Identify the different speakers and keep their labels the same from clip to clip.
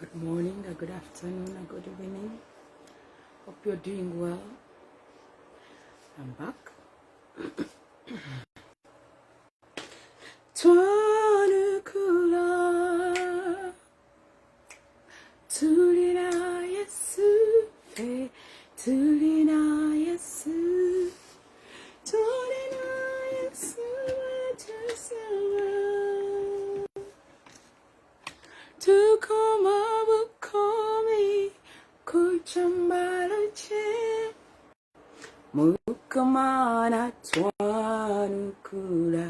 Speaker 1: Good morning, a good afternoon, a good evening. Hope you're doing well. I'm back. Twanukula Tulina Yesu Tulina Yesu Tulina Yesu Tukoma bukomi kuchambalache Mukamana twanukula.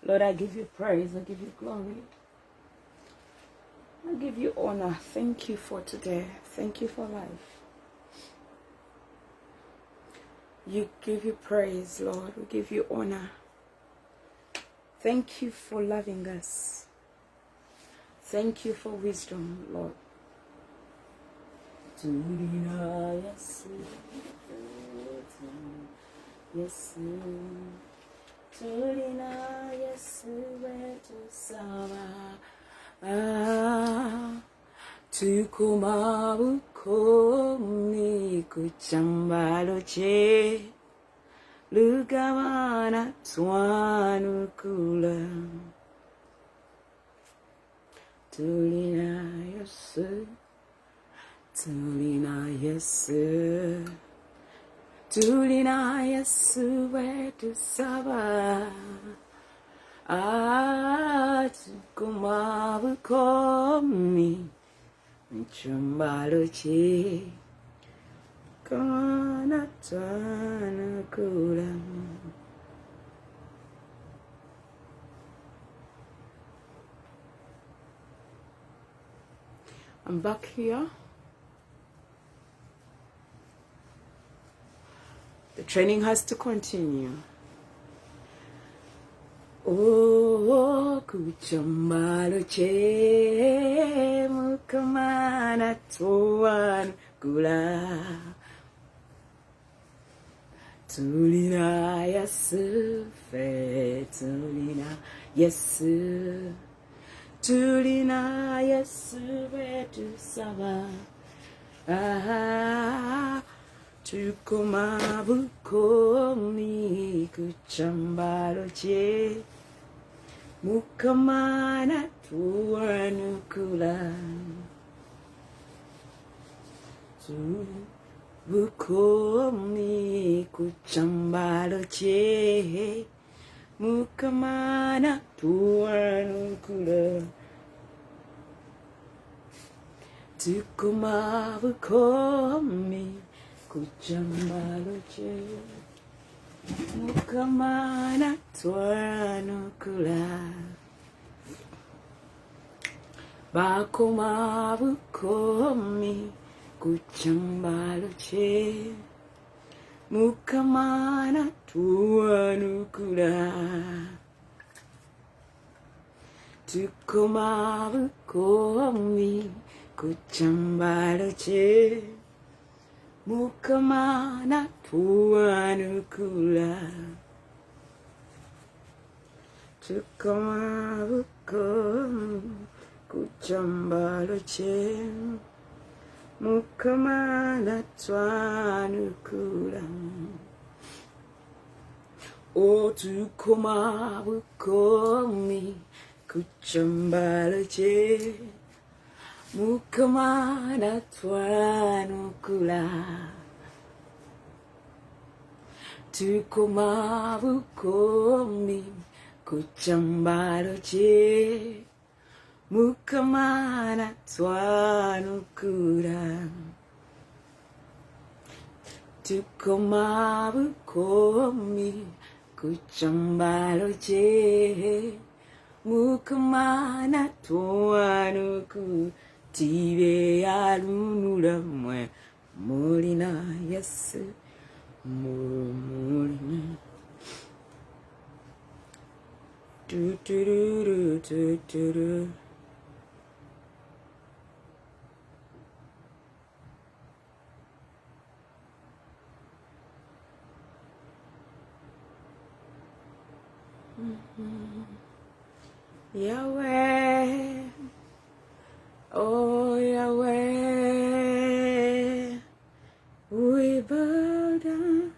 Speaker 1: Lord, I give you praise, I give you glory, I give you honor. Thank you for today. Thank you for life. You give you praise, Lord. We give you honor. Thank you for loving us. Thank you for wisdom, Lord. Tulina Yesu, Yesu, Tulina Yesu wetu sawa. Tukuma bukomi kuchambaloche Lugawana twanukula. Tulina Yesu, Tulina Yesu, Tulina Yesu wetu sawa. Tukuma bukomi kuchambaloche Kana twanukula. I'm back here. The training has to continue. Oh, kuchambaloche mukamana twanukula. Tulina Yesu fe Tulina Yesu, Tulina Yesu wetu sawa. Tukuma bukomi kuchambaloche mukamana twanukula. Bukomi kuchambaloche mukamana twanukula. Tukuma bukomi kuchambaloche mukamana twanukula. Bakoma bukomi kuchambaloche mukamana twanukula. Tukuma bukomi kuchambaloche mukamana twanukula. Tukuma bukomi kuchambaloche mukamana twanukula. O tukuma bukomi kuchambaloche mukamana twanukula. Tukuma bukomi kuchambaloche mukamana twanukula. Tukuma bukomi kuchambaloche mukamana twanukula. Tibe alunula mwe mulina Yesu mulina. Do do do do do do do. Yahweh, oh Yahweh, we bow down.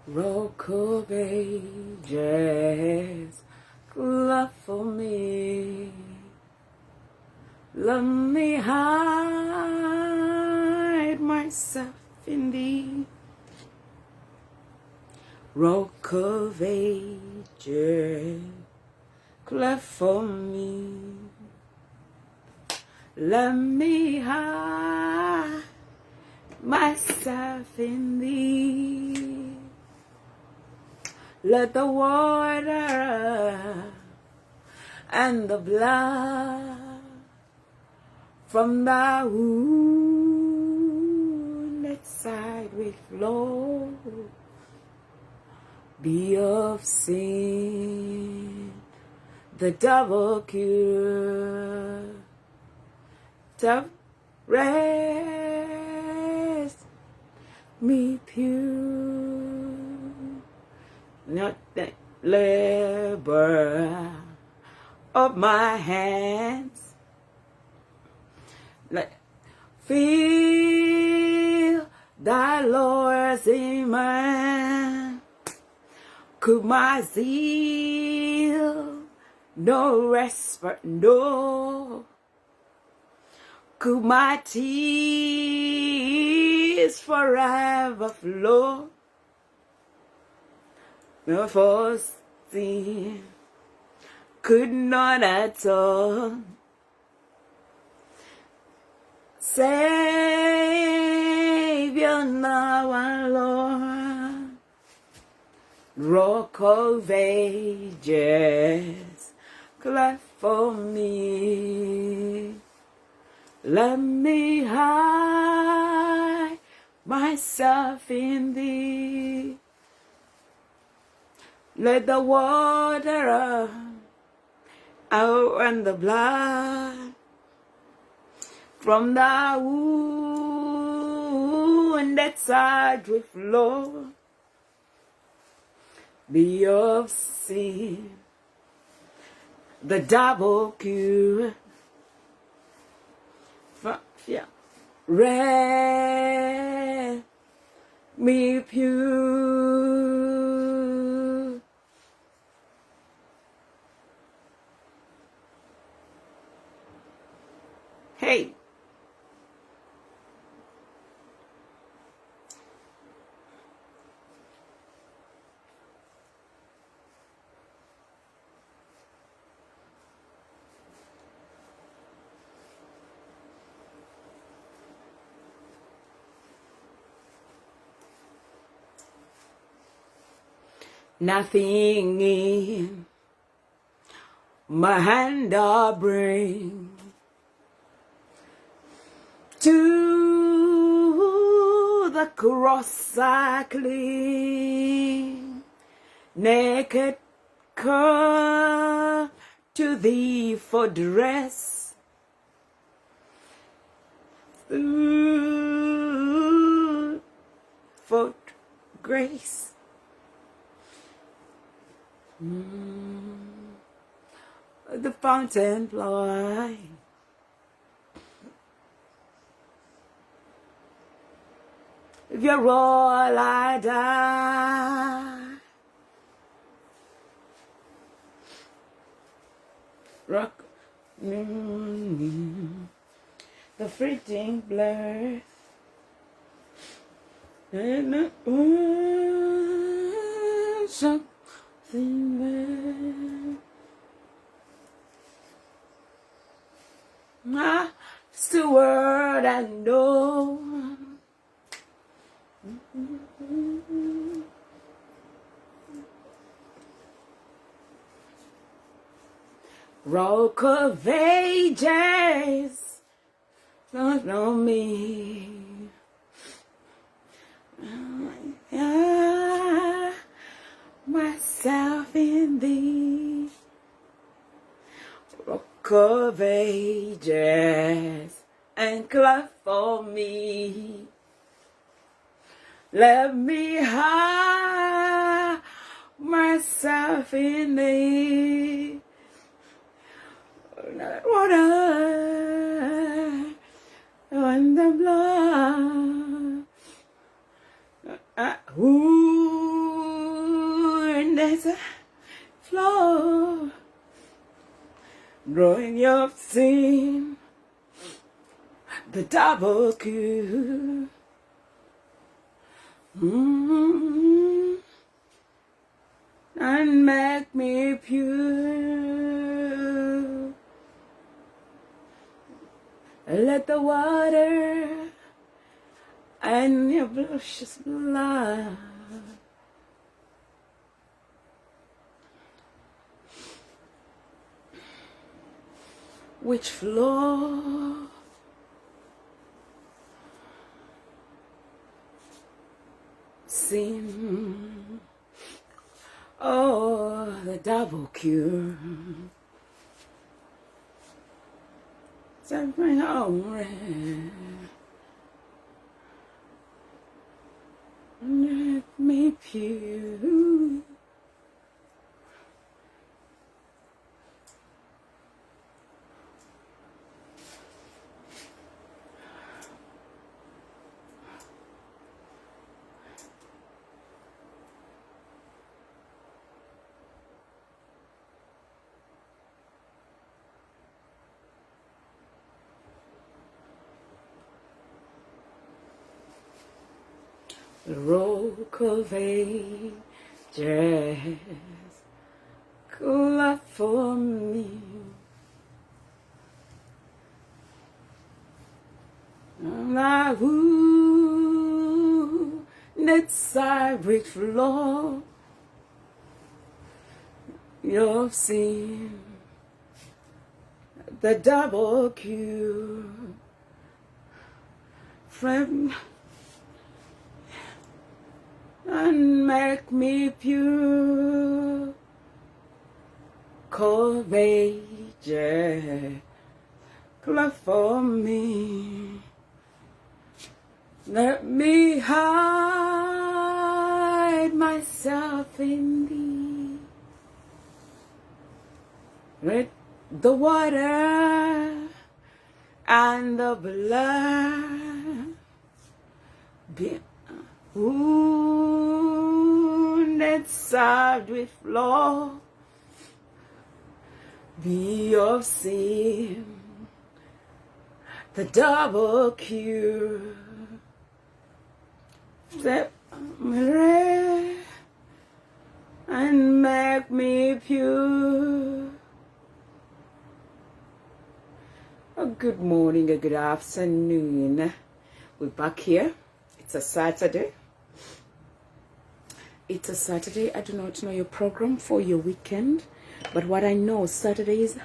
Speaker 1: Rock of ages, love for me. Let me hide myself in thee. Rock of ages, cleft for me. Let me hide myself in thee. Let the water and the blood from thy wounded side will flow. Be of sin the double cure to rest me pure, not the labor of my hands. Let feel thy Lord's amen. Could my zeal no rest but no? Could my tears forever flow? No for sin could not atone. Savior now and Lord, Rock of ages, cleft for me. Let me hide myself in thee. Let the water out and the blood from the wounded side will flow. Be of sin the double cure. Red me pure. Hey. Nothing in my hand I bring to the cross I cling. Naked come to thee for dress. For grace. The fountain fly. If you're all I die. Rock. The fleeting blur. And something there. It's the word I know. Rock of Ages, don't know me. Myself in thee, Rock of Ages, and clap for me. Let me hide myself in thee. Water and the blood. And there's a flow growing your sin, the double cure. And make me pure. Let the water and your precious blood which flow sin, oh, the double cure. Set my home, let me pure. Rock of Ages, clap for me. Like who that side with flow you've seen the double cure from and make me pure. Courage, clap for me. Let me hide myself in thee. Let the water and the blood be wounded side with flow be of sin, the double cure. Set me right and make me pure. Good morning, good afternoon. We're back here. It's a Saturday. It's a Saturday. I do not know your program for your weekend, but what I know, Saturdays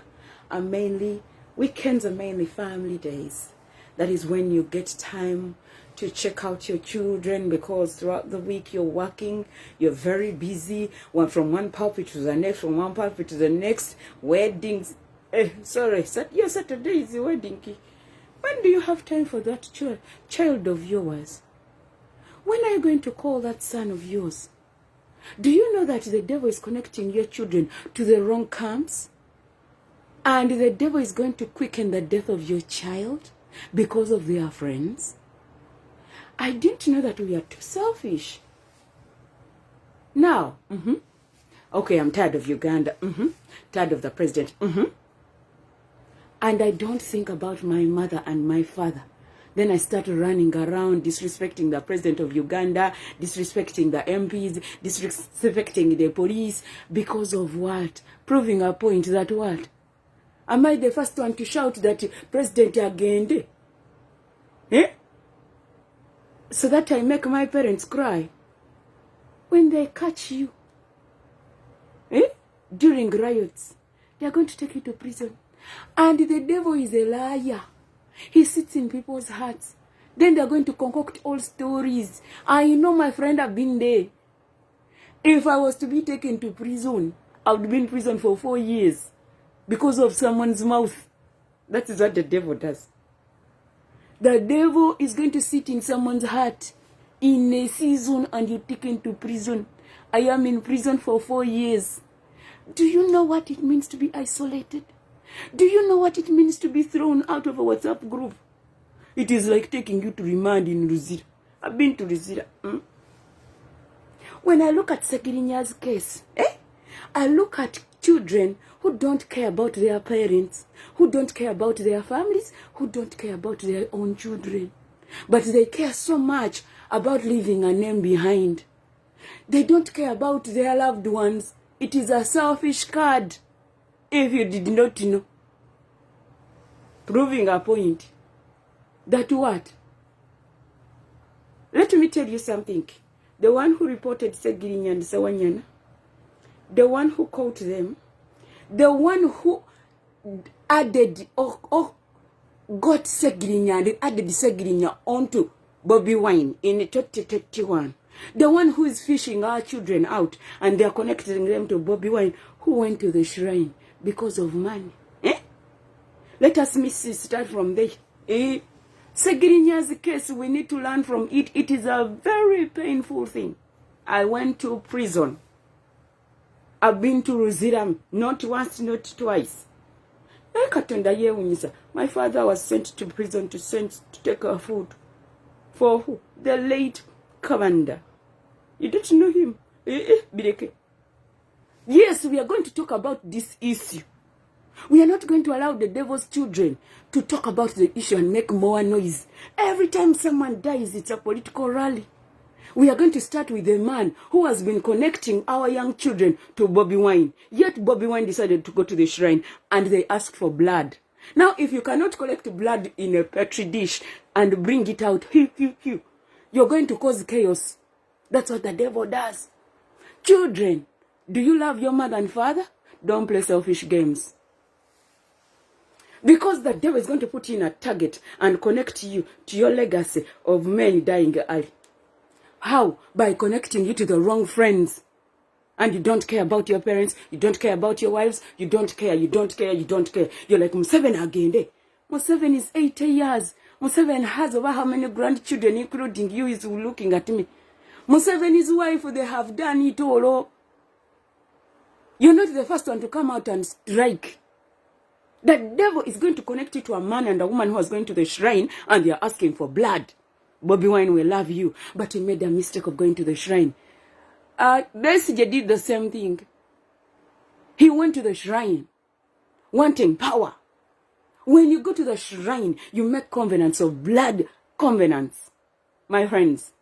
Speaker 1: are mainly, weekends are mainly family days. That is when you get time to check out your children, because throughout the week you're working, you're very busy, from one puppy to the next, from one puppy to the next, weddings. Sorry, your Saturday is the wedding. When do you have time for that child of yours? When are you going to call that son of yours? Do you know that the devil is connecting your children to the wrong camps? And the devil is going to quicken the death of your child because of their friends? I didn't know that we are too selfish. Now, okay, I'm tired of Uganda. Tired of the president. And I don't think about my mother and my father. Then I start running around, disrespecting the president of Uganda, disrespecting the MPs, disrespecting the police. Because of what? Proving a point that what? Am I the first one to shout that President Agende? So that I make my parents cry when they catch you during riots, They are going to take you to prison. And the devil is a liar. He sits in people's hearts. Then they are going to concoct all stories. I know, my friend, I've been there. If I was to be taken to prison, I would be in prison for 4 years because of someone's mouth. That is what the devil does. The devil is going to sit in someone's heart in a season and you're taken to prison. I am in prison for 4 years. Do you know what it means to be isolated? Do you know what it means to be thrown out of a WhatsApp group? It is like taking you to remand in Luzira. I've been to Luzira. When I look at Segirinya's case, I look at children who don't care about their parents, who don't care about their families, who don't care about their own children. But they care so much about leaving a name behind. They don't care about their loved ones. It is a selfish card, if you did not know. Proving a point. That what? Let me tell you something. The one who reported Segirinya and Sawanyana, the one who caught them, the one who added or got Segirinya and added Segirinya onto Bobby Wine in 2021, the one who is fishing our children out and they are connecting them to Bobby Wine, who went to the shrine because of money. Let us start from there. Segirinya's case, we need to learn from it. It is a very painful thing. I went to prison. I've been to Ruziram, not once, not twice. My father was sent to prison to take our food. For who? The late commander. You don't know him? Yes, we are going to talk about this issue. We are not going to allow the devil's children to talk about the issue and make more noise. Every time someone dies, it's a political rally. We are going to start with the man who has been connecting our young children to Bobby Wine. Yet Bobby Wine decided to go to the shrine and they asked for blood. Now, if you cannot collect blood in a petri dish and bring it out, you're going to cause chaos. That's what the devil does. Children, do you love your mother and father? Don't play selfish games. Because the devil is going to put you in a target and connect you to your legacy of men dying early. How? By connecting you to the wrong friends. And you don't care about your parents, you don't care about your wives, you don't care. You're like, Museveni again. Museveni is 80 years. Museveni has over how many grandchildren, including you, is looking at me. Museveni's wife, they have done it all. You're not the first one to come out and strike. The devil is going to connect you to a man and a woman who is going to the shrine and they are asking for blood. Bobby Wine will love you, but he made a mistake of going to the shrine. Besigye did the same thing. He went to the shrine wanting power. When you go to the shrine, you make covenants of blood covenants, my friends.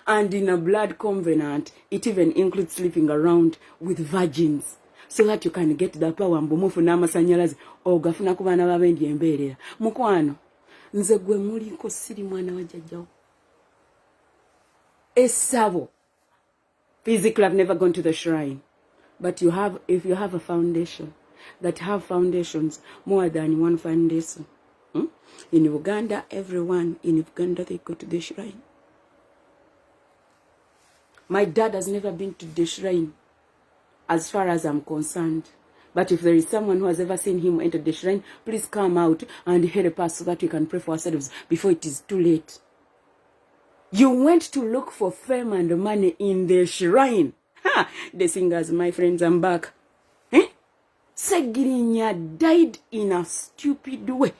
Speaker 1: And in a blood covenant, it even includes sleeping around with virgins. So that you can get the power mbumufu n'amasanyalaze ogafuna ku baana babendi embeerera. Mukwano, nze gwe muliko siri mwana wa jjajjawo. Esabo. Physically, I've never gone to the shrine. But if you have a foundation that have foundations more than one foundation. In Uganda, everyone in Uganda, they go to the shrine. My dad has never been to the shrine, as far as I'm concerned. But if there is someone who has ever seen him enter the shrine, please come out and help us so that we can pray for ourselves before it is too late. You went to look for fame and money in the shrine. The singers, my friends, I'm back. Segirinya died in a stupid way.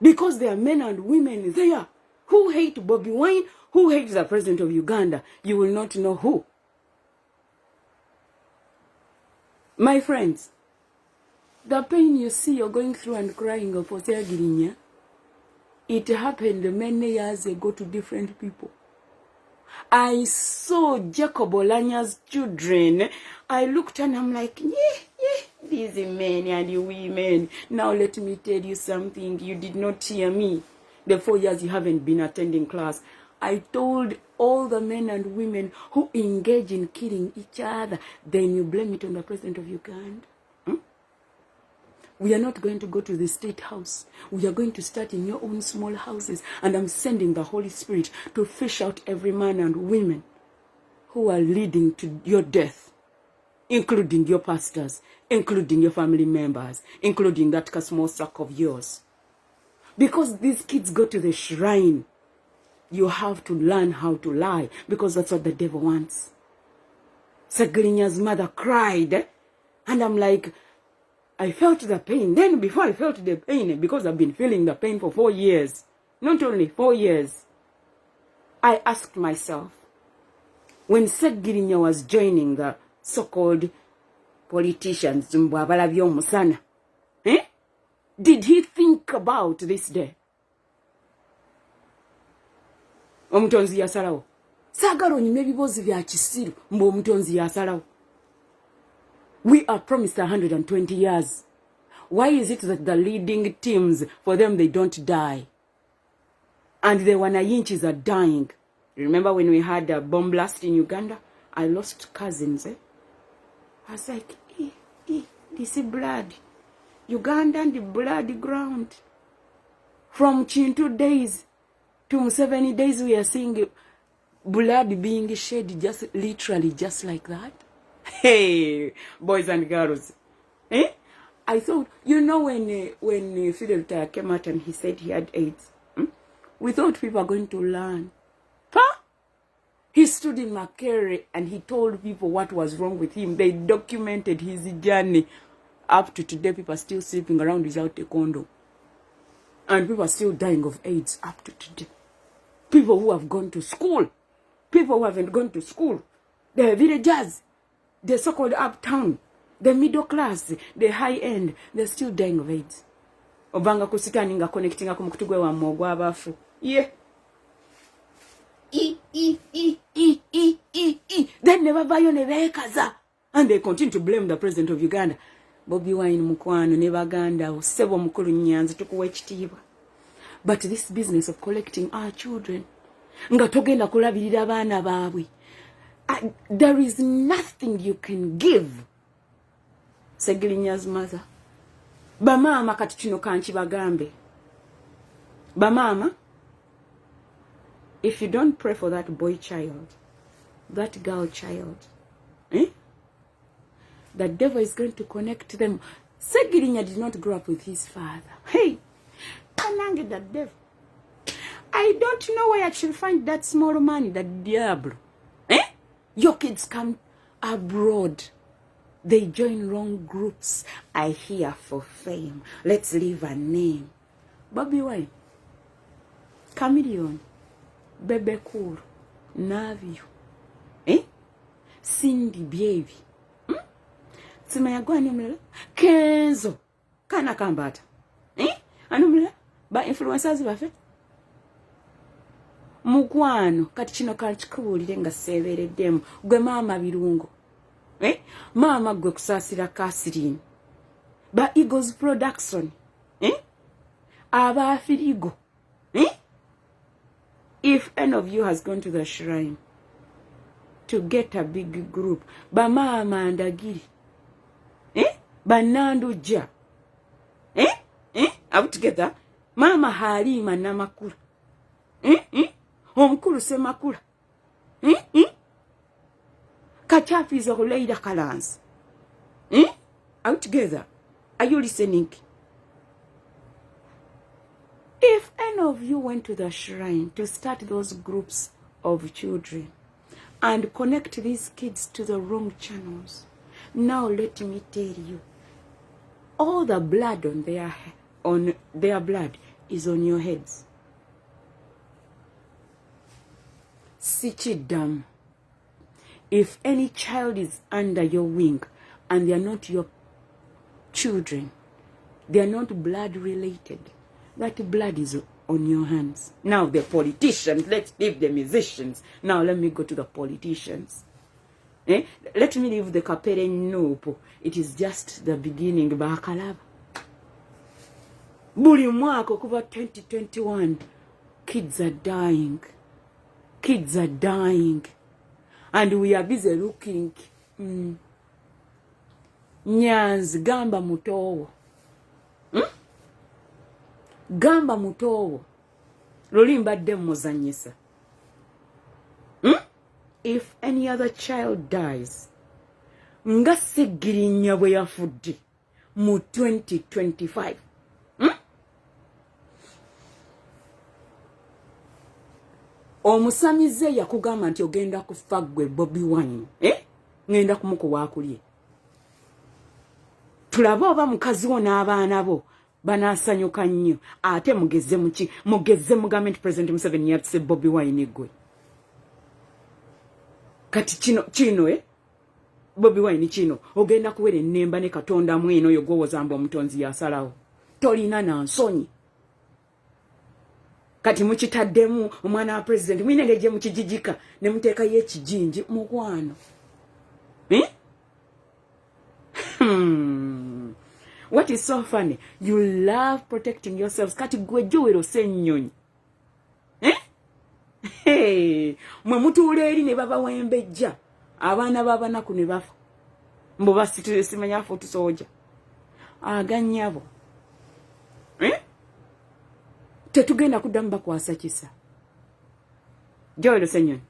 Speaker 1: Because there are men and women there who hate Bobby Wine, who hates the president of Uganda. You will not know who. My friends, the pain you see you're going through and crying for Segirinya, it happened many years ago to different people. I saw Jacob Olanya's children. I looked and I'm like, these men and women. Now let me tell you something. You did not hear me. The 4 years you haven't been attending class. I told all the men and women who engage in killing each other, then you blame it on the president of Uganda. We are not going to go to the state house. We are going to start in your own small houses. And I'm sending the Holy Spirit to fish out every man and women who are leading to your death, including your pastors, including your family members, including that small sack of yours. Because these kids go to the shrine, you have to learn how to lie, because that's what the devil wants. Segirinya's mother cried, and I'm like, I felt the pain. Then before I felt the pain, because I've been feeling the pain for 4 years, not only 4 years, I asked myself, when Segirinya was joining the so-called politicians, did he think about this day? Omutonzi yasalawo. Sagalo nyime ebibozi bya kisiru mbo omutonzi yasalawo. We are promised 120 years. Why is it that the leading teams, for them, they don't die? And the Wanayinchis are dying. Remember when we had a bomb blast in Uganda? I lost cousins. I was like, this is blood. Uganda and the bloody ground. From Chintu days to 70 days, we are seeing blood being shed just literally just like that. Hey, boys and girls. I thought, you know, when Fidel came out and he said he had AIDS, we thought people are going to learn. Huh? He stood in Makere and he told people what was wrong with him. They documented his journey. Up to today, people are still sleeping around without a condom. And people are still dying of AIDS up to today. People who have gone to school. People who haven't gone to school. The villagers. The so-called uptown, the middle class, the high end, they're still dying of AIDS. Obanga kusitani nga connecting ako mukutugwe wa mogwa abafu. Yeah. Then never buy on a and they continue to blame the president of Uganda. Bobi Wine mukwano ne baganda usebo mukulu nyanzi tukuwa ekitiibwa. But this business of collecting our children, nga togenda kulabirira abaana baabwe. There is nothing you can give. Segirinya's mother. Bamama kati kino kanchi bagambe. Bamama, if you don't pray for that boy child, that girl child, the devil is going to connect them. Segirinya did not grow up with his father. Hey, Anange the devil. I don't know where I should find that small money, that diablo. Your kids come abroad. They join wrong groups. I hear for fame. Let's leave a name. Bobby Wine. Chameleon. Bebe Cool. Navio. Cindy Baby. Simayagwa anumlela. Kenzo. Kana kambata. Anumlela. Ba influencers bafe. Mukwano kati kino kalchikuulire nga sebereddemu gwe mama birungo mama gwe kusasira Kasirine ba Eagles Production aba Firigo if any of you has gone to the shrine to get a big group ba mama Ndagiri ba Nanduja out together mama Halima Namakula Omukulu Semakula. Kachafi is a Leida Kalans. Out together. Are you listening? If any of you went to the shrine to start those groups of children and connect these kids to the wrong channels, now let me tell you, all the blood on their blood is on your heads. Sichidam. If any child is under your wing and they are not your children, they are not blood related, that blood is on your hands. Now the politicians, let's leave the musicians. Now let me go to the politicians. Let me leave the kapere nopo. It is just the beginning. Bakalaba. Buli mwaka kuva 2021, kids are dying. kids are dying. And we are busy looking. Nyanzi, gamba mutowo. Gamba mutowo. Loli mbadde muzanyisa. If any other child dies, nga Segirinya bwe yafudde mu 2025. Omusamize yakugamba nti ogenda kufa gwe Bobi Wine. Ngenda kumukuba akulye. Tulaba oba mukazi wo n'abaana bo banasanyuka nnyo. Ate mugeze muki? Mugeze mugambe nti President Museveni yatuse Bobi Wine gwe. Kati kino Bobi Wine kino ogenda kuwera ennemba ne Katonda mweno oyo gw'owozamba omutonzi yasalawo. Tolina na nsonyi. Kati mukitaddemu omwana wa president mwinengeje mukijijika ne muteeka y'ekijinji mukwano. What is so funny? You love protecting yourselves. Kati gwe jowero sennyonyi. Mwe mutuula eri ne baba wembejja. Abaana b'abanaku ne bafa. Mbo basitule simanya foto soja. Aganyabo. Tetugenda kuddamu bakwasa kisa. Jowero sennyonyi.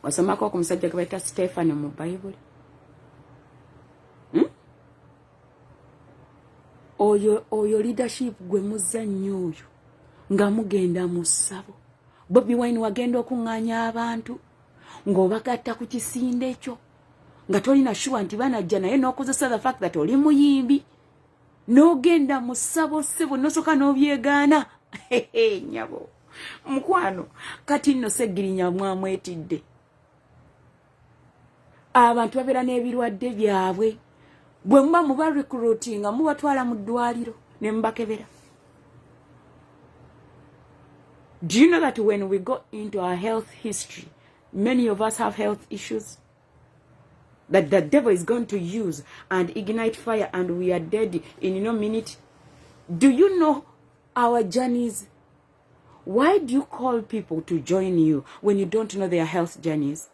Speaker 1: Wasomako ku musajja gwe bayita Stephen mu Bible. Oyo leadership gwe muzannyo oyo nga mugenda mu ssabo. Bobi Wine wagenda okuŋŋaanya abantu ng'obagatta ku kisinde ekyo nga tolina sure nti banajja naye n'okozesa the fact that oli muyimbi n'ogenda mu ssabo ssebo n'osooka n'obyegaana. Nyabo mukwano kati nno Segirinya mwamwetidde. Abantu babeera n'ebirwadde byabwe. Bwe muba muba recruitinga mubatwala mu ddwaliro ne mubakebera. Do you know that when we go into our health history, many of us have health issues that the devil is going to use and ignite fire and we are dead in minute? Do you know our journeys? Why do you call people to join you when you don't know their health journeys?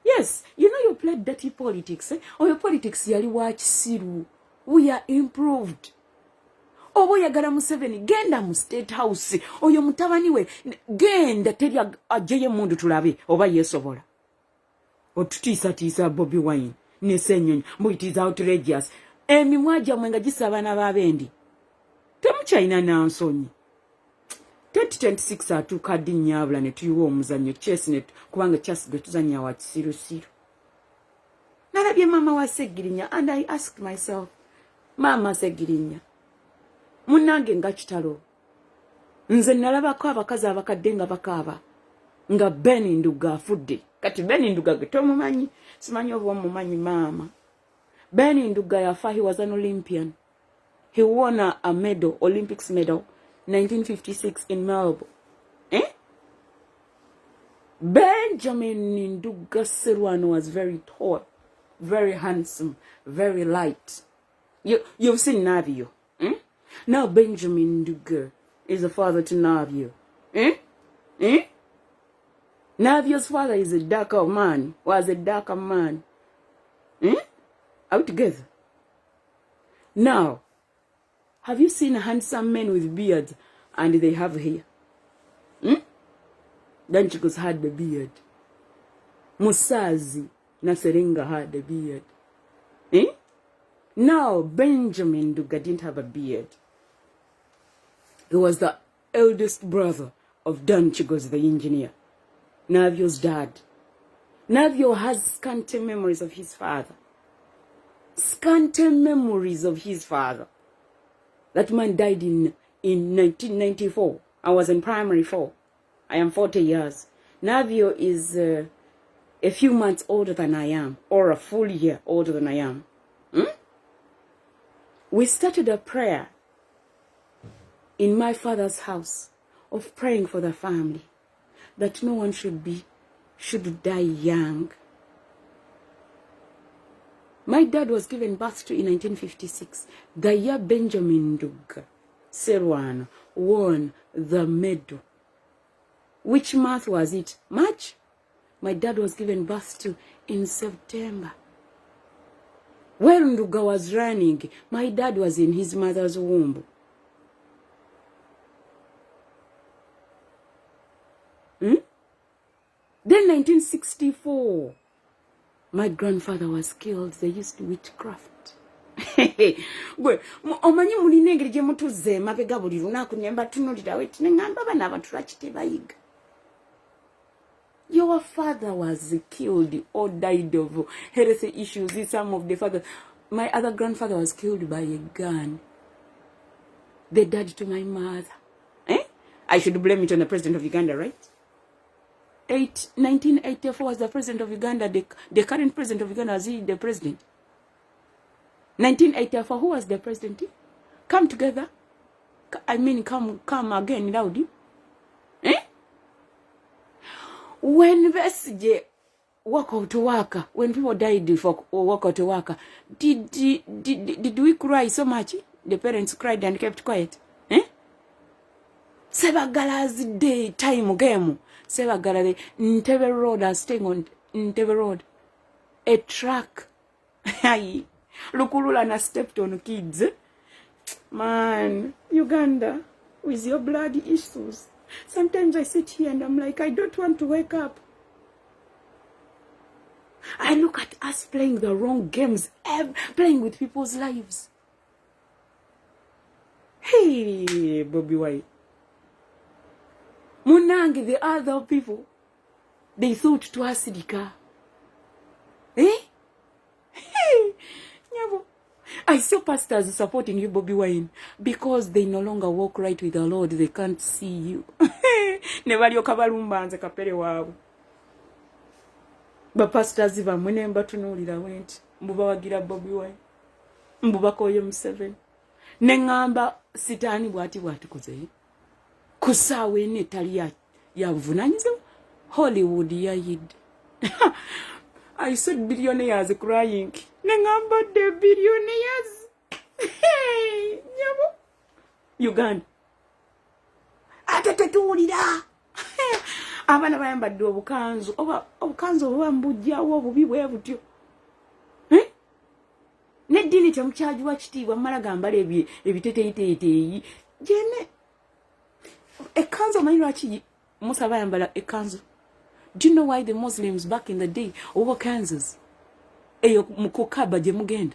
Speaker 1: Yes, you know you played dirty politics. Or your politics yali wakisiru. We are improved. Obo yagala Museveni genda mu State House. Oyo mutabani we genda teri ajeye mundu tulabe oba yesobola. Otutiisa Bobi Wine ne Sennyonyi. It is outrageous. Emimwaja mwenga gisabana babendi. Temuchina na nsonyi. 2026 atuuka ddi nnyabula ne tuyiwa omuzannyo chess ne kubanga chess gwe tuzannya wa kisirusiru. Nalabye mama wa Segirinya and I asked myself, Mama Segirinya, munnange nga kitalo. Nze nalabako abakazi abakadde nga bakaaba nga Ben Nduga afudde. Kati Ben Nduga ge tomumanyi, simanyi oba omumanyi mama. Ben Nduga yafa, he was an Olympian. He won a medal, Olympics medal, 1956 in Melbourne. Benjamin Nduga Serwano was very tall, very handsome, very light. You've seen Navio. Now Benjamin Nduga is the father to Navio. Navio's father is a darker man, was a darker man. Out together. Now, have you seen handsome men with beards and they have hair? Danchikos had the beard. Musazi Naserenga had the beard. Now, Benjamin Nduga didn't have a beard. He was the eldest brother of Dan Chigos, the engineer, Navio's dad. Navio has scanty memories of his father. Scanty memories of his father. That man died in 1994. I was in primary 4. I am 40 years. Navio is a few months older than I am, or a full year older than I am. We started a prayer in my father's house of praying for the family, that no one should die young. My dad was given birth to in 1956, the year Benjamin Nduga Serwan won the medal. Which month was it? March? My dad was given birth to in September. When Nduga was running, my dad was in his mother's womb. Then 1964, my grandfather was killed. They used witchcraft. Gwe omanyi mulina engeri gye mutuze mabega buli lunaku nyemba tunulira we tinengamba bana abantu lwaki bayiga. Your father was killed or died of health issues. Some of the fathers, my other grandfather was killed by a gun. They died to my mother. I should blame it on the president of Uganda, right? 1984 was the president of Uganda. The current president of Uganda, was he the president? 1984, who was the president? Come together. I mean, come again, loudly. When Vesije walk out to work, when people died for walk out to work, did we cry so much? The parents cried and kept quiet. Sebagala's day time game. Sebagala Ntebe Road are staying on Ntebe Road. A truck. Lukulula na stepped on kids. Man, Uganda, with your bloody issues. Sometimes I sit here and I'm like, I don't want to wake up. I look at us playing the wrong games, playing with people's lives. Hey, Bobby White. Munangi, the other people, they thought to acidika. Hey, Nyabo. I saw pastors supporting you, Bobby Wine, because they no longer walk right with the Lord. They can't see you. Never yo kabalumbanze kapere wabu. Ba pastors iva mwenemba tunulira went. Mbuba wagira Bobby Wine. Mbuba koyo Museveni. Nengamba sitani bwati kuzeyi. Kusawe ne tali ya vunanyizo. Hollywood yayid. I saw billionaires crying. Nengamba the billionaires. Hey, nyabo. Uganda. Atatatulira. Abana bayambadde obukanzu. Obukanzu obwambujja obubi bwe butyo. Ne dini temukyagi wa kitiibwa mala gambala ebiteteyi. Jene. Ekanzu manyi lwaki Musa bayambala ekanzu. Do you know why the Muslims back in the day wore kanzus? Eyo mukukaba je mugenda.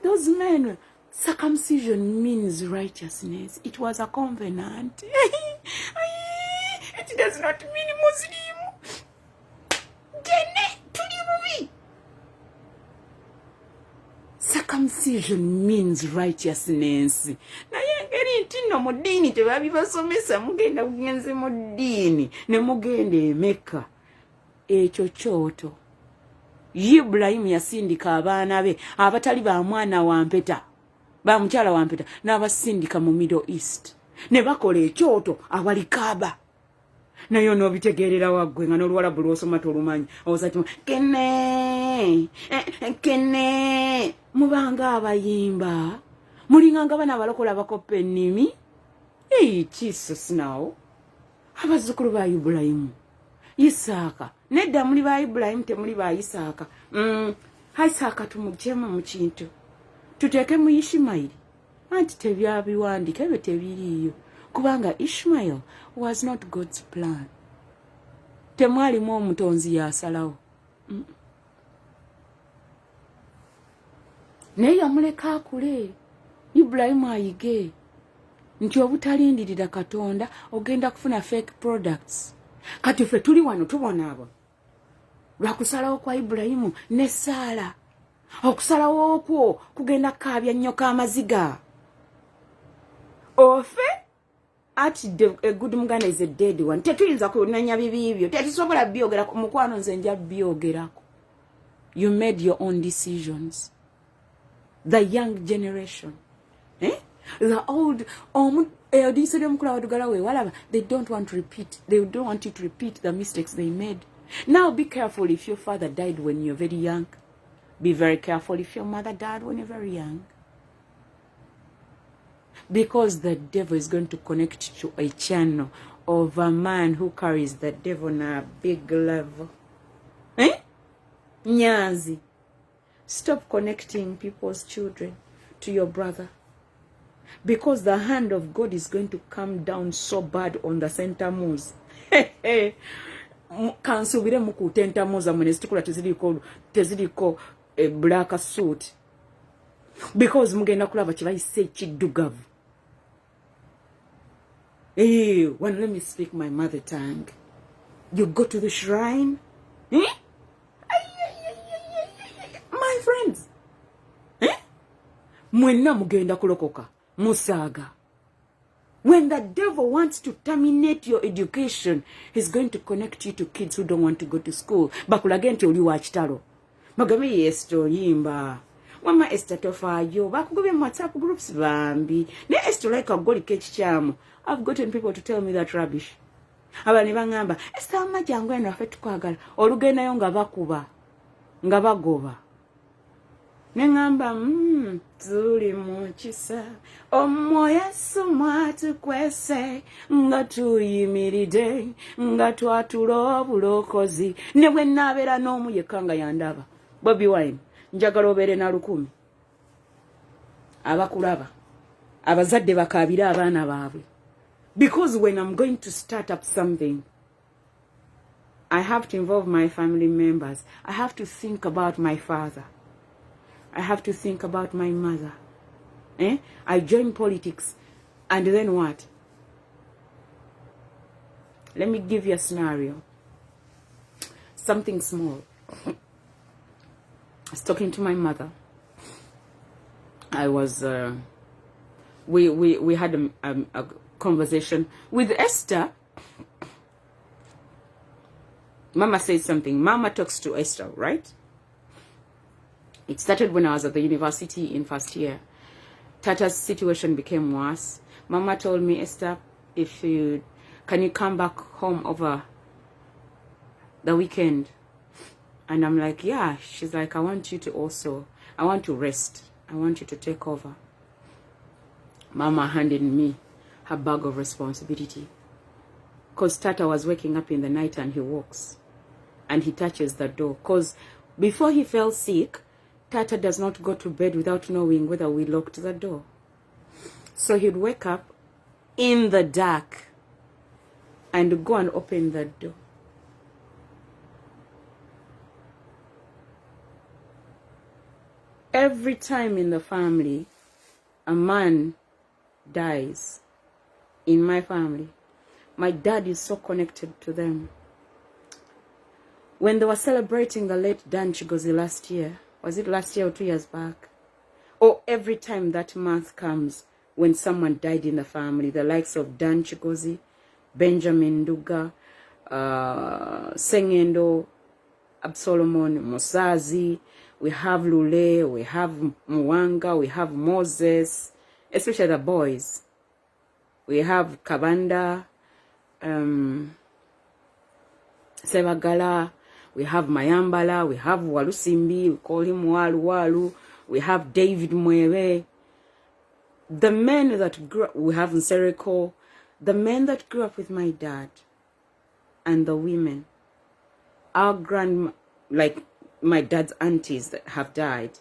Speaker 1: Those men, circumcision means righteousness. It was a covenant. It does not mean Muslim. Jene tuli. Circumcision means righteousness. Na yengeri ntino mudini tebabi basomesa mugenda kugenze mudini ne mugende Mecca. Ekyo kyoto. Ibrahim yasindika abaana be abatali ba mwana wa mpeta ba mukyala wa mpeta n'abasindika mu Middle East ne bakola ekyoto awali Kaaba nayo no bitegerera waggwe nga n'oluwalabu lw'osoma tolumanyi ozati kene mubanga abayimba mulinganga bana balokola bakopa ennimi. Jesus now abazzukulu ba Ibrahim Isaaka nedda muli ba Ibrahim temuli ba Isaaka. Isaaka tumujjemu mu kintu tuteeke mu Ishmaeli anti tebyabiwandika ebyo tebiriiyo kubanga Ishmael was not God's plan. Temwalimu omutonzi yasalawo. Naye yamuleka akule Ibrahim ayige nti obutalindirira Katonda ogenda kufuna fake products. Kati ffe tuli wano tubona abo lwakusalawo kwa Ibrahimu ne Sara okusalawo okwo kugenda kaabya nnyo k'amaziga ofe ati a good Muganda is a dead one. Tetuyinza kunanya bibibyo tetusobola byogera ku mukwano nze nja byogerako. You made your own decisions. The young generation, the old they don't want to repeat. They don't want you to repeat the mistakes they made. Now be careful if your father died when you're very young. Be very careful if your mother died when you're very young. Because the devil is going to connect to a channel of a man who carries the devil on a big level. Eh? Nyazi. Stop connecting people's children to your brother. Because the hand of God is going to come down so bad on the center moves. Kansubire muku tenta moza mwene situkula teziriko black suit. Because mugenda kulaba kibayise kiddugavu. When let me speak my mother tongue. You go to the shrine. Eh? My friends. Eh? Mwena mugenda kulokoka. Musaga. When the devil wants to terminate your education, he's going to connect you to kids who don't want to go to school. Bakulagenti oli wa kitalo. Magame Esther yimba. Mama Esther tofayo. Bakugobe WhatsApp groups bambi. Ne Esther like a goli kechichamu. I've gotten people to tell me that rubbish. Abani bangamba, Esther amajangu eno afe tukwagala. Olugenda yo nga bakuba. Nga bagoba. Nengamba tuli muchisa omwoyo sumatu kwese nga tuyimiride nga twatula obulokozi ne bwe nabeera n'omu yekka nga yandaba. Bobi Wine njagala obeere na 10 abakulaba abazadde bakaabira abaana baabwe. Because when I'm going to start up something, I have to involve my family members. I have to think about my father. I have to think about my mother. I join politics. And then what? Let me give you a scenario. Something small. I was talking to my mother. I was, we had a conversation with Esther. Mama says something. Mama talks to Esther, right? It started when I was at the university in first year. Tata's situation became worse. Mama told me, Esther, can you come back home over the weekend? And I'm like, yeah. She's like, I want to rest. I want you to take over. Mama handed me her bag of responsibility. Because Tata was waking up in the night and he walks. And he touches the door. Because before he fell sick, Tata does not go to bed without knowing whether we locked the door. So he'd wake up in the dark and go and open the door. Every time in the family, a man dies in my family, my dad is so connected to them. When they were celebrating the late Dan Chigozi last year, was it last year or 2 years back? Or every time that month comes when someone died in the family, the likes of Dan Chigozi, Benjamin Nduga, Sengendo, Solomon, Mosazi, we have Lule, we have Mwanga, we have Moses, especially the boys. We have Kabanda, Sevagala, we have Mayambala, we have Walusimbi, we call him Walu Walu, we have David Mwewe. The men that grew up, we have Nsereko, the men that grew up with my dad, and the women, our like my dad's aunties that have died.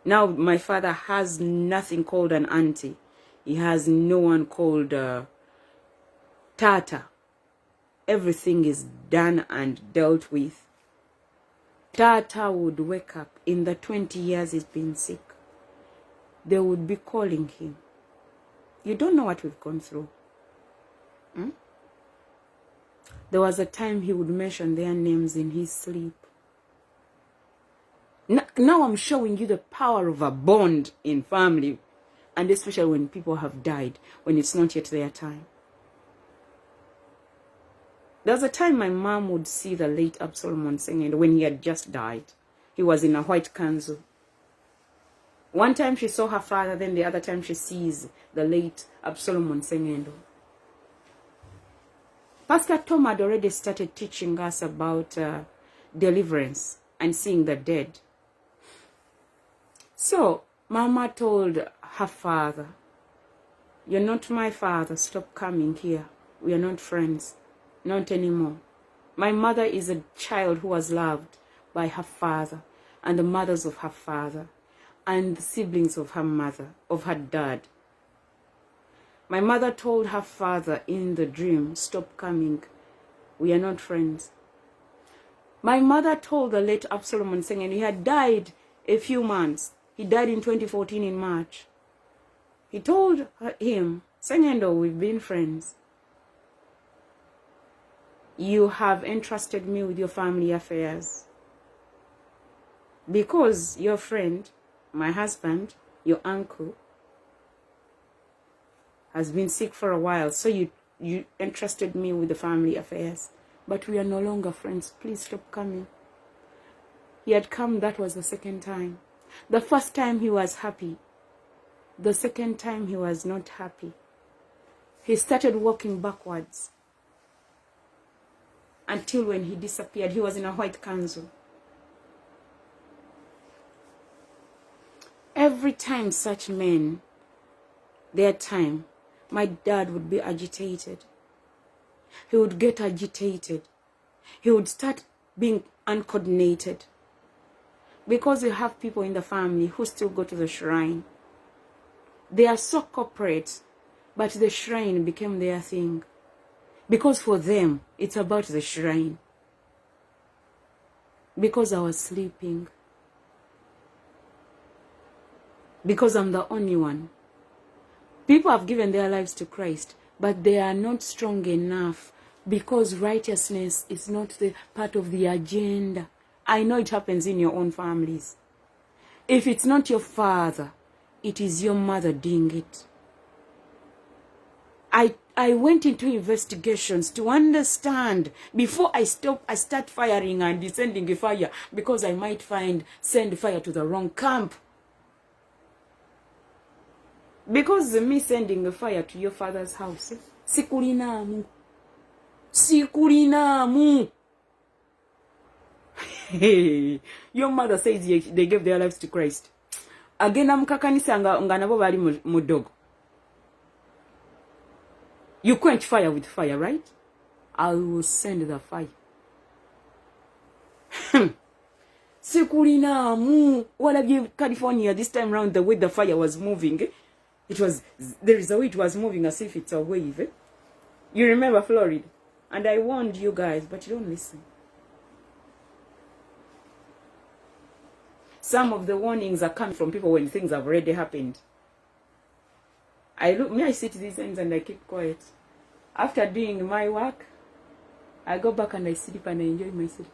Speaker 1: Now my father has nothing called an auntie. He has no one called Tata. Everything is done and dealt with. Tata would wake up in the 20 years he's been sick. They would be calling him. You don't know what we've gone through. There was a time he would mention their names in his sleep. Now I'm showing you the power of a bond in family, and especially when people have died, when it's not yet their time. There was a time my mom would see the late Solomon singing when he had just died. He was in a white kanzu. One time she saw her father, then the other time she sees the late Solomon singing. Pastor Tom had already started teaching us about deliverance and seeing the dead. So Mama told her father, You're not my father. Stop coming here. We are not friends. Not anymore. My mother is a child who was loved by her father and the mothers of her father and the siblings of her mother, of her dad. My mother told her father in the dream, stop coming. We are not friends. My mother told the late Solome, and he had died a few months. He died in 2014 in March. He told him, Sengendo, we've been friends. You have entrusted me with your family affairs. Because your friend, my husband, your uncle, has been sick for a while, so you entrusted me with the family affairs. But we are no longer friends. Please stop coming. He had come, that was the second time. The first time he was happy. The second time he was not happy. He started walking backwards. Until when he disappeared, he was in a white kanzu. Every time such men, their time, my dad would be agitated. He would get agitated. He would start being uncoordinated. Because we have people in the family who still go to the shrine. They are so corporate, but the shrine became their thing. Because for them, it's about the shrine. Because I was sleeping. Because I'm the only one. People have given their lives to Christ, but they are not strong enough because righteousness is not the part of the agenda. I know it happens in your own families. If it's not your father, it is your mother doing it. I went into investigations to understand before I start firing and descending a fire, because I might send fire to the wrong camp. Because me sending a fire to your father's house, sikulinamu. Your mother says they gave their lives to Christ. Again, I'm kakanisa nga nabo bali mudogo. You quench fire with fire, right? I will send the fire. Sikulinamu. Wala California this time round, the way the fire was moving. There is a way it was moving as if it's a wave. You remember Florida? And I warned you guys, but you don't listen. Some of the warnings are coming from people when things have already happened. I sit these ends and I keep quiet. After doing my work, I go back and I sleep and I enjoy myself.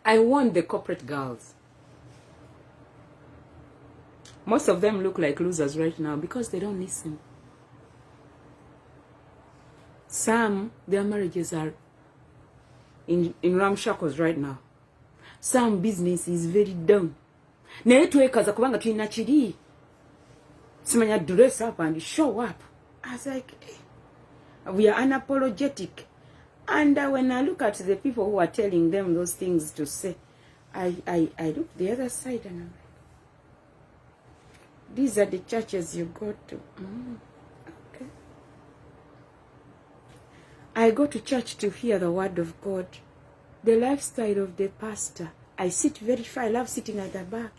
Speaker 1: I warn the corporate girls. Most of them look like losers right now because they don't listen. Some, their marriages are in ramshackles right now. Some business is very down. Naye twekaza kubanga tulina kiri. Simanya dress up and show up. I was like, we are unapologetic. And when I look at the people who are telling them those things to say, I look the other side and I'm like, these are the churches you go to. Okay. I go to church to hear the word of God. The lifestyle of the pastor. I sit very far. I love sitting at the back.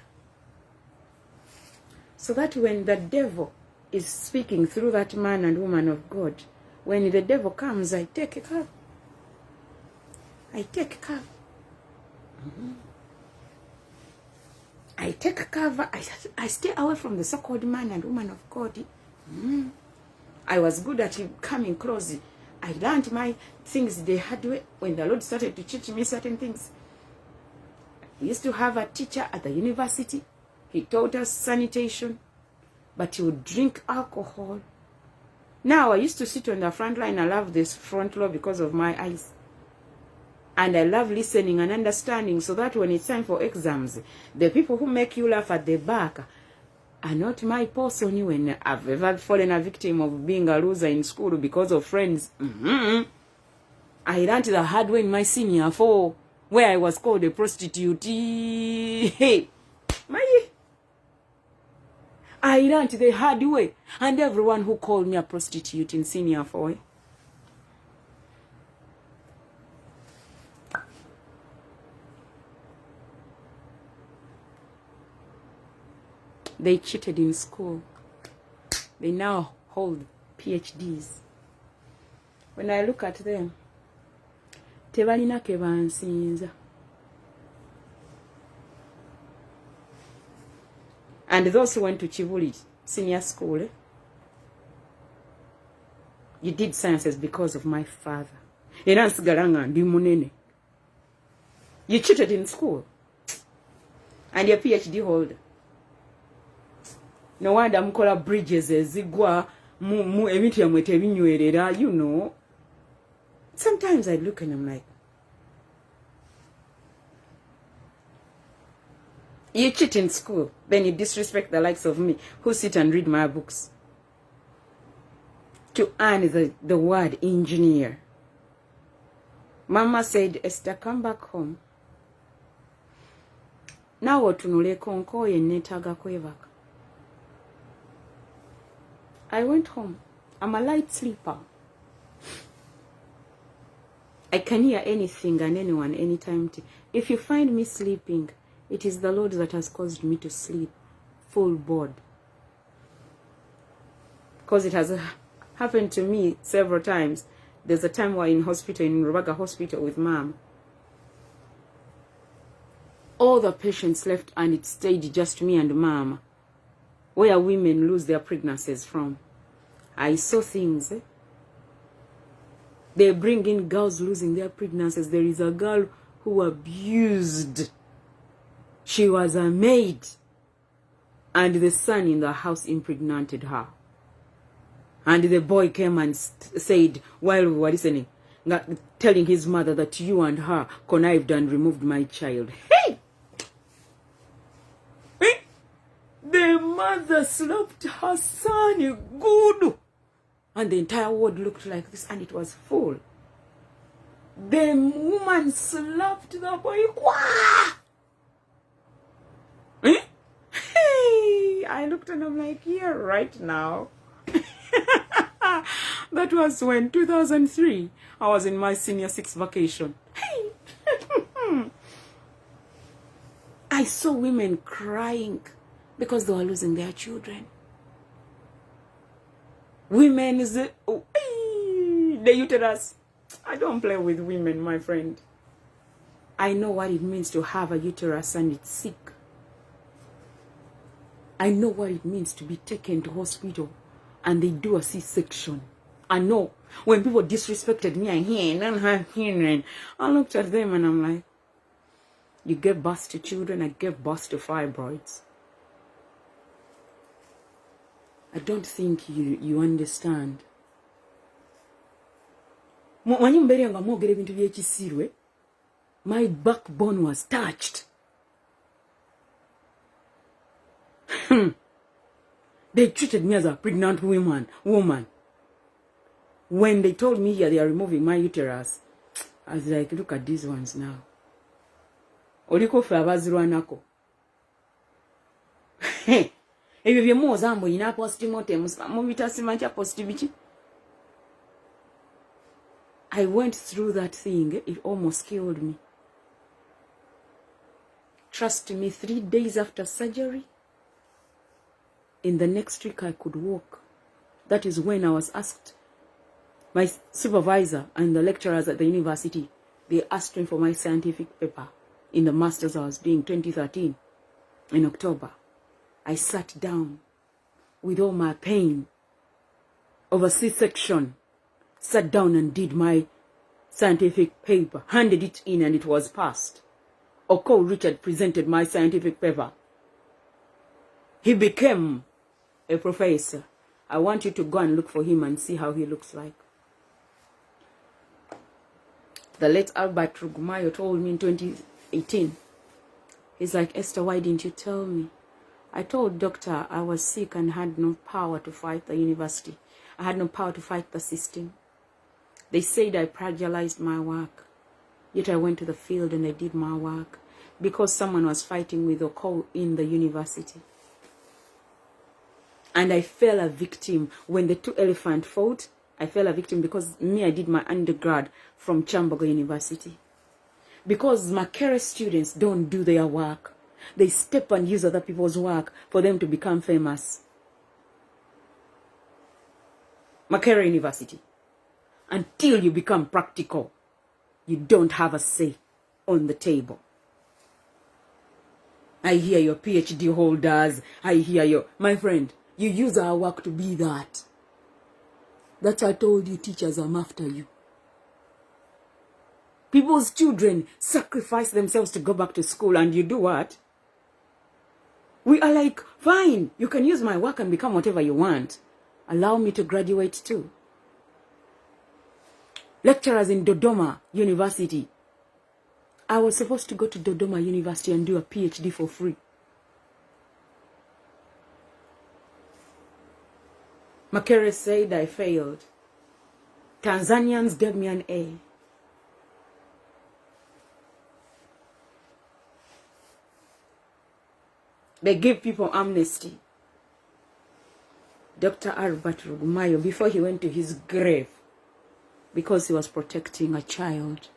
Speaker 1: So that when the devil is speaking through that man and woman of God, when the devil comes, I take a cover. I take cover. I take cover. I stay away from the so-called man and woman of God. I was good at coming close. I learned my things the hard way when the Lord started to teach me certain things. We used to have a teacher at the university. He taught us sanitation, but he would drink alcohol. Now I used to sit on the front line. I love this front row because of my eyes. And I love listening and understanding, so that when it's time for exams, the people who make you laugh at the back are not my person. When I've ever fallen a victim of being a loser in school because of friends, I learned the hard way in my senior 4, where I was called a prostitute. Hey, I learned the hard way. And everyone who called me a prostitute in senior 4. They cheated in school. They now hold PhDs. When I look at them, tebalina ke bansinza. And those who went to Chivuli senior school, you did sciences because of my father. You cheated in school. And you're a PhD holder. No wonder mukola bridges ezigwa ebintu yamwete ebinywerera, you know. Sometimes I look and I'm like, you cheat in school, then you disrespect the likes of me, who sit and read my books, to earn the word engineer. Mama said, Esther, come back home. Now otunule konkoye netaga kwevaka. I went home. I'm a light sleeper. I can hear anything and anyone anytime. If you find me sleeping, it is the Lord that has caused me to sleep full board. Because it has happened to me several times. There's a time we're in hospital, in Rubaga Hospital with Mom. All the patients left and it stayed just me and Mom. Where women lose their pregnancies from. I saw things. They bring in girls losing their pregnancies. There is a girl who abused. She was a maid. And the son in the house impregnated her. And the boy came and said, while we were listening, telling his mother that you and her connived and removed my child. Hey! The mother slapped her son good. And the entire ward looked like this, and it was full. The woman slapped the boy. Hey! I looked and I'm like, yeah, right now. That was when 2003. I was in my senior 6 vacation. Hey! I saw women crying because they were losing their children. Women is the uterus. I don't play with women, my friend. I know what it means to have a uterus and it's sick. I know what it means to be taken to hospital and they do a C-section. I know when people disrespected me, I looked at them and I'm like, you gave birth to children, I gave birth to fibroids. I don't think you understand. My backbone was touched. They treated me as a pregnant woman. When they told me here they are removing my uterus, I was like, look at these ones now. Oliko fe abazirwanako. Ebyo byemuozambo ina postmortem mubita simanja postibiki. I went through that thing. It almost killed me. Trust me, 3 days after surgery, in the next week I could walk. That is when I was asked, my supervisor and the lecturers at the university, they asked me for my scientific paper in the master's I was doing 2013 in October. I sat down with all my pain of a C-section, sat down and did my scientific paper, handed it in and it was passed. Oko Richard presented my scientific paper. He became a professor. I want you to go and look for him and see how he looks like. The late Albert Rugumayo told me in 2018, he's like, Esther, why didn't you tell me? I told doctor I was sick and had no power to fight the university. I had no power to fight the system. They said I plagiarized my work. Yet I went to the field and I did my work because someone was fighting with Oko in the university. And I fell a victim when the two elephants fought. I fell a victim because me, I did my undergrad from Chambogo University. Because Makerere students don't do their work. They step and use other people's work for them to become famous. Makerere University. Until you become practical, you don't have a say on the table. I hear your PhD holders. I hear your... My friend, you use our work to be that. That's why I told you, teachers, I'm after you. People's children sacrifice themselves to go back to school, and you do what? We are like, fine, you can use my work and become whatever you want. Allow me to graduate too. Lecturers in Dodoma University. I was supposed to go to Dodoma University and do a PhD for free. Makerere said I failed. Tanzanians gave me an A. They give people amnesty. Dr. R.I.P, before he went to his grave, because he was protecting a child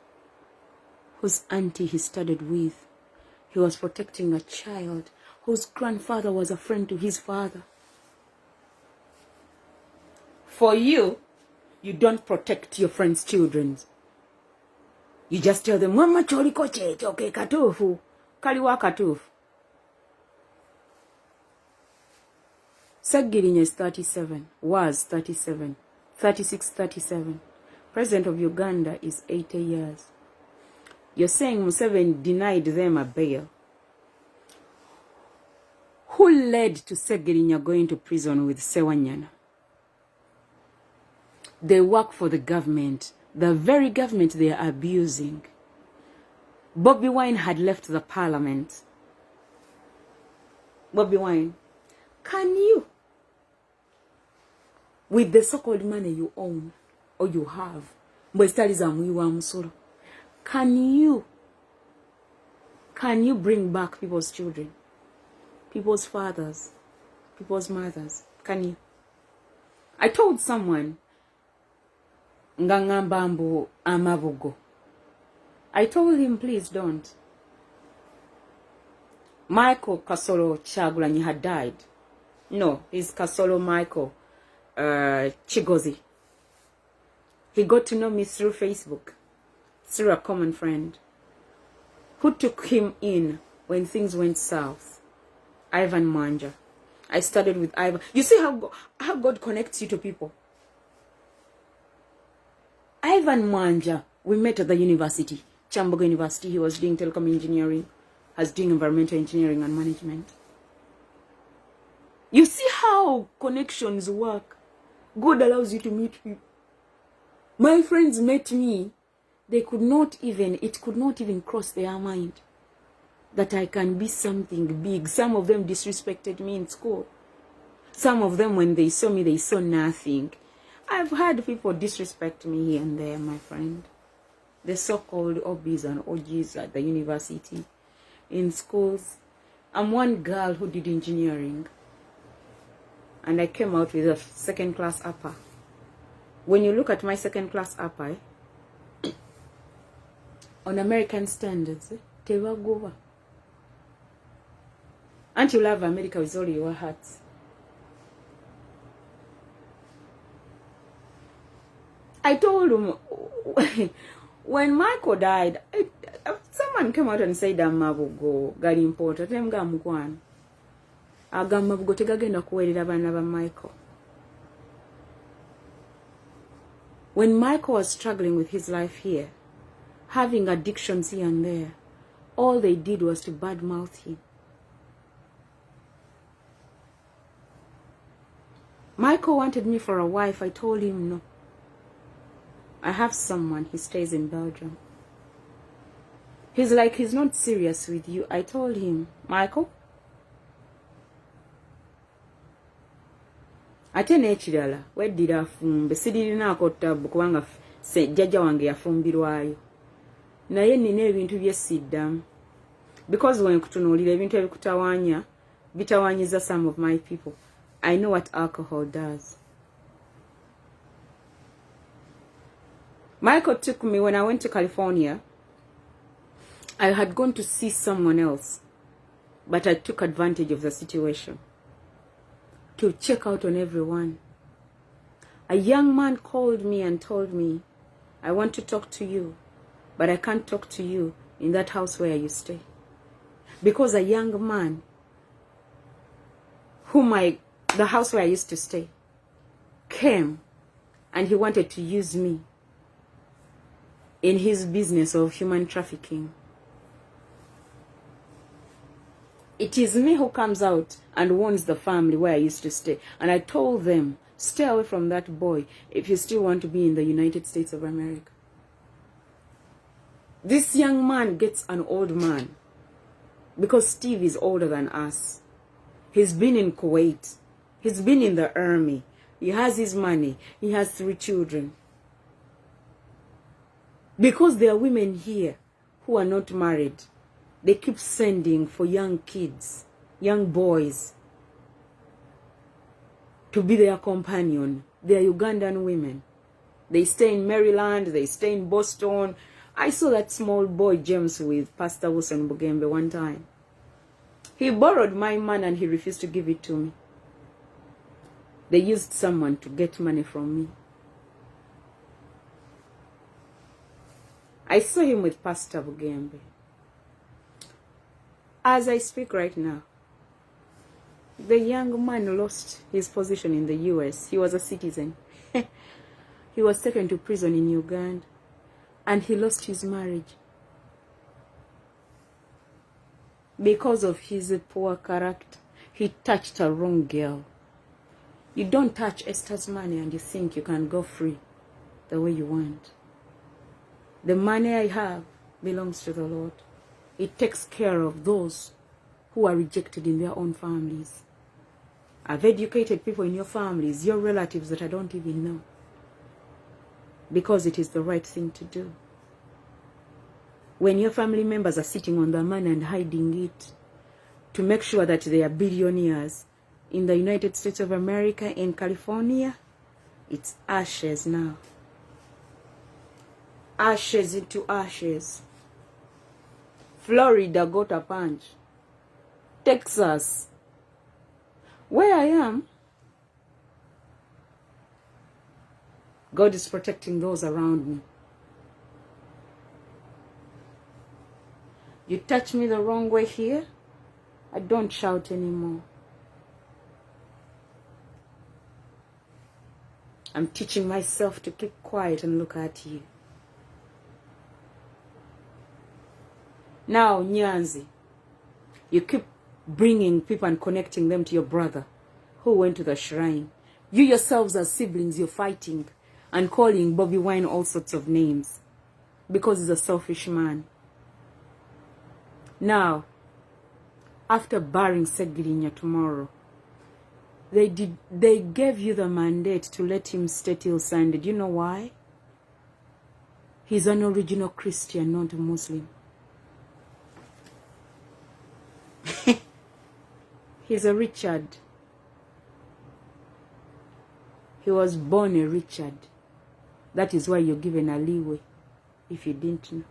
Speaker 1: whose auntie he studied with, he was protecting a child whose grandfather was a friend to his father. For you, you don't protect your friends' children. You just tell them, Mama choli koche, choke katufu, kaliwa katufu. Sagirinya is 37, was 37, 36, 37. President of Uganda is 80 years. You're saying Museveni denied them a bail. Who led to Sagirinya going to prison with Sewanyana? They work for the government, the very government they are abusing. Bobby Wine had left the parliament. Bobby Wine, can you, with the so-called money you own or you have, can you bring back people's children, people's fathers, people's mothers? Can you? I told someone, Ngangambambu Amabugo. I told him, please don't. Michael Kasolo Chagulanyi had died. No, he's Kasolo Michael Chigozi. He got to know me through Facebook, through a common friend who took him in when things went south. Ivan Manja. I studied with Ivan. You see how God connects you to people. Ivan Manja, we met at the university, Chambogo University. He was doing telecom engineering, was doing environmental engineering and management. You see how connections work. God allows you to meet people. My friends met me. It could not even cross their mind that I can be something big. Some of them disrespected me in school. Some of them, when they saw me, they saw nothing. I've had people disrespect me here and there, my friend. The so-called OBs and OGs at the university, in schools. I'm one girl who did engineering. And I came out with a second-class upper. When you look at my second-class upper, on American standards, Tewagova. And you love America with all your hearts. I told him, when Michael died, someone came out and said, Amabugo, Gari important, Mgamukwan. Agamabugo tegagenda kuwerera bana ba Michael. When Michael was struggling with his life here, having addictions here and there, all they did was to badmouth him. Michael wanted me for a wife. I told him no. I have someone. He stays in Belgium. He's like, he's not serious with you. I told him, Michael, ate n'ekirala weddira fumbe sidirina akotta kubanga se jjajja wange yafumbirwayo naye nina ebintu bye siddamu because when kutunuulira ebintu ebikutawaanya bitawaanyiza some of my people. I know what alcohol does. Michael took me when I went to California. I had gone to see someone else, but I took advantage of the situation to check out on everyone. A young man called me and told me, I want to talk to you, but I can't talk to you in that house where you stay. Because a young man the house where I used to stay, came and he wanted to use me in his business of human trafficking. It is me who comes out and warns the family where I used to stay. And I told them, stay away from that boy if you still want to be in the United States of America. This young man gets an old man because Steve is older than us. He's been in Kuwait. He's been in the army. He has his money. He has 3 children. Because there are women here who are not married, they keep sending for young kids, young boys, to be their companion. They are Ugandan women. They stay in Maryland, they stay in Boston. I saw that small boy James with Pastor Wilson Bugembe one time. He borrowed my money and he refused to give it to me. They used someone to get money from me. I saw him with Pastor Bugembe. As I speak right now, the young man lost his position in the US. He was a citizen. He was taken to prison in Uganda. And he lost his marriage. Because of his poor character. He touched a wrong girl. You don't touch Esther's money and you think you can go free the way you want. The money I have belongs to the Lord. It takes care of those who are rejected in their own families. I've educated people in your families, your relatives that I don't even know. Because it is the right thing to do. When your family members are sitting on the money and hiding it to make sure that they are billionaires in the United States of America, in California, it's ashes now. Ashes into ashes. Florida got a punch. Texas. Where I am, God is protecting those around me. You touch me the wrong way here, I don't shout anymore. I'm teaching myself to keep quiet and look at you. Now, Nyanzi, you keep bringing people and connecting them to your brother who went to the shrine. You yourselves as siblings, you're fighting and calling Bobby Wine all sorts of names because he's a selfish man. Now, after barring Segirinya tomorrow, they gave you the mandate to let him stay till Sunday. Do you know why? He's an original Christian, not a Muslim. He's a Richard. He was born a Richard. That is why you're given a leeway, if you didn't know.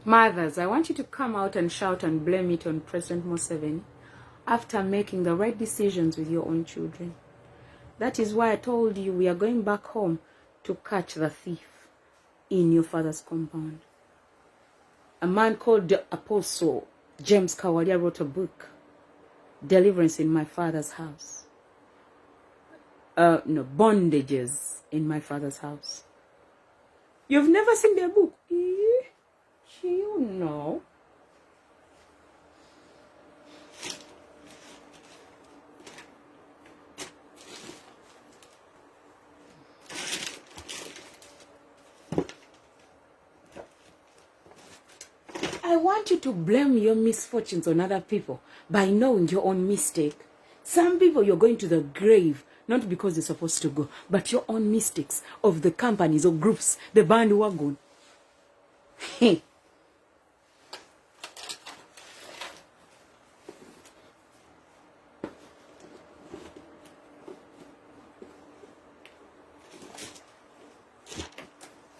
Speaker 1: Mothers, I want you to come out and shout and blame it on President Museveni after making the right decisions with your own children. That is why I told you we are going back home to catch the thief in your father's compound. A man called the Apostle James Kawalia wrote a book, Deliverance in My Father's House. Bondages in My Father's House. You've never seen their book? You know. I want you to blame your misfortunes on other people by knowing your own mistake. Some people, you're going to the grave, not because you're supposed to go, but your own mistakes of the companies or groups, the bandwagon. Hey.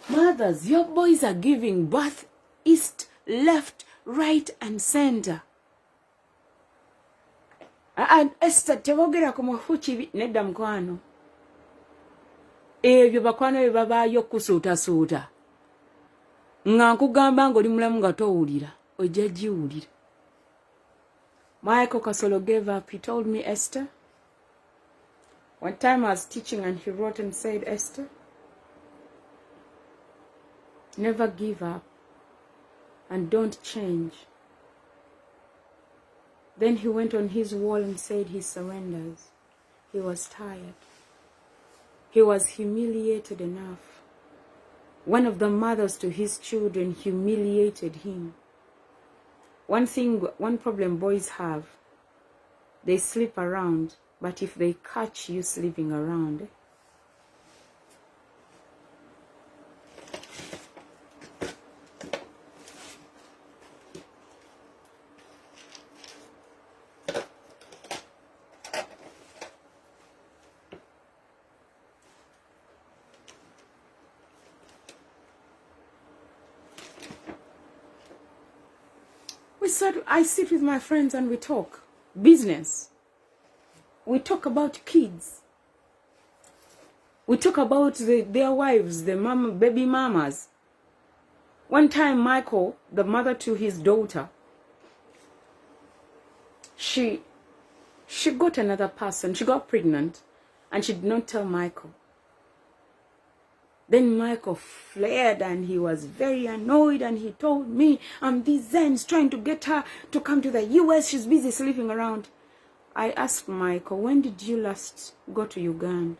Speaker 1: Mothers, your boys are giving birth east, left, right, and center. And Esther, tewogera ku mufuki nedda mukwano. Ebyo bakwano bye babaayo kusuutasuuta. Nga nkugamba ng'oli mulamu nga towulira. Ojja giwulira. Michael Kasolo gave up. He told me, Esther. One time I was teaching and he wrote and said, Esther, never give up and don't change. Then he went on his wall and said he surrenders. He was tired. He was humiliated enough. One of the mothers to his children humiliated him. One problem boys have, they sleep around, but if they catch you sleeping around, I sit with my friends and we talk business. We talk about kids. We talk about their wives, the baby mamas. One time, Michael, the mother to his daughter, she got another person. She got pregnant, and she did not tell Michael. Then Michael flared and he was very annoyed and he told me, these Zens trying to get her to come to the US. She's busy sleeping around. I asked Michael, when did you last go to Uganda?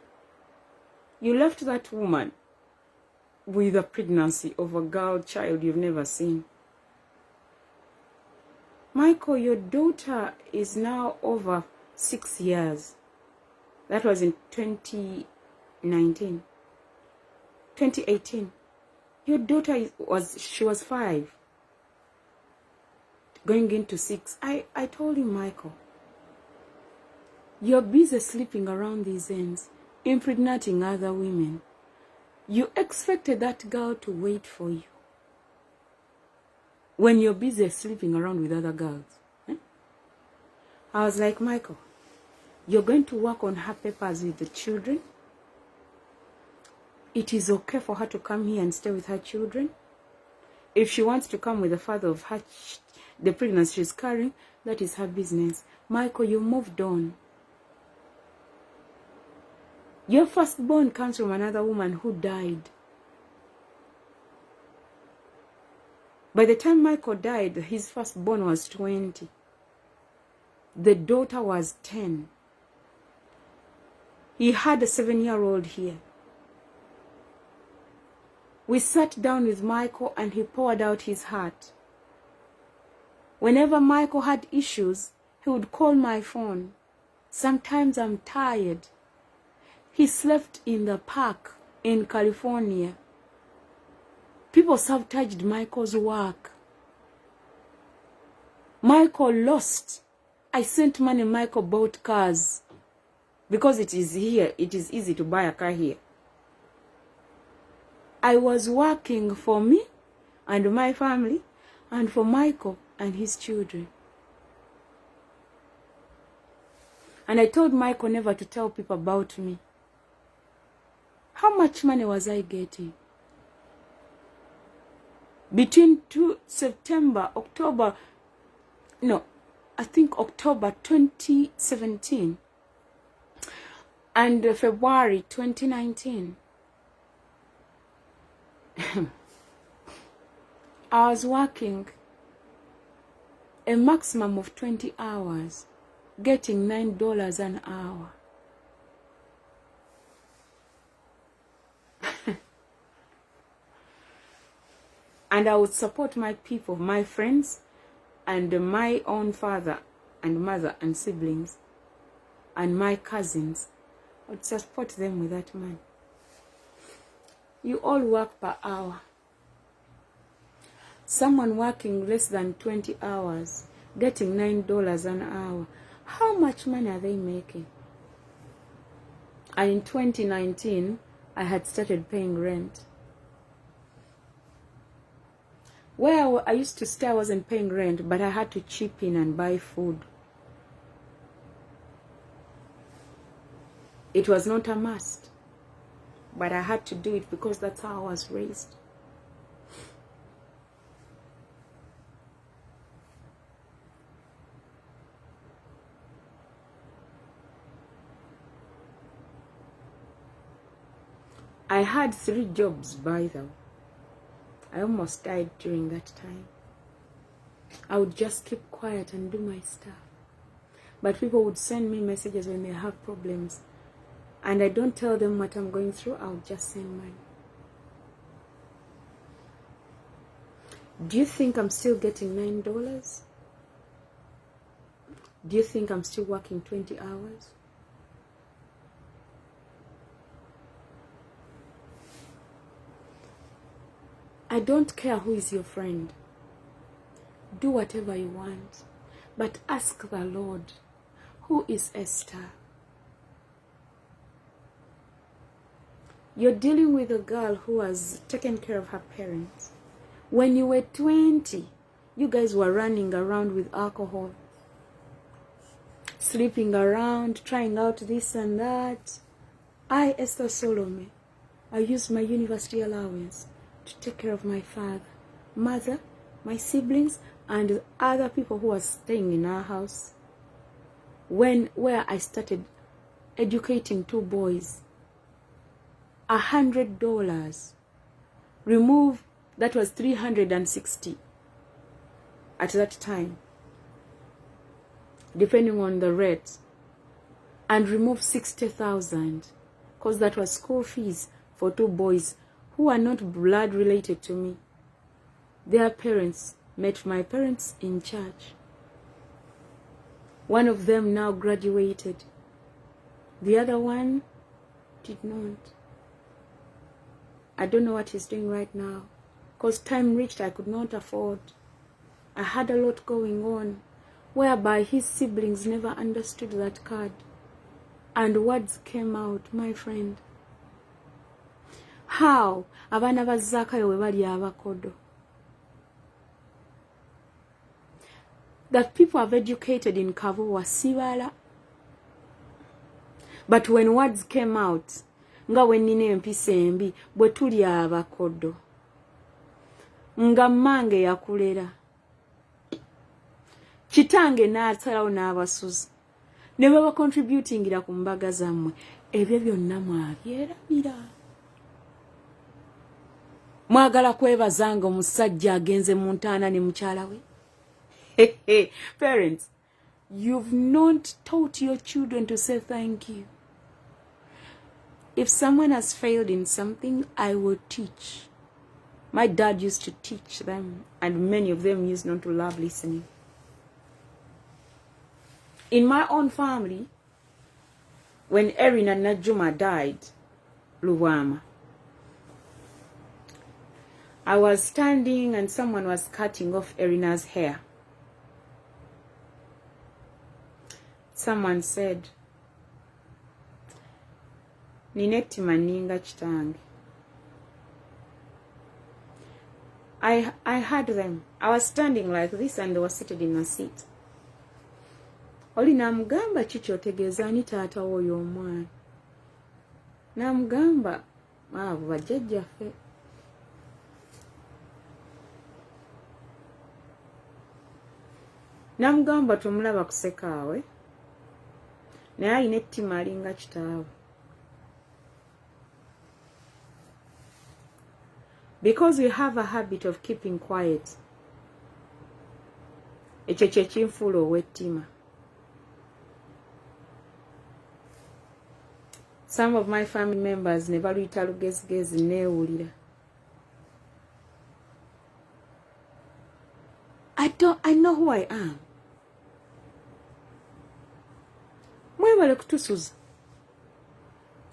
Speaker 1: You left that woman with a pregnancy of a girl child you've never seen. Michael, your daughter is now over 6 years. That was in 2018. Your daughter was 5, going into 6. I told him, Michael, you're busy sleeping around these ends, impregnating other women. You expected that girl to wait for you when you're busy sleeping around with other girls. I was like, Michael, you're going to work on her papers with the children. It is okay for her to come here and stay with her children. If she wants to come with the father of the pregnancy she's carrying, that is her business. Michael, you moved on. Your firstborn comes from another woman who died. By the time Michael died, his firstborn was 20. The daughter was 10. He had a 7-year-old here. We sat down with Michael and he poured out his heart. Whenever Michael had issues, he would call my phone. Sometimes I'm tired. He slept in the park in California. People sabotaged Michael's work. Michael lost. I sent money. Michael bought cars. Because it is here, it is easy to buy a car here. I was working for me and my family and for Michael and his children. And I told Michael never to tell people about me. How much money was I getting? Between October 2017 and February 2019. I was working a maximum of 20 hours, getting $9 an hour. And I would support my people, my friends, and my own father and mother and siblings. and my cousins, I would support them with that money. You all work per hour. Someone working less than 20 hours, getting $9 an hour. How much money are they making? And in 2019, I had started paying rent. Where I used to stay, I wasn't paying rent, but I had to chip in and buy food. It was not a must, but I had to do it because that's how I was raised. I had 3 jobs, by the way. I almost died during that time. I would just keep quiet and do my stuff. But people would send me messages when they have problems. And I don't tell them what I'm going through, I would just send money. Do you think I'm still getting $9? Do you think I'm still working 20 hours? I don't care who is your friend. Do whatever you want. But ask the Lord, who is Esther? You're dealing with a girl who has taken care of her parents. When you were 20, you guys were running around with alcohol, sleeping around, trying out this and that. I, Esther Solome, I used my university allowance to take care of my father, mother, my siblings, and other people who were staying in our house. Where I started educating 2 boys, $100. Remove, that was $360 at that time, depending on the rate, and remove $60,000 because that was school fees for 2 boys who are not blood related to me. Their parents met my parents in church. One of them now graduated. The other one did not. I don't know what he's doing right now. Because time reached, I could not afford. I had a lot going on, whereby his siblings never understood that card. And words came out, my friend. How? Abana ba Zakayo we bali abakodo. That people have educated in Kavo wa sibala. But when words came out, nga wenine empisa embi, bwe tuli abakodo. Nga mmange yakulera. Kitange n'asalawo n'abasuzi. Ne baba contributingira ku mbaga zammwe. Ebyo byonna mwabyerabira. Mwagala kwebazanga omusajja agenze mu ntaana ne mukyala we. Parents, you've not taught your children to say thank you. If someone has failed in something, I will teach. My dad used to teach them, and many of them used not to love listening. In my own family, when Erin and Najuma died, Luwama, I was standing and someone was cutting off Erina's hair. Someone said, Nnakimera kitange. I heard them. I was standing like this and they were seated in a seat. Oli namugamba kikyotegeeza ani taata oyo omwana. Namugamba abo bajjajjaffe. Namugamba tumulaba kusekaawe. Naye alina ettima alinga kitaawe. Because we have a habit of keeping quiet. Ekyo kye kinfuula ow'ettima. Some of my family members ne baluyita lugezigezi neewulira. I know who I am. Mwe webale kutusuza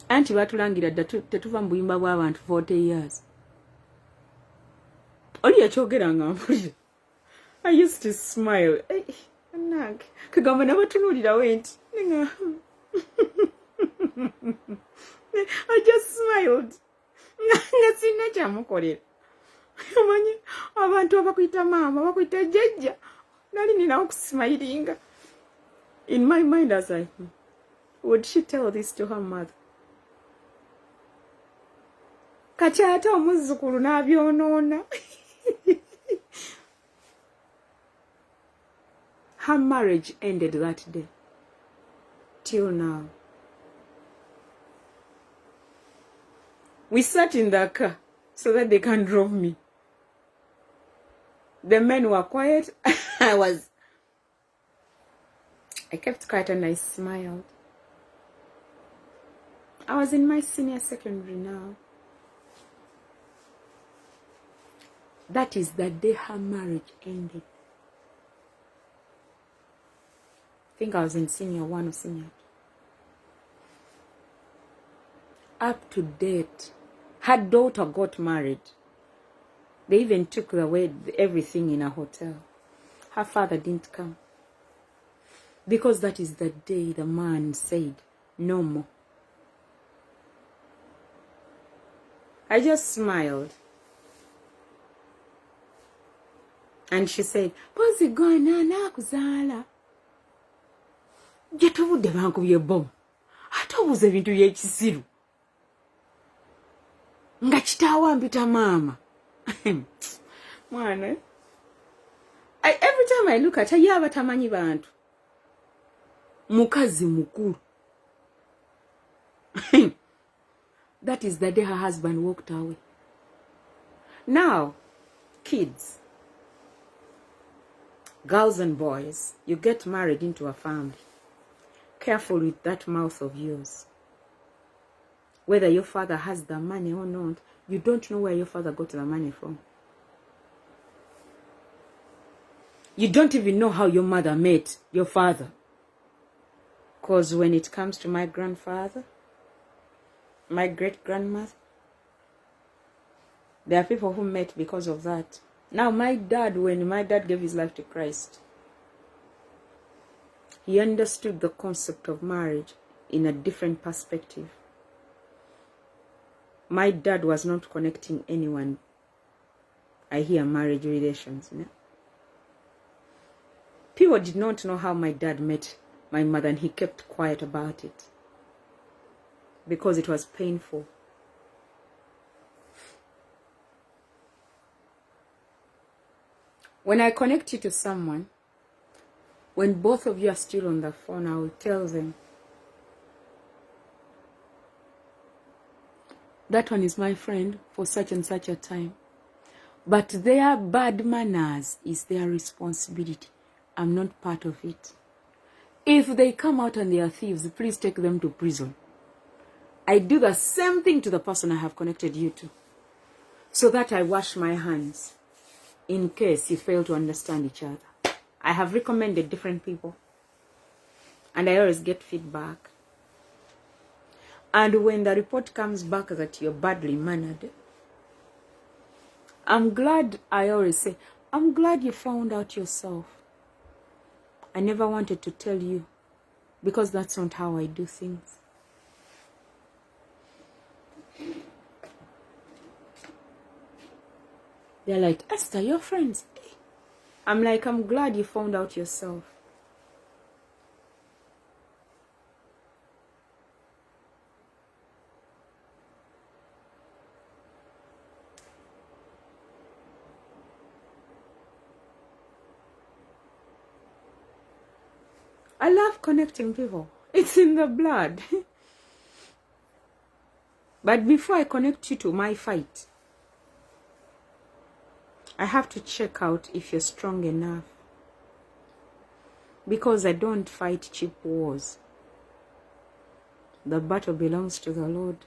Speaker 1: anti batulangira dda tetuva mu buyimba bw'abantu 40 years. Oli yakyogeranga mpulira. I used to smile. Nange kagamba nabatunuulirawo enti nenga I just smiled. Nga sina kyamukolera. Omanyi abantu abakuyita maama bakuyita jjajja nali nina okusmilinga. In my mind I was like, would she tell this to her mother? Kati ate omuzzukulu n'abyonoona. Her marriage ended that day. Till now. We sat in the car so that they can drove me. The men were quiet. I kept quiet and I smiled. I was in my senior secondary now. That is the day her marriage ended. I think I was in senior 1 or senior 2. Up to date, her daughter got married. They even took away everything in a hotel. Her father didn't come. Because that is the day the man said, no more. I just smiled. And she said, Pozi gwana nakuzala. Jetubudde bankubye bom. Ate obuuza ebintu by'ekisiru. Nga kitaawo ampita maama. Mwana. Every time I look at her, yaba tamanyi bantu. Mukazi mukulu. That is the day her husband walked away. Now, kids, girls and boys, you get married into a family. Careful with that mouth of yours. Whether your father has the money or not, you don't know where your father got the money from. You don't even know how your mother met your father. Because when it comes to my grandfather, my great-grandmother, there are people who met because of that. Now my dad, when my dad gave his life to Christ, he understood the concept of marriage in a different perspective. My dad was not connecting anyone. I hear marriage relations. You know? People did not know how my dad met my mother, and he kept quiet about it because it was painful. When I connect you to someone, when both of you are still on the phone, I will tell them, that one is my friend for such and such a time. But their bad manners is their responsibility. I'm not part of it. If they come out and they are thieves, please take them to prison. I do the same thing to the person I have connected you to, so that I wash my hands in case you fail to understand each other. I have recommended different people, and I always get feedback. And when the report comes back that you're badly mannered, I'm glad, I always say, I'm glad you found out yourself. I never wanted to tell you, because that's not how I do things. They're like, Esther, you're friends. I'm like, I'm glad you found out yourself. I love connecting people. It's in the blood. But before I connect you to my fight, I have to check out if you're strong enough. Because I don't fight cheap wars. The battle belongs to the Lord.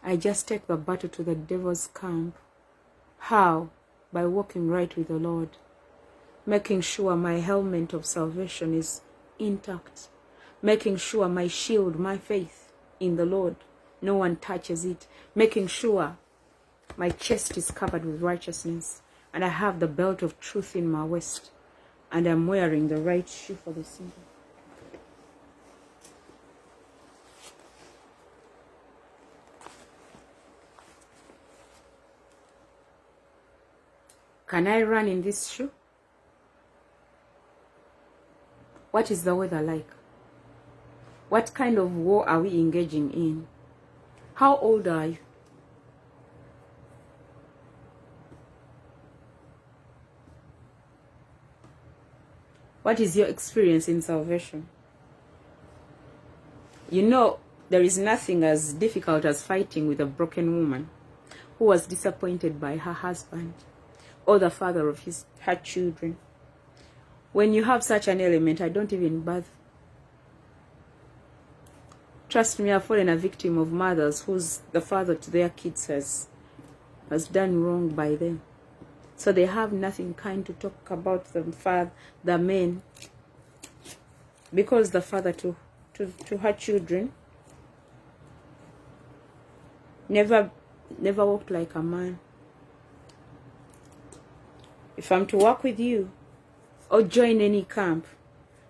Speaker 1: I just take the battle to the devil's camp. How? By walking right with the Lord. Making sure my helmet of salvation is intact. making sure my shield, my faith in the Lord, no one touches it, making sure my chest is covered with righteousness, and I have the belt of truth in my waist, and I'm wearing the right shoe for the season. Can I run in this shoe? What is the weather like? What kind of war are we engaging in? How old are you? What is your experience in salvation? You know, there is nothing as difficult as fighting with a broken woman who was disappointed by her husband or the father of her children. When you have such an element, I don't even bother. Trust me, I've fallen a victim of mothers whose the father to their kids has done wrong by them. So they have nothing kind to talk about the men, because the father to her children never walked like a man. If I'm to work with you or join any camp,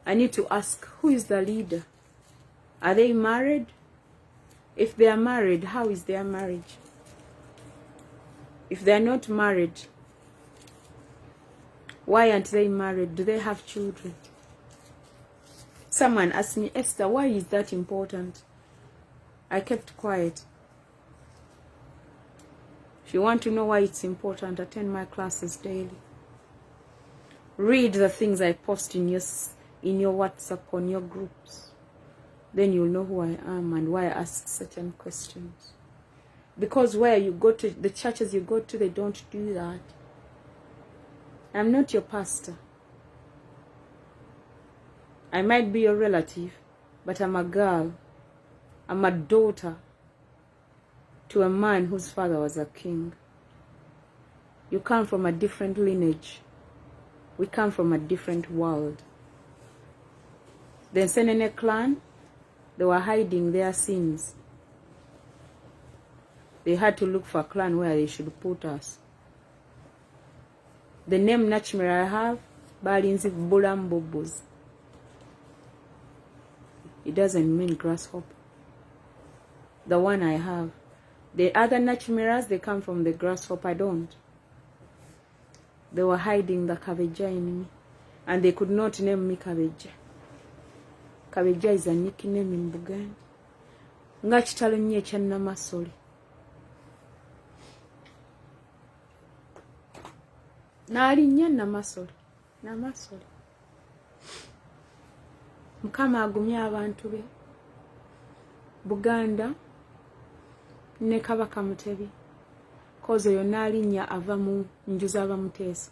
Speaker 1: I need to ask, who is the leader? Are they married? If they are married, how is their marriage? If they are not married, why aren't they married? Do they have children? Someone asked me, Esther, why is that important? I kept quiet. If you want to know why it's important, attend my classes daily. Read the things I post in your WhatsApp, on your groups. Then you'll know who I am and why I ask certain questions. Because where you go to, the churches you go to, they don't do that. I'm not your pastor. I might be your relative, but I'm a girl. I'm a daughter to a man whose father was a king. You come from a different lineage. We come from a different world. The Nnakimera clan, they were hiding their sins. They had to look for a clan where they should put us. The name Nnakimera I have, balinzi bulambobos. It doesn't mean grasshopper. The one I have. The other Nnakimeras, they come from the grasshopper. I don't. They were hiding the Kabeja in me. And they could not name me Kabeja. Kabeja is a nickname in Buganda. Nga kitalo nnyo ekya Namasole. Nalinnya Namasole. Mukama agumye abantu be. Buganda ne Kabaka Mutebi. Kozo yo nalinnya ava mu njuza aba Muteesa.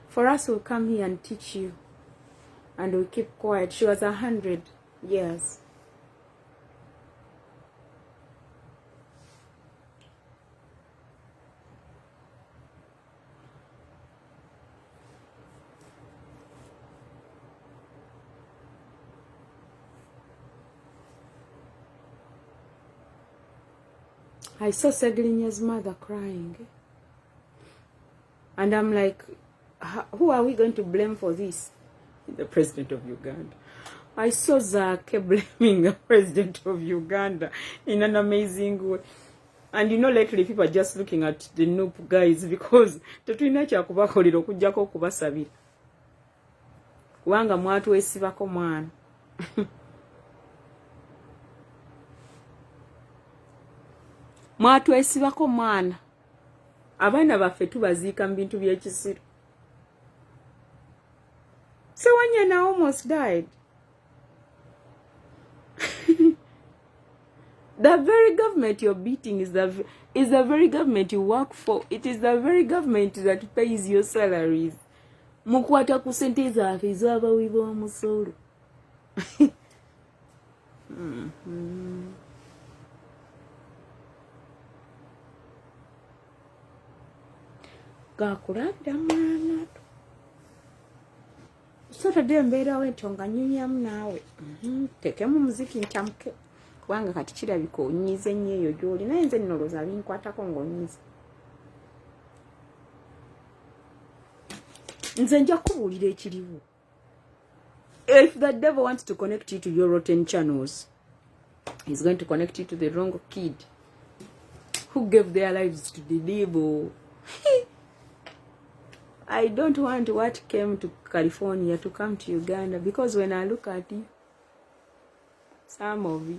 Speaker 1: For us, we'll come here and teach you, and we'll keep quiet. She was 100 years. I saw Segelinya's mother crying. And I'm like, who are we going to blame for this? The president of Uganda. I saw Zake blaming the president of Uganda in an amazing way. And you know, lately people are just looking at the noob guys because tetulina kyakubakolera okujjako okubasabira. Kubanga mwatwesibako mwana. Mwatwesibako mwana. Abaana baffe tubaziika mu bintu by'ekisiru. So when almost died. The very government you're beating is the very government you work for. It is the very government that pays your salaries. Mukwata ku sente zaffe ez'abawi b'omusolo. gakulabira mwana Saturday mbeerawo ento nga nyumyamu naawe tekemu muziki ntamuke kubanga kati kirabika onyize nnyo eyo gy'oli naye nze nnoloza binkwatako ng'onyize nze nja kubuulira ekiriwo. If the devil wants to connect you to your rotten channels, he's going to connect you to the wrong kid who gave their lives to the devil. I don't want what came to California to come to Uganda, because when I look at you, some of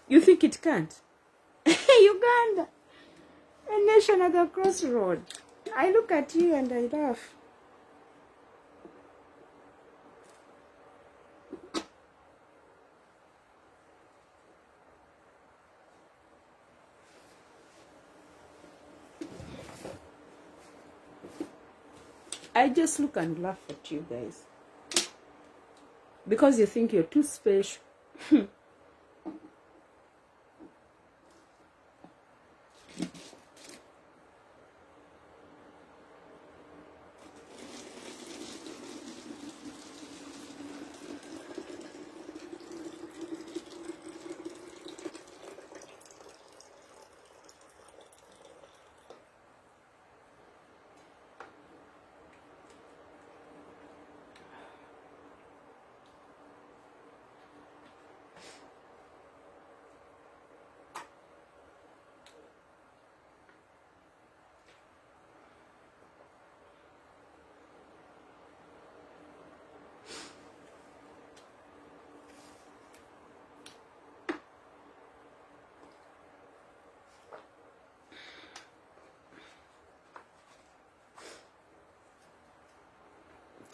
Speaker 1: you think it can't. Uganda, a nation at the crossroad. I look at you and I laugh. I just look and laugh at you guys because you think you're too special.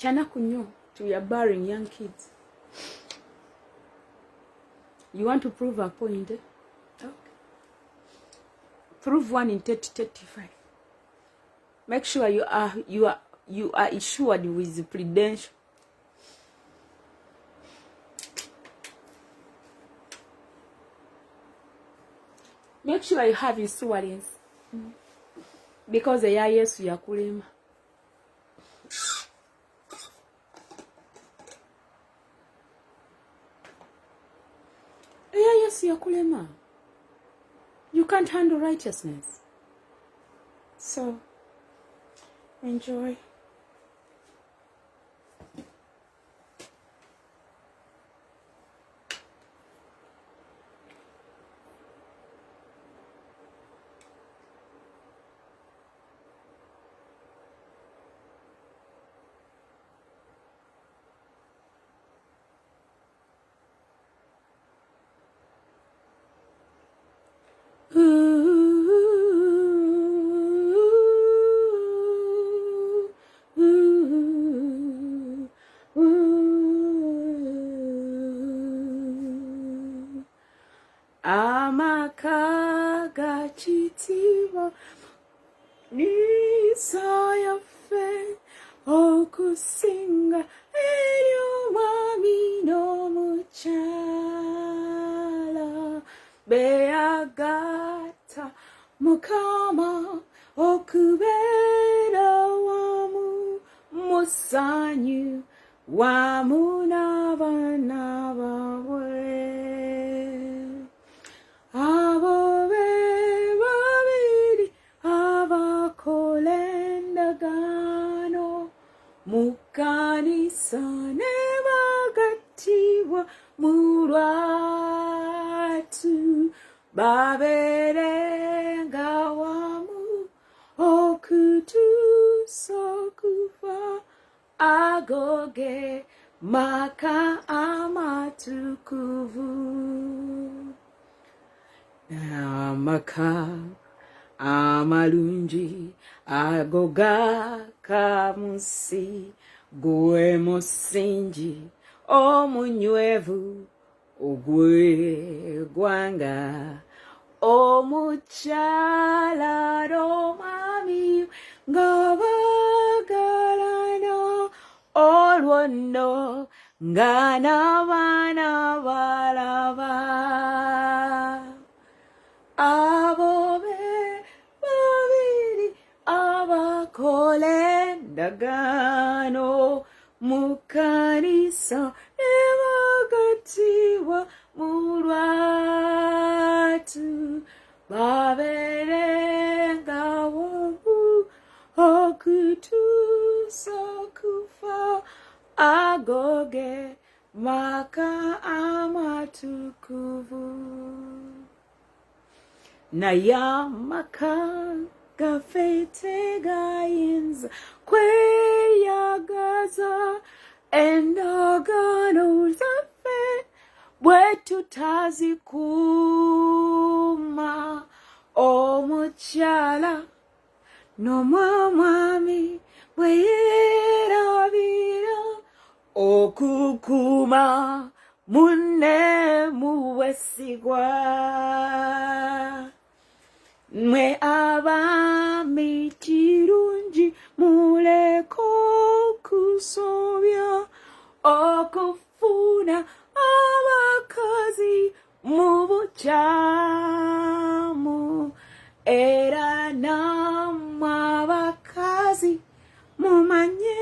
Speaker 1: Chana kunyo to your barren young kids. You want to prove a point? Okay. Prove one in 30-35. Make sure you are assured with the credential. Make sure you have insurance. Because the yes you are kulema. Yakulema. You can't handle righteousness. So, enjoy. Amakaga chitiwa nisaya fe okusinga eryo mwami no muchala beagata mukama okubera wamu musanyu wamu n'abaana bawe. Abo be babiri abakola endagaano mu kkanisa ne bagattibwa mu lwatu babeerenga wamu okutuusa okufa agoge maka amatukuvu. Amaka amalungi agoga kamusi gwe musingi omunywevu ogwe gwanga omukyala romami nga bagalana olwo nno nga n'abaana balaba. Abo be babiri bakole ndagaano mu kkanisa ne bagatibwa mu lwatu babeerenga wamu okutuusa kufa agoge maka amatukuvu naye amaka gaffe tegayinza kweyagaza endagaano zaffe bwe tutazikuuma omukyala n'omwami bwe yeerabira okukuuma munne mu bwesigwa mwe abaami kirungi muleke okusobya okufuna abakazi mu bukyamu era nammwe abakazi mumanye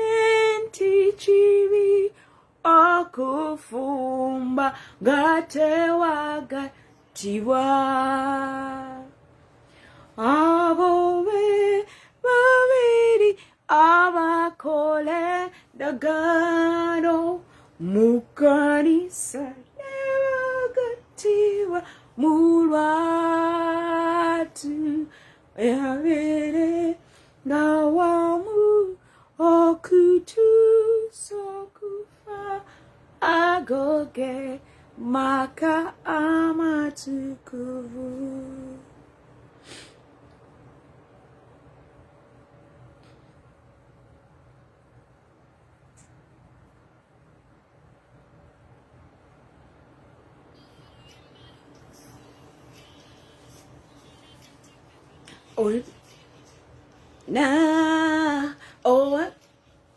Speaker 1: nti kibi okufumba nga tewagatibwa abo be babiri abakole endagaano mu kkanisa ne bagatibwa mu lwatu yabeerenga wamu okutuusa okufa agoge maka amatukuvu na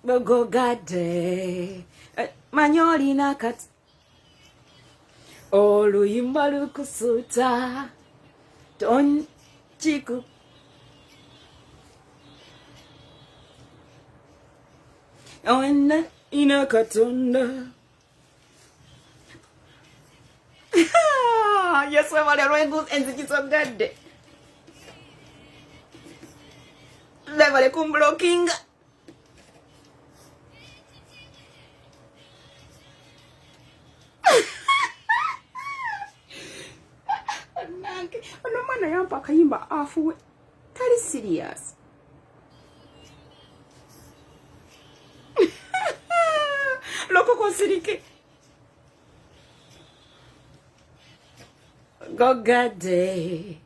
Speaker 1: bogogade manyolina kati oluyimba lukusuuta tonchiku ona ina katonda yesu wale rwengu enzikisogade levale kumblokinga ono mwana yampa akayimba afuwe tali serious loko konsirike gogade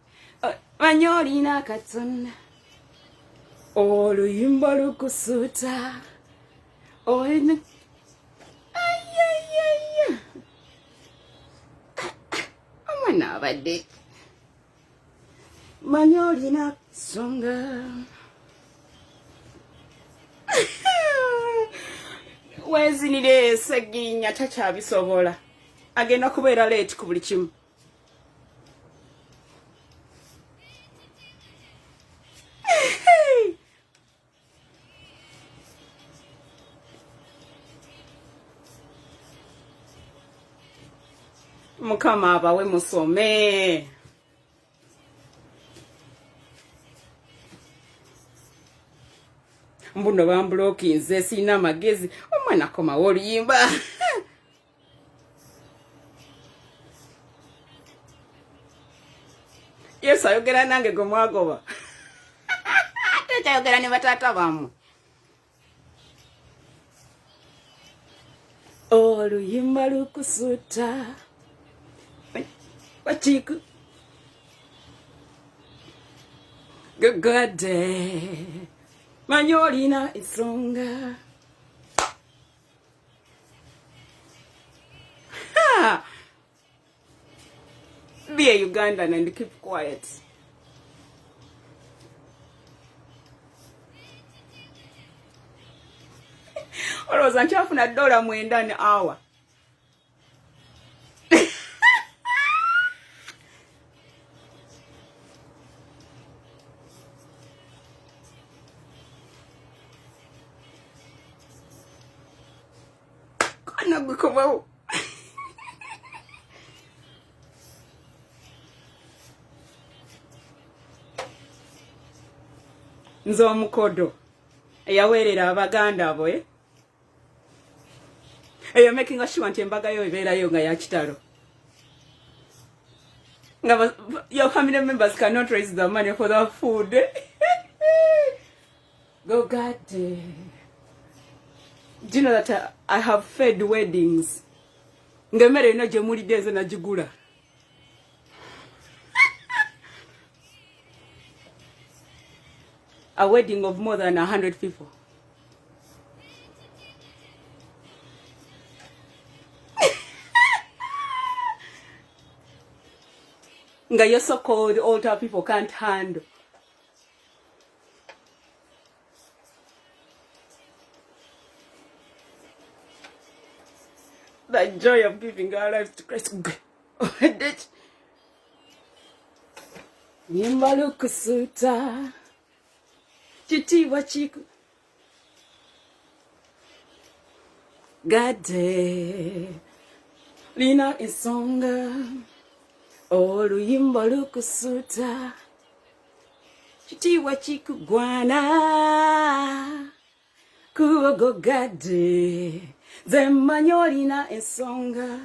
Speaker 1: manyolina katonda oluyimba lukusuuta oyina ayayaya omwana abadde manyi olina nsonga wezinire seginya takyabisobola agenda kubeera late ku buli kimu mukama abawe musome mbuno bamblokinze sina amagezi omwana komawo oluyimba yesu ayogera nange gwe mwagoba tekyayogera ne bataata bammwe oluyimba lukusuuta wachiku gogade manyi olina ensonga be a Ugandan and keep quiet. Olowooza nkyafuna $9 an hour. nga gukomawo. Nze omukodo eyaweerera abaganda abo eyo making sure nti embaga yo ebeerayo nga ya kitalo. Your family members cannot raise the money for the food. Go God. Do you know that I have fed weddings? Ngemere ino gye mulidde nze nagigula. A wedding of more than 100 people. Nga your so-called older people can't handle. The joy of giving our lives to Christ. Nimbalukusuta chitiwa chiku Gade Lina isonga Oluyimba lukusuta chitiwa chiku gwana Kuogo gade Zemanyolina isonga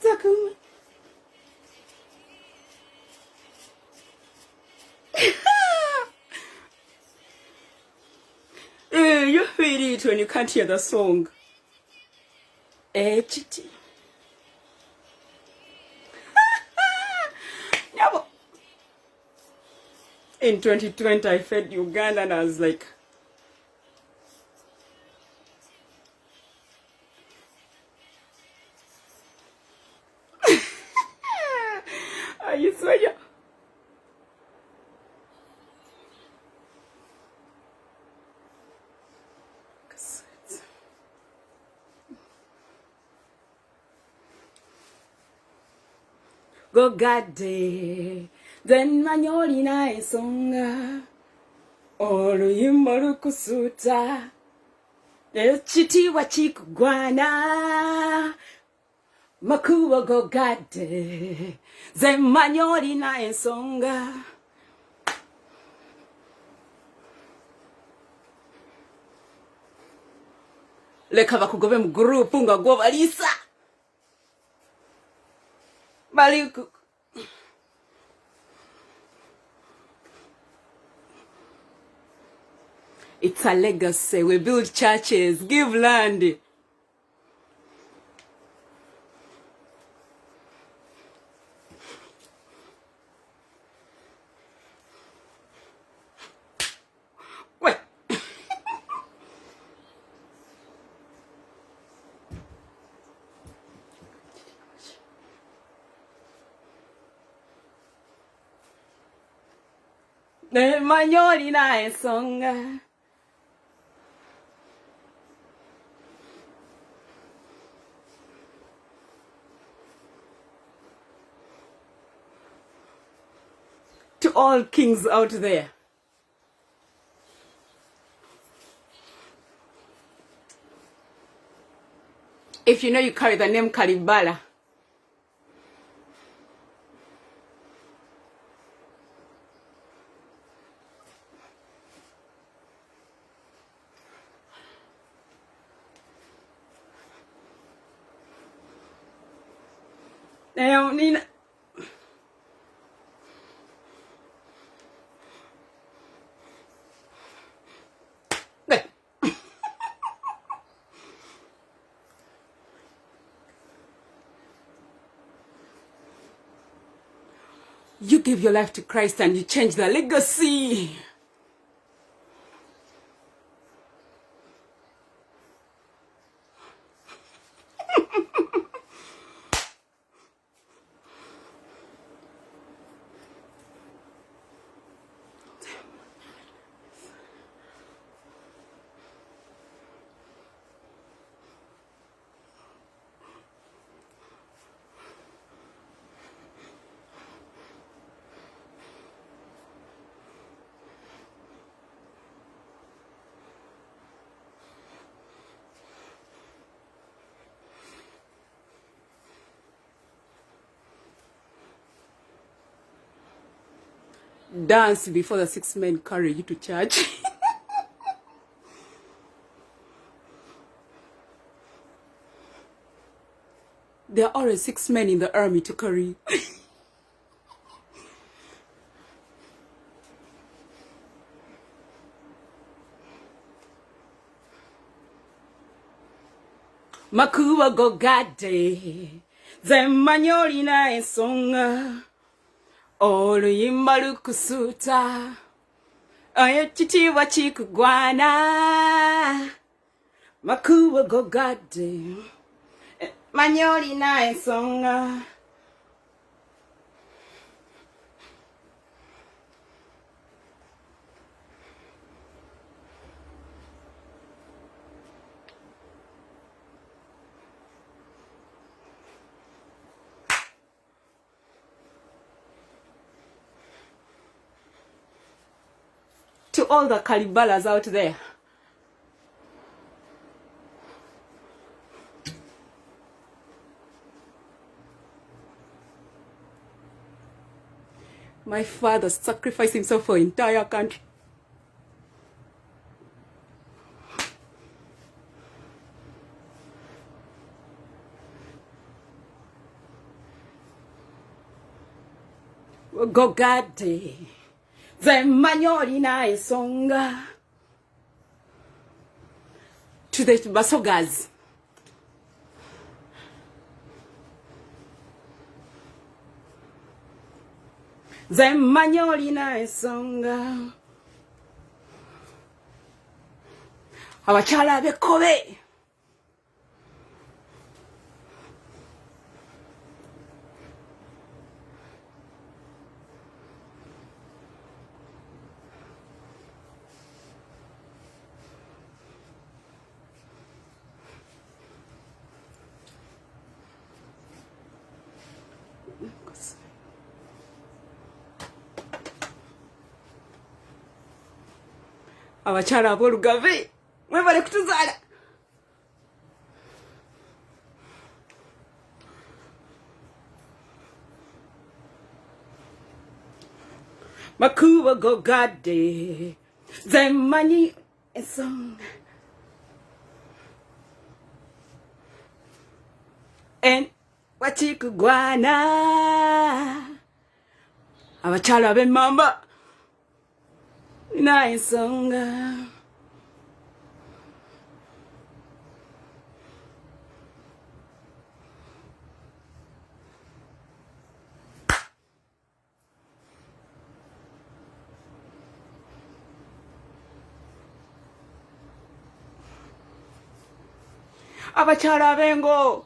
Speaker 1: Takuma You feel it when you can't hear the song. Chiti. No. In 2020, I fed Uganda and I was like, are you swear? Go gade, then manyolina esonga, oluyimba lukusuta, chitiwa chikugwana, makuwa go gade, then manyolina esonga. Leka bakugove mu group nga gwo balisa. Baliku. It's a legacy. We build churches, give land. Wait. Manyoli na esonga. To all kings out there. If you know you carry the name Kalibala, Nina. You give your life to Christ and you change the legacy. dance before the 6 men carry you to church. There are always 6 men in the army to carry. Makuwa go gade, zemanyoli na ensonga, oluyimba lukusuta, ekitiibwa kikugwana. Makuwa go gade, manyoli na ensonga. To all the Kalibalas out there, my father sacrificed himself for entire country. Gogade, zemanyoli na ensonga. To the Basogas, zemanyoli na ensonga. Abakyala b'ekkobe, abakyala ab'olugave, mwebale kutuzaala. Makuba go gade, zemanyi ensonga. En wachikugwana, abakyala ab'emmamba na ensonga. Abakyala ab'engo,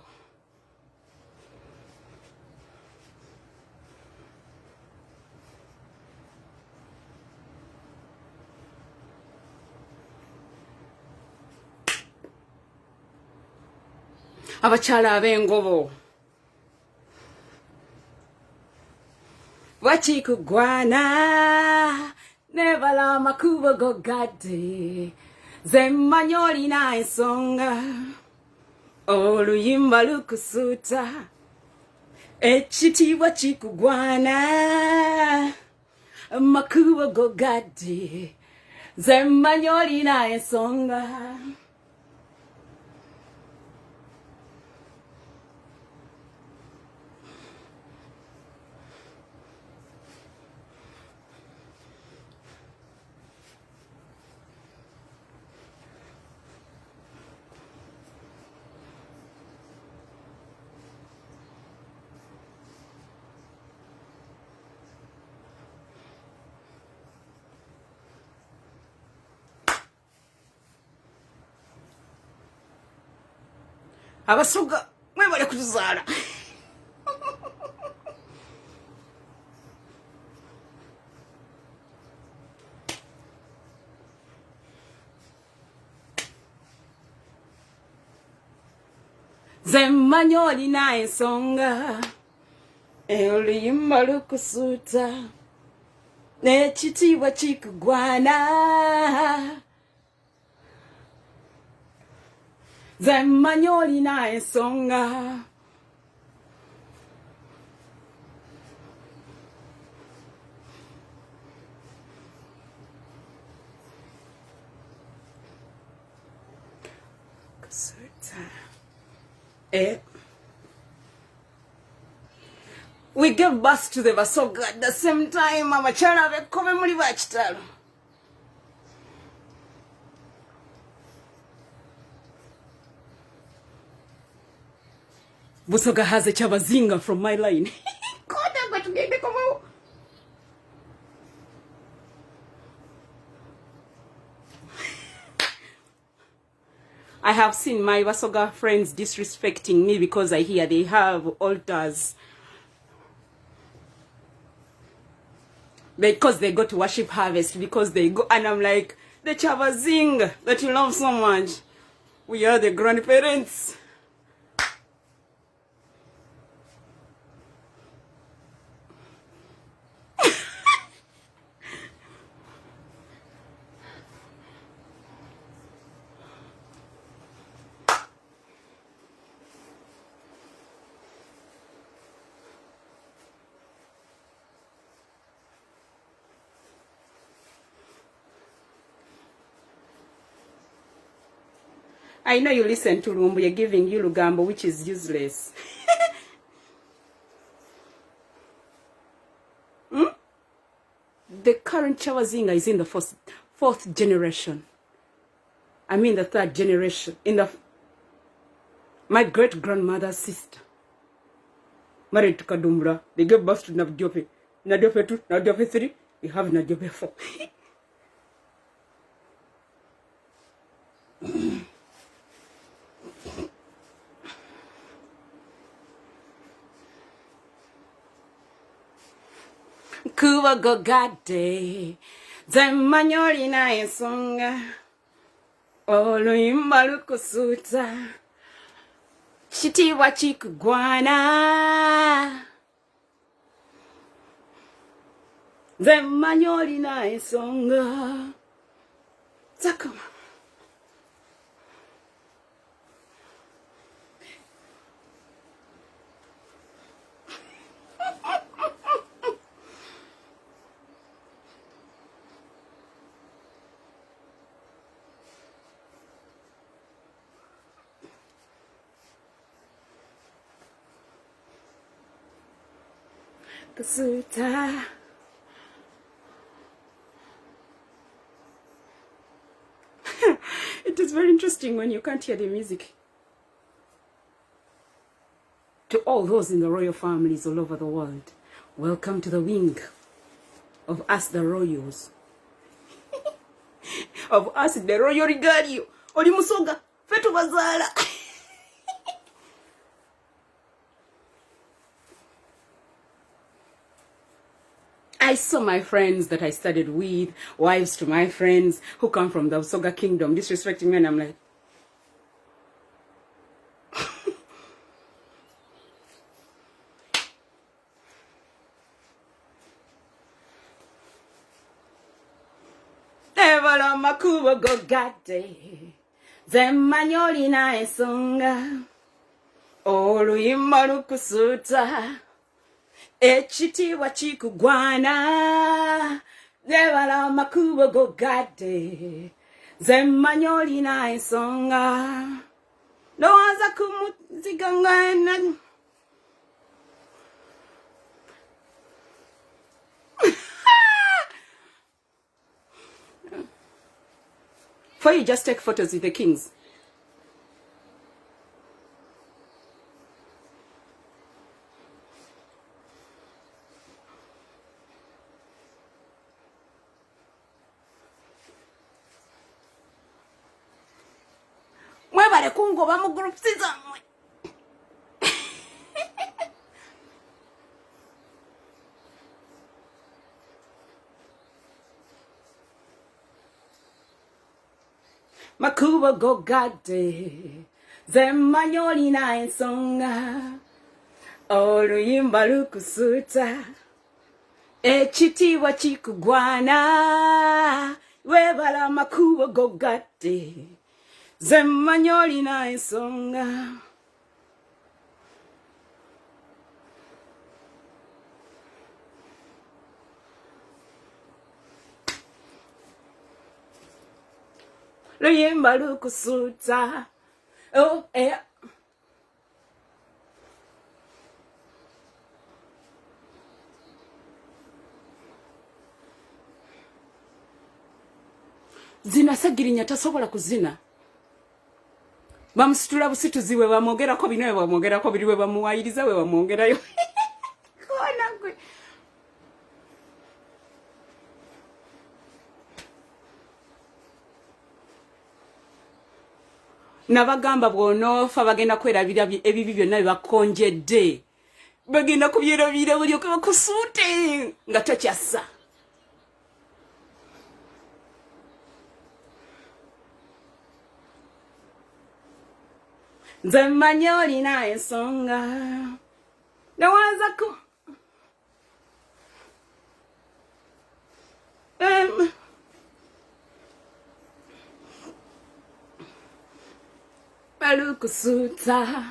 Speaker 1: abakyala ab'engobo, bwakikugwana nebala amakubo gogade, zemmanyi olina ensonga, oluyimba lukusuuta, ekitiibwa kikugwana, amakubo gogade, zemmanyi olina ensonga. Abasuga mwebale kutuzaala. Zemmanyi olina ensonga, oluyimba lukusuuta, n'ekitiibwa kikugwana. Zemmanyi olina ensonga. We gave birth to the Basoga at the same time. Mama Chana Vekome Mulivachitalo. Busoga has a Chavazinga from my line. I have seen my Basoga friends disrespecting me because I hear they have altars. Because they go to worship harvest, because they go, and I'm like, the Chavazing that you love so much. We are the grandparents. I know you listen to Lumbu, you're giving you Lugambo, which is useless. The current Chawazinga is in the fourth generation. I mean the third generation. My great-grandmother's sister. Married to Kadumbra. They gave birth to Nadiope. Nadiope 2, Nadiope 3. We have Nadiope 4. Kuba go gade, zemanyoli na ensonga, oluyimba lukusuuta, kitiibwa kikugwana, zemanyoli na ensonga, zakama. Kasuta. It is very interesting when you can't hear the music. To all those in the royal families all over the world, welcome to the wing of us the royals. Of us the royal regadio. Oli musoga, fetu bazala. I saw my friends that I studied with, wives to my friends who come from the Usoga kingdom, disrespecting me, and I'm like, Evala makuba go gade, zemanyoli na ensonga, oluyimba lukusuuta. Ekitiibwa kikugwana, nebala makubo go gade, zemanyoli na ensonga, nowaza kumuziganga. For you just take photos with the kings. Mwebale kungoba mu group zamwe. Makuba go gade, zemanyoli na ensonga, oluyimba lukusuuta, ekitiibwa kikugwana, webala makuba go gade, zemanyoli na ensonga. Luyimba lukusuuta, Oh, zina sagirinya tasobola kuzina. Bamusitula busituzi we bamwogerako bino we bamwogerako biri we bamuwayiriza we bamwogerayo. Kona gwe. Nabagamba bw'onoofa bagenda kwerabira ebibi byonna bibakonjedde. Bagenda kubyerabira buli okusuute nga tokyassa. Nze mmanyi olina ensonga. Ndowooza ku balukusuuta.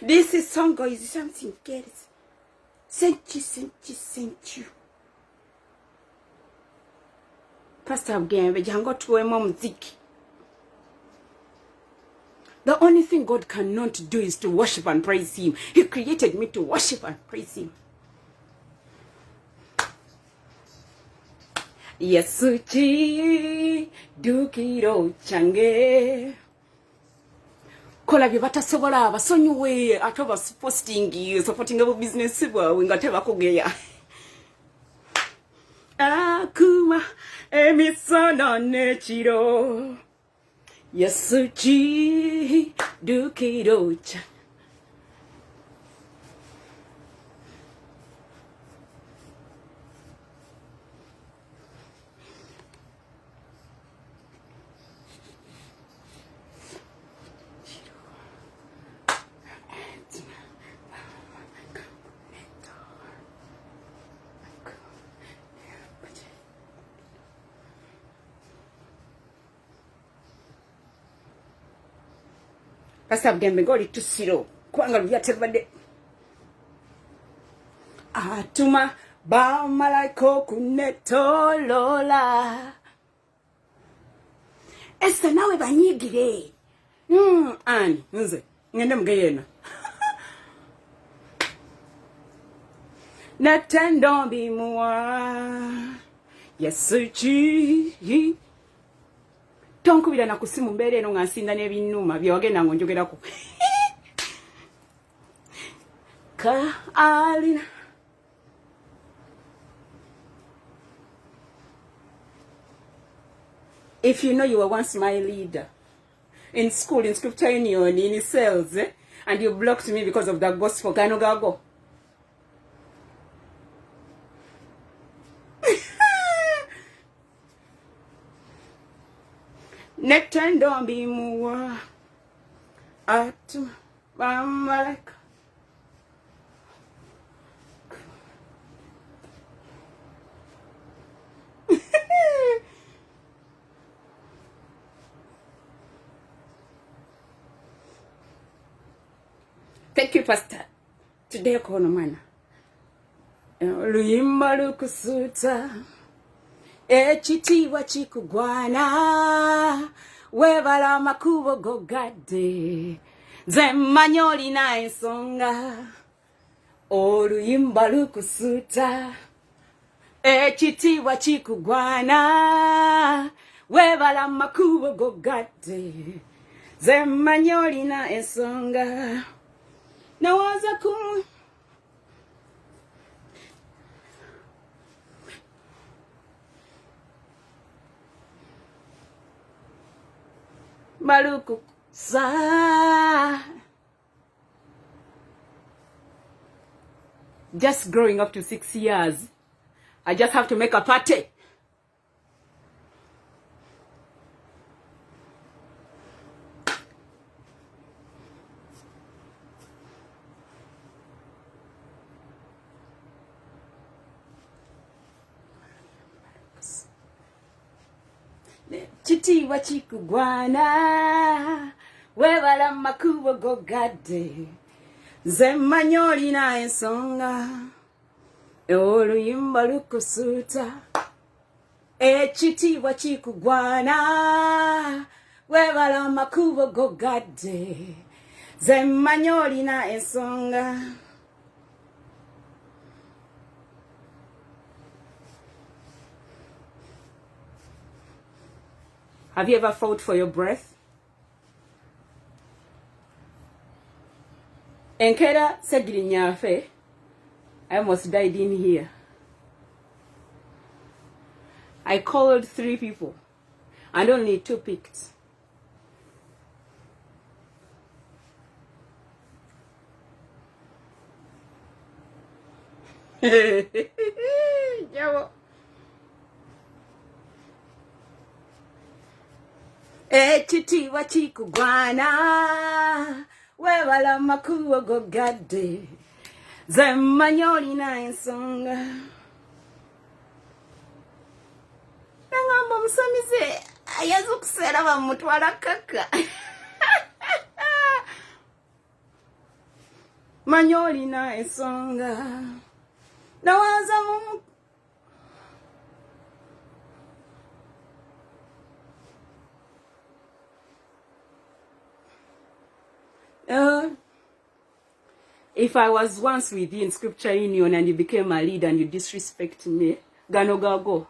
Speaker 1: This is song is something else. Sent you. Pastor Gembe jango tuwemo muziki. The only thing God cannot do is to worship and praise him. He created me to worship and praise him. Yesuchi dukiro change. Kola bye batasobola abasonyiwe ate supporting abo business bwawe nga tebakugeya. Akuma emisono n'ekiro. Yesuchi dukiro change. Pastor Gembe goli tusiro kwanga lyatebadde atuma bamalayika okunetolola. Esther nawe banyigire. Ani nze ngende mugeyena. Natendo bimuwa Yesuchi. Tonkubira na kusimu mbere eno nga nsinda n'ebinuma byogenda ngo njogerako. Ka alina. If you know you were once my leader in school, in scripture union, in sales, and you blocked me because of the gospel, kano gago. Netendo bimuwa atu bamaleka. Thank you, Pastor. Today kono mana. Luyimba lukusuta. Ekitiibwa kikugwana webala amakubo gogadde nze mmanyi olina ensonga oluyimba lukusuuta ekitiibwa kikugwana webala amakubo gogadde nze mmanyi olina ensonga nawooza ku Maluku sa. Just growing up to 6 years, I just have to make a party. ekitiibwa kikugwana weebala makubo gogadde nze mmanyi olina ensonga oluyimba lukusuuta ekitiibwa kikugwana weebala makubo gogadde nze mmanyi olina ensonga. Have you ever fought for your breath? Enkera Segiri Nyafe, I almost died in here. I called 3 people and only 2 picked. Ekitiibwa kikugwana weebala makubo gogadde nze mmanyi olina ensonga. Nangamba omusamize ayaza okuseera bamutwala kaka. Mmanyi olina ensonga ndowooza mu if I was once with you in Scripture Union and you became a leader and you disrespect me, gano gago.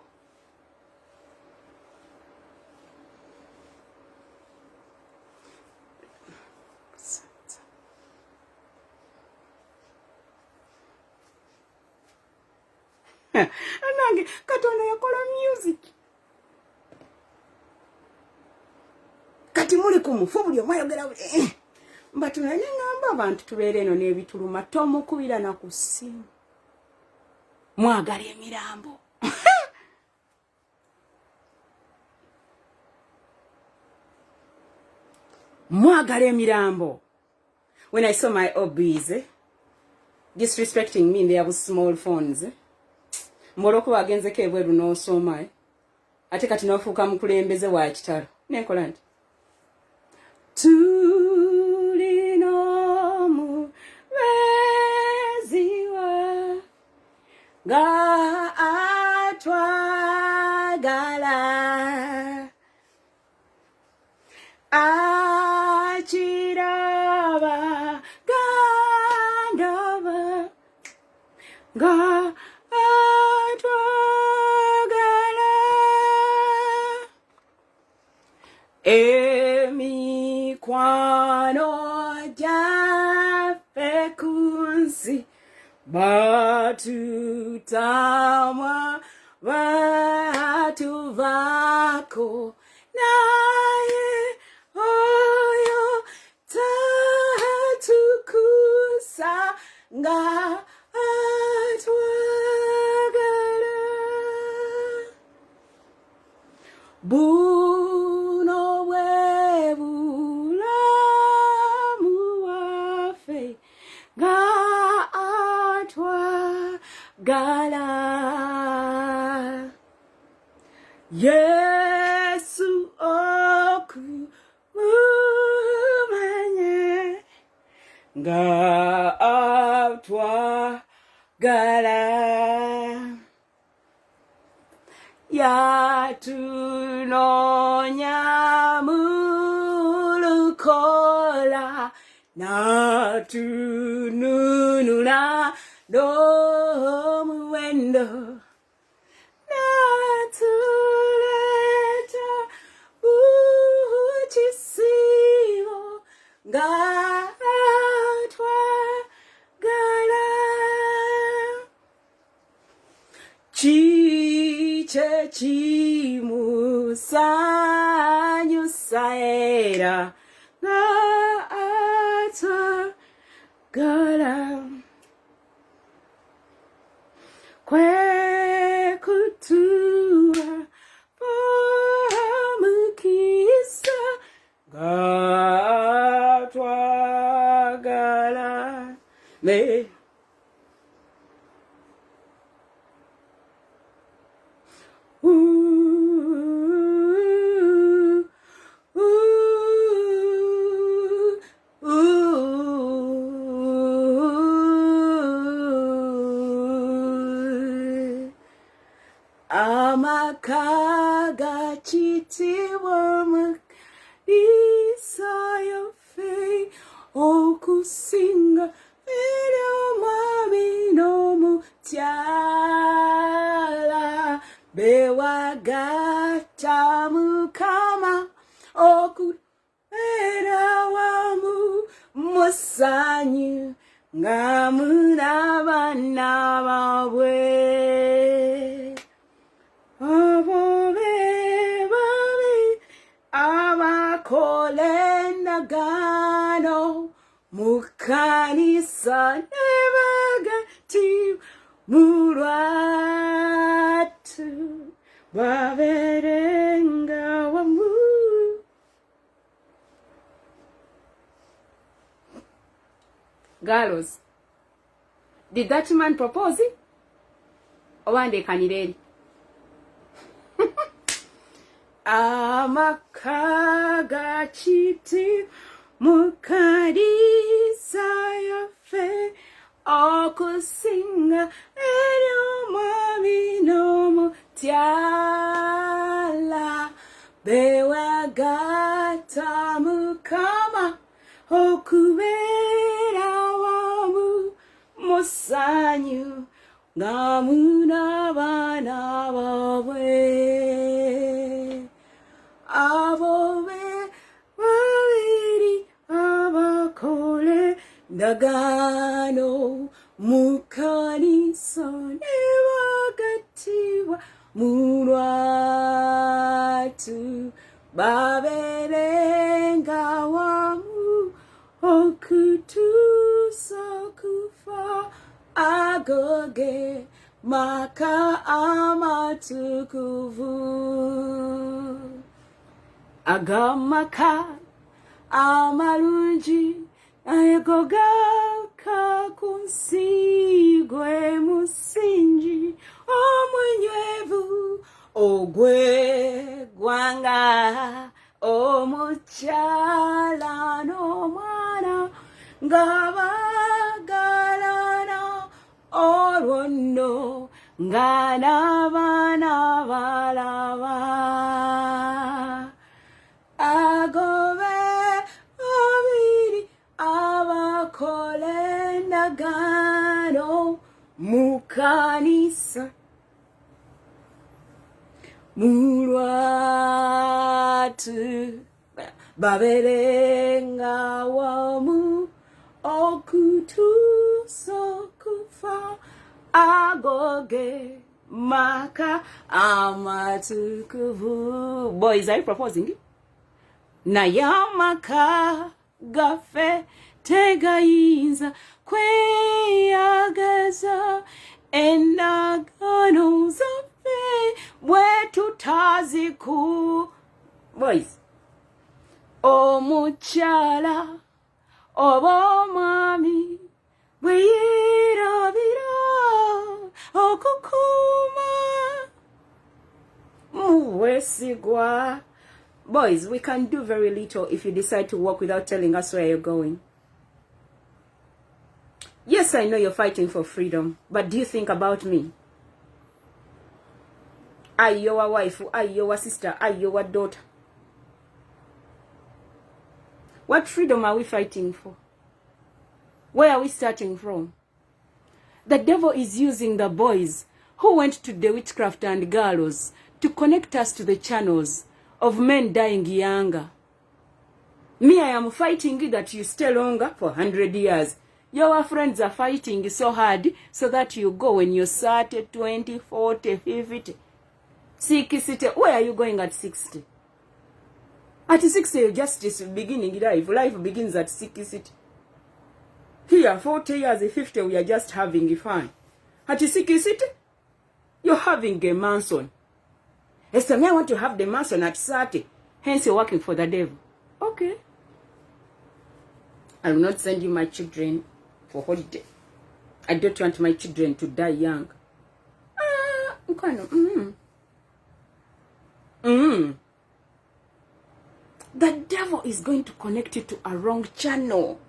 Speaker 1: Anange Katonda yakola music. Kati muli kumufu buli omwayogera buli. Mbatunanye ngamba abantu tubeere eno n'ebituluma tomukubira na ku ssimu. Mwagala emirambo. Mwagala emirambo. When I saw my obbies disrespecting me in their small phones, Moroko wagenzeko ebweru n'osoma ate kati n'ofuuka mukulembeze wa kitalo. Nenkola nti ga atwagala achiraba gandaba ga atwagala emikwano gyaffe kunsi batutamwa batuvako naye oyo tatukusa nga atwagala. Buno bwe bulamu waffe nga atwagala. Yesu okumumanye nga atwagala. Yatunonya mu lukola natununula n'omuwendo natuleta kisibo nga atwagala. Kikye kimusanyusa era nga atwagala. Kwe kutua pomukisa nga atwagala. Me amakaga chitiwa isayo fe okusinga ero mwami no mutyala bewagata mukama okubeera wamu musanyu nga muna baana baabwe. Abo be babi abakola endagaano mu kkanisa ne bagatiibwa mu lwatu babeerenga wamu. Girls, did that man propose? Owandeekanira eri. Amakaga chiti mukadisa yafe okusinga eri omwami n'omutyala bewagata mukama okubeera wamu musanyu nga muna baana baabwe. Abo be babiri abakola endagaano mu kkanisa ne bagatiibwa mu lwatu babeerenga wamu okutuusa kufa agoge maka amatukuvu. Agamaka amalungi nago gaka ku nsi gwe musingi omunywevu ogwe gwanga omukyala n'omwana nga bagalana olwo nno nga n'abaana balaba. Agobe babiri abakola endagaano mu kkanisa mu lwatu babeerenga wamu okutuusa okufa agoge maka amatukuvu. Boys, are you proposing? Naye amaka gaffe tegayinza kweyagaza endagaano zaffe bwe tutaziku. Boys, omukyala oba omwami bwe yeerabira okukuuma mu bwesigwa. Boys, we can do very little if you decide to walk without telling us where you're going. Yes, I know you're fighting for freedom, but do you think about me? I your wife, I your sister, I your daughter. What freedom are we fighting for? Where are we starting from? The devil is using the boys who went to the witchcraft and gallows to connect us to the channels of men dying younger. Me, I am fighting that you stay longer for 100 years. Your friends are fighting so hard so that you go when you're 30, 20, 40, 50, 60. Where are you going at 60? At 60, you're just beginning life. Life begins at 60. Here, 40 years, 50, we are just having fun. At 60, you're having a mansion. Esther, I want to have the mansion at 30. Hence, you're working for the devil. Okay. I will not send you my children for holiday. I don't want my children to die young. The devil is going to connect you to a wrong channel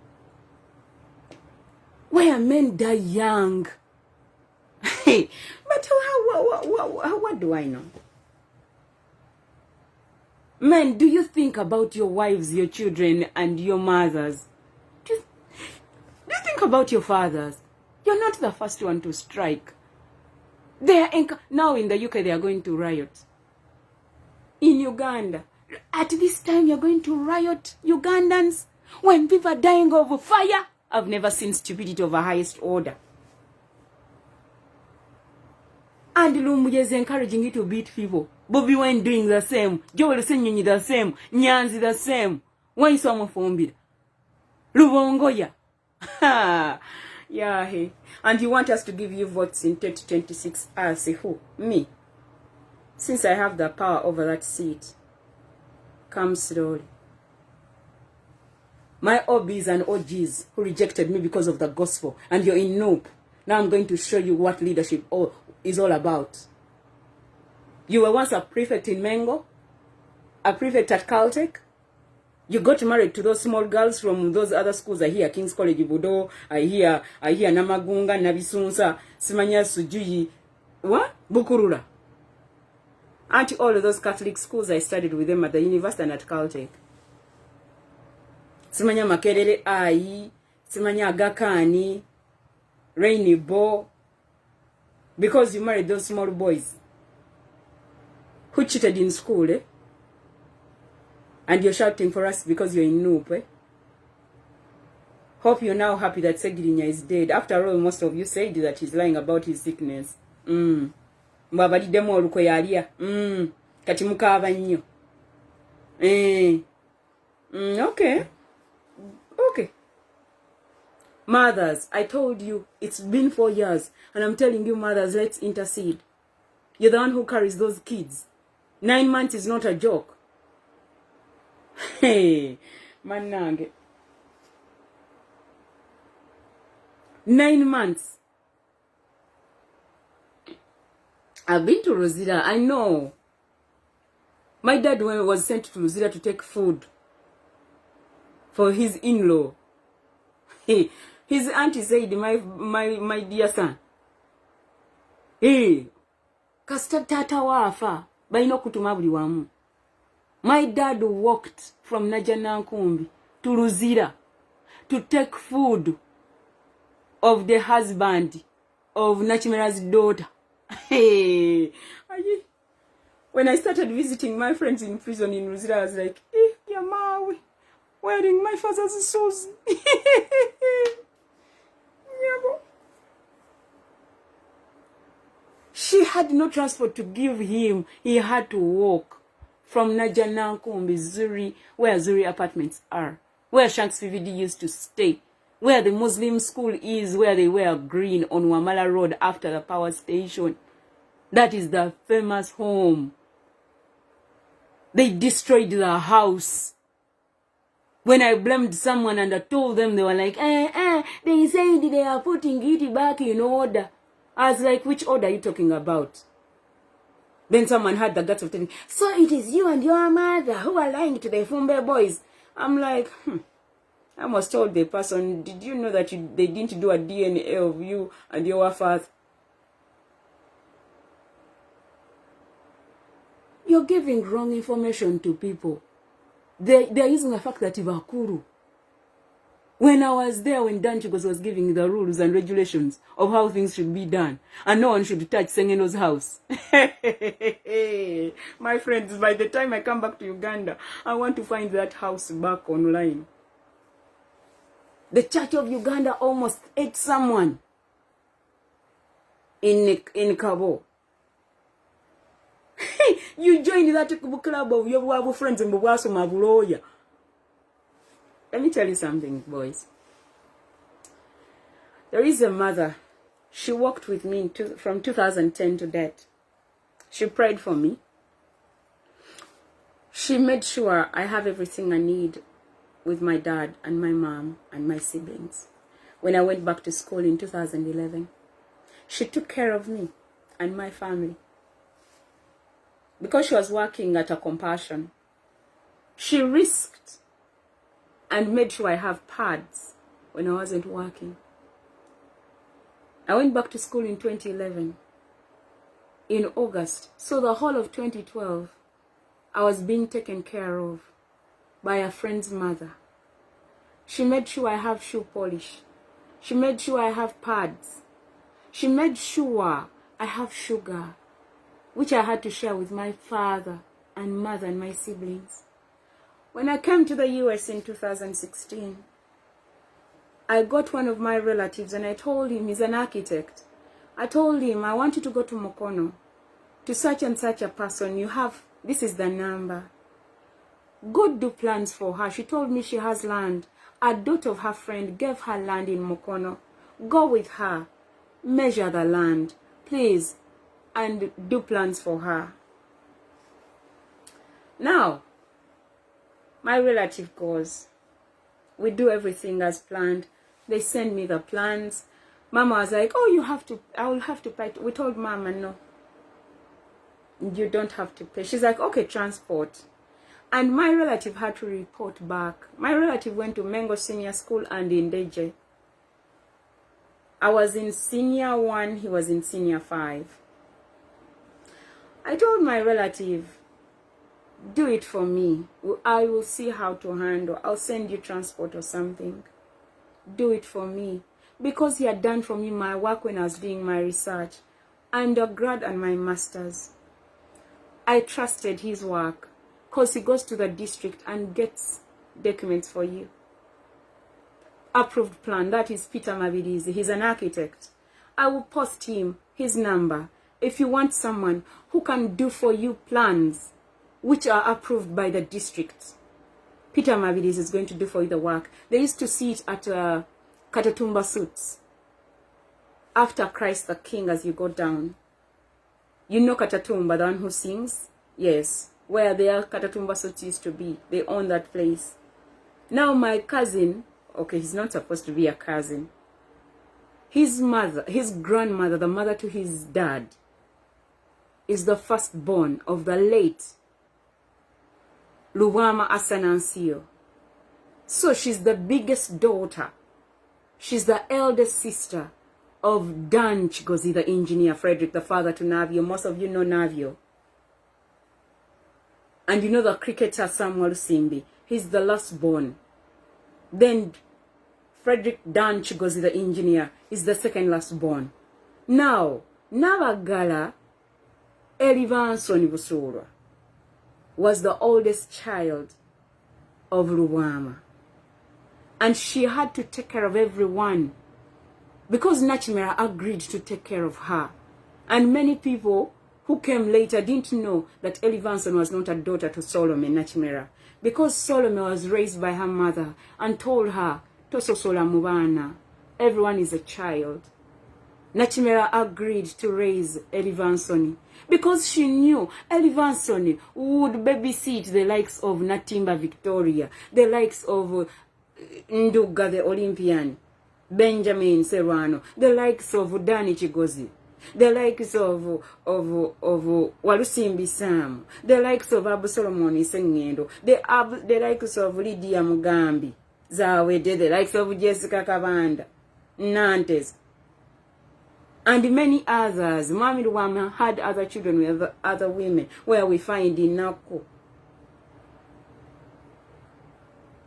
Speaker 1: where men die young. But what What do I know? Men, do you think about your wives, your children, and your mothers? Do you think about your fathers? You're not the first one to strike. Now in the UK, they are going to riot. In Uganda, at this time, you're going to riot, Ugandans, when people are dying of fire. I've never seen stupidity of a highest order. And Lumbuye is encouraging you to beat people. Bobby Wine doing the same. Joel Senyonyi the same. Nyanzi the same. Why someone for Lubongoya. Yeah, hey. And you want us to give you votes in 2026 as who? Me. Since I have the power over that seat. Come slowly. My OBs and OGs who rejected me because of the gospel. And you're in noob. Now I'm going to show you what leadership is all about. You were once a prefect in Mengo, a prefect at Caltech. You got married to those small girls from those other schools. I hear King's College Budo, I hear Namagunga, Nabisunsa, Simanya Sujuyi, what? Bukurura. Aren't all of those Catholic schools I studied with them at the university and at Caltech? Simanya Makerere Ai, Simanya Agakani, Rainy Bo, because you married those small boys who cheated in school, eh? And you're shouting for us because you're in noob, eh? Hope you're now happy that Segirinya is dead. After all, most of you said that he's lying about his sickness. Mbabali demo oluko yalia. Kati mukaba nnyo. Okay. Okay. Mothers, I told you, it's been 4 years. And I'm telling you, mothers, let's intercede. You're the one who carries those kids. 9 months is not a joke. Hey, manange. 9 months. I've been to Rosita. I know. My dad was sent to Rosita to take food for his in-law. Hey, his auntie said, my dear son, hey, kasta tata wafa, baino kutuma buli wamu. My dad walked from Nnakimera to Ruzira to take food of the husband of Nnakimera's daughter. Hey, when I started visiting my friends in prison in Ruzira, I was like, Yamawi, wearing my father's shoes. She had no transport to give him. He had to walk from Nnakimera, Zuri, where Zuri apartments are, where Shanks PVD used to stay, where the Muslim school is, where they wear green on Wamala Road after the power station. That is the famous home. They destroyed the house. When I blamed someone and I told them, they were like, they said they are putting it back in order. I was like, which order are you talking about? Then someone had the guts of telling, so it is you and your mother who are lying to the Fumbe boys. I'm like, I almost told the person, did you know that they didn't do a DNA of you and your father? You're giving wrong information to people. They're using the fact that Ibakuru. When I was there, when Dan Chigos was giving the rules and regulations of how things should be done, and no one should touch Sengeno's house. My friends, by the time I come back to Uganda, I want to find that house back online. The Church of Uganda almost ate someone in Kabo. You joined that club of your friends in Bwaso Mabuloya. Let me tell you something, boys. There is a mother. She walked with me from 2010 to death. She prayed for me. She made sure I have everything I need with my dad and my mom and my siblings. When I went back to school in 2011, she took care of me and my family. Because she was working at a compassion, she risked and made sure I have pads when I wasn't working. I went back to school in 2011. in August. So the whole of 2012, I was being taken care of by a friend's mother. She made sure I have shoe polish. She made sure I have pads. She made sure I have sugar, which I had to share with my father and mother and my siblings. When I came to the US in 2016, I got one of my relatives and I told him, he's an architect. I told him, I want you to go to Mukono, to such and such a person. You have, this is the number. Go do plans for her. She told me she has land. A daughter of her friend gave her land in Mukono. Go with her. Measure the land, please, and do plans for her. Now, my relative goes. We do everything as planned. They send me the plans. Mama was like, oh, I will have to pay. We told Mama, no, you don't have to pay. She's like, okay, transport. And my relative had to report back. My relative went to Mengo Senior School and in Deje. I was in Senior 1, he was in Senior 5. I told my relative, do it for me. I will see how to handle. I'll send you transport or something. Do it for me. Because he had done for me my work when I was doing my research, undergrad and my master's. I trusted his work because he goes to the district and gets documents for you. Approved plan, that is Peter Mabidizi. He's an architect. I will post him, his number. If you want someone who can do for you plans which are approved by the district, Peter Mabidizi is going to do for you the work. They used to see it at Katatumba Suits. After Christ the King as you go down. You know Katatumba, the one who sings? Yes. Where their Katatumba Suits used to be. They own that place. Now my cousin, okay, he's not supposed to be a cousin. His mother, his grandmother, the mother to his dad, is the firstborn of the late Luwama Asanansio. So she's the biggest daughter. She's the eldest sister of Dan Chigozi, the engineer, Frederick, the father to Navio. Most of you know Navio. And you know the cricketer Samuel Simbi. He's the last born. Then Frederick Dan Chigozi, the engineer, is the second last born. Now, Nabagala Elivansoni Busurwa was the oldest child of Luwama. And she had to take care of everyone because Nnakimera agreed to take care of her. And many people who came later didn't know that Elivanson was not a daughter to Solome and Nnakimera, because Solome was raised by her mother and told her, Toso Sola Mubana, everyone is a child. Nnakimera agreed to raise Elivansoni because she knew Elivansoni would babysit the likes of Natimba Victoria, the likes of Nduga the Olympian, Benjamin Serrano, the likes of Dani Chigozi, the likes of Walusimbi Sam, the likes of Abu Solomon Sengendo, the likes of Lydia Mugambi, Zawede, the likes of Jessica Kabanda, Nantes, and many others. Mami Luwama had other children with other women, where we find in Nako.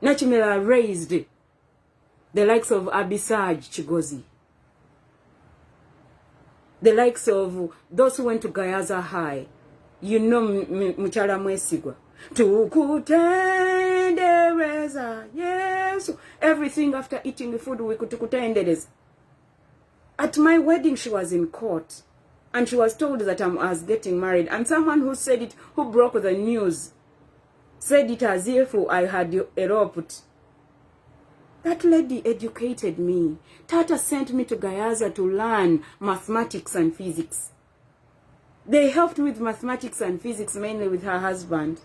Speaker 1: Nnakimera raised the likes of Abisaj Chigozi, the likes of those who went to Gayaza High. You know Muchala Mwesigwa. Tukutendereza, yes. Everything after eating the food, we could tukutendereza. At my wedding, she was in court. And she was told that I was getting married. And someone who said it, who broke the news, said it as if I had eloped. That lady educated me. Tata sent me to Gayaza to learn mathematics and physics. They helped with mathematics and physics mainly with her husband.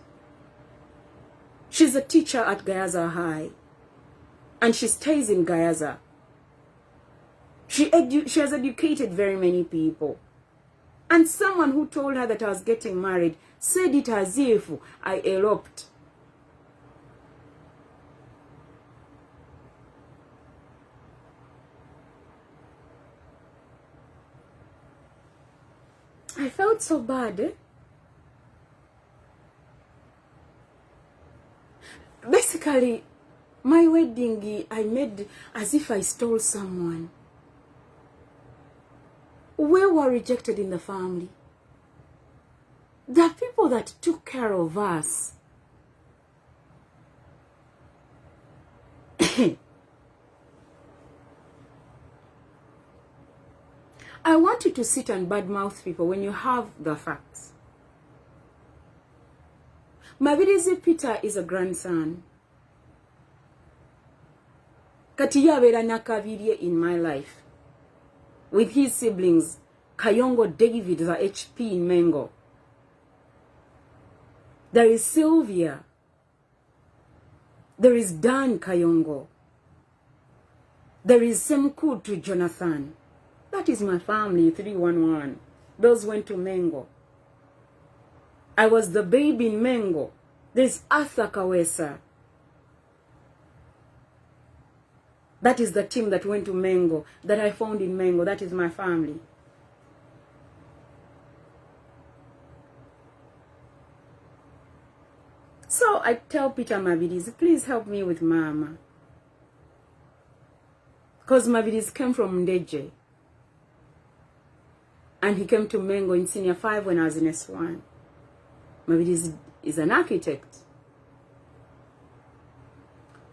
Speaker 1: She's a teacher at Gayaza High. And she stays in Gayaza. She has educated very many people. And someone who told her that I was getting married said it as if I eloped. I felt so bad. Basically, my wedding, I made as if I stole someone. We were rejected in the family. The people that took care of us. I want you to sit and badmouth people when you have the facts. Mabirizi Peter is a grandson. Kati yabeera Nnakabirye in my life. With his siblings, Kayongo David, the HP in Mengo. There is Sylvia. There is Dan Kayongo. There is Semkud to Jonathan. That is my family, 311. Those went to Mengo. I was the baby in Mengo. There's Arthur Kawesa. That is the team that went to Mengo, that I found in Mengo. That is my family. So I tell Peter Mabirizi, please help me with Mama. Because Mabirizi came from Ndeje. And he came to Mengo in Senior 5 when I was in S1. Mabirizi is an architect.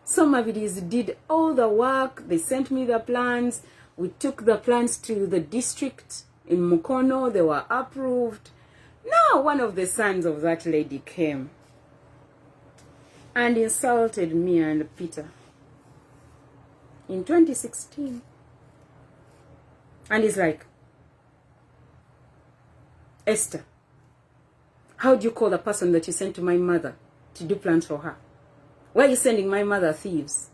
Speaker 1: So Mabirizi did all the work. They sent me the plans. We took the plans to the district in Mukono. They were approved. Now one of the sons of that lady came and insulted me and Peter in 2016. And he's like, Esther, how do you call the person that you sent to my mother to do plans for her? Why are you sending my mother thieves?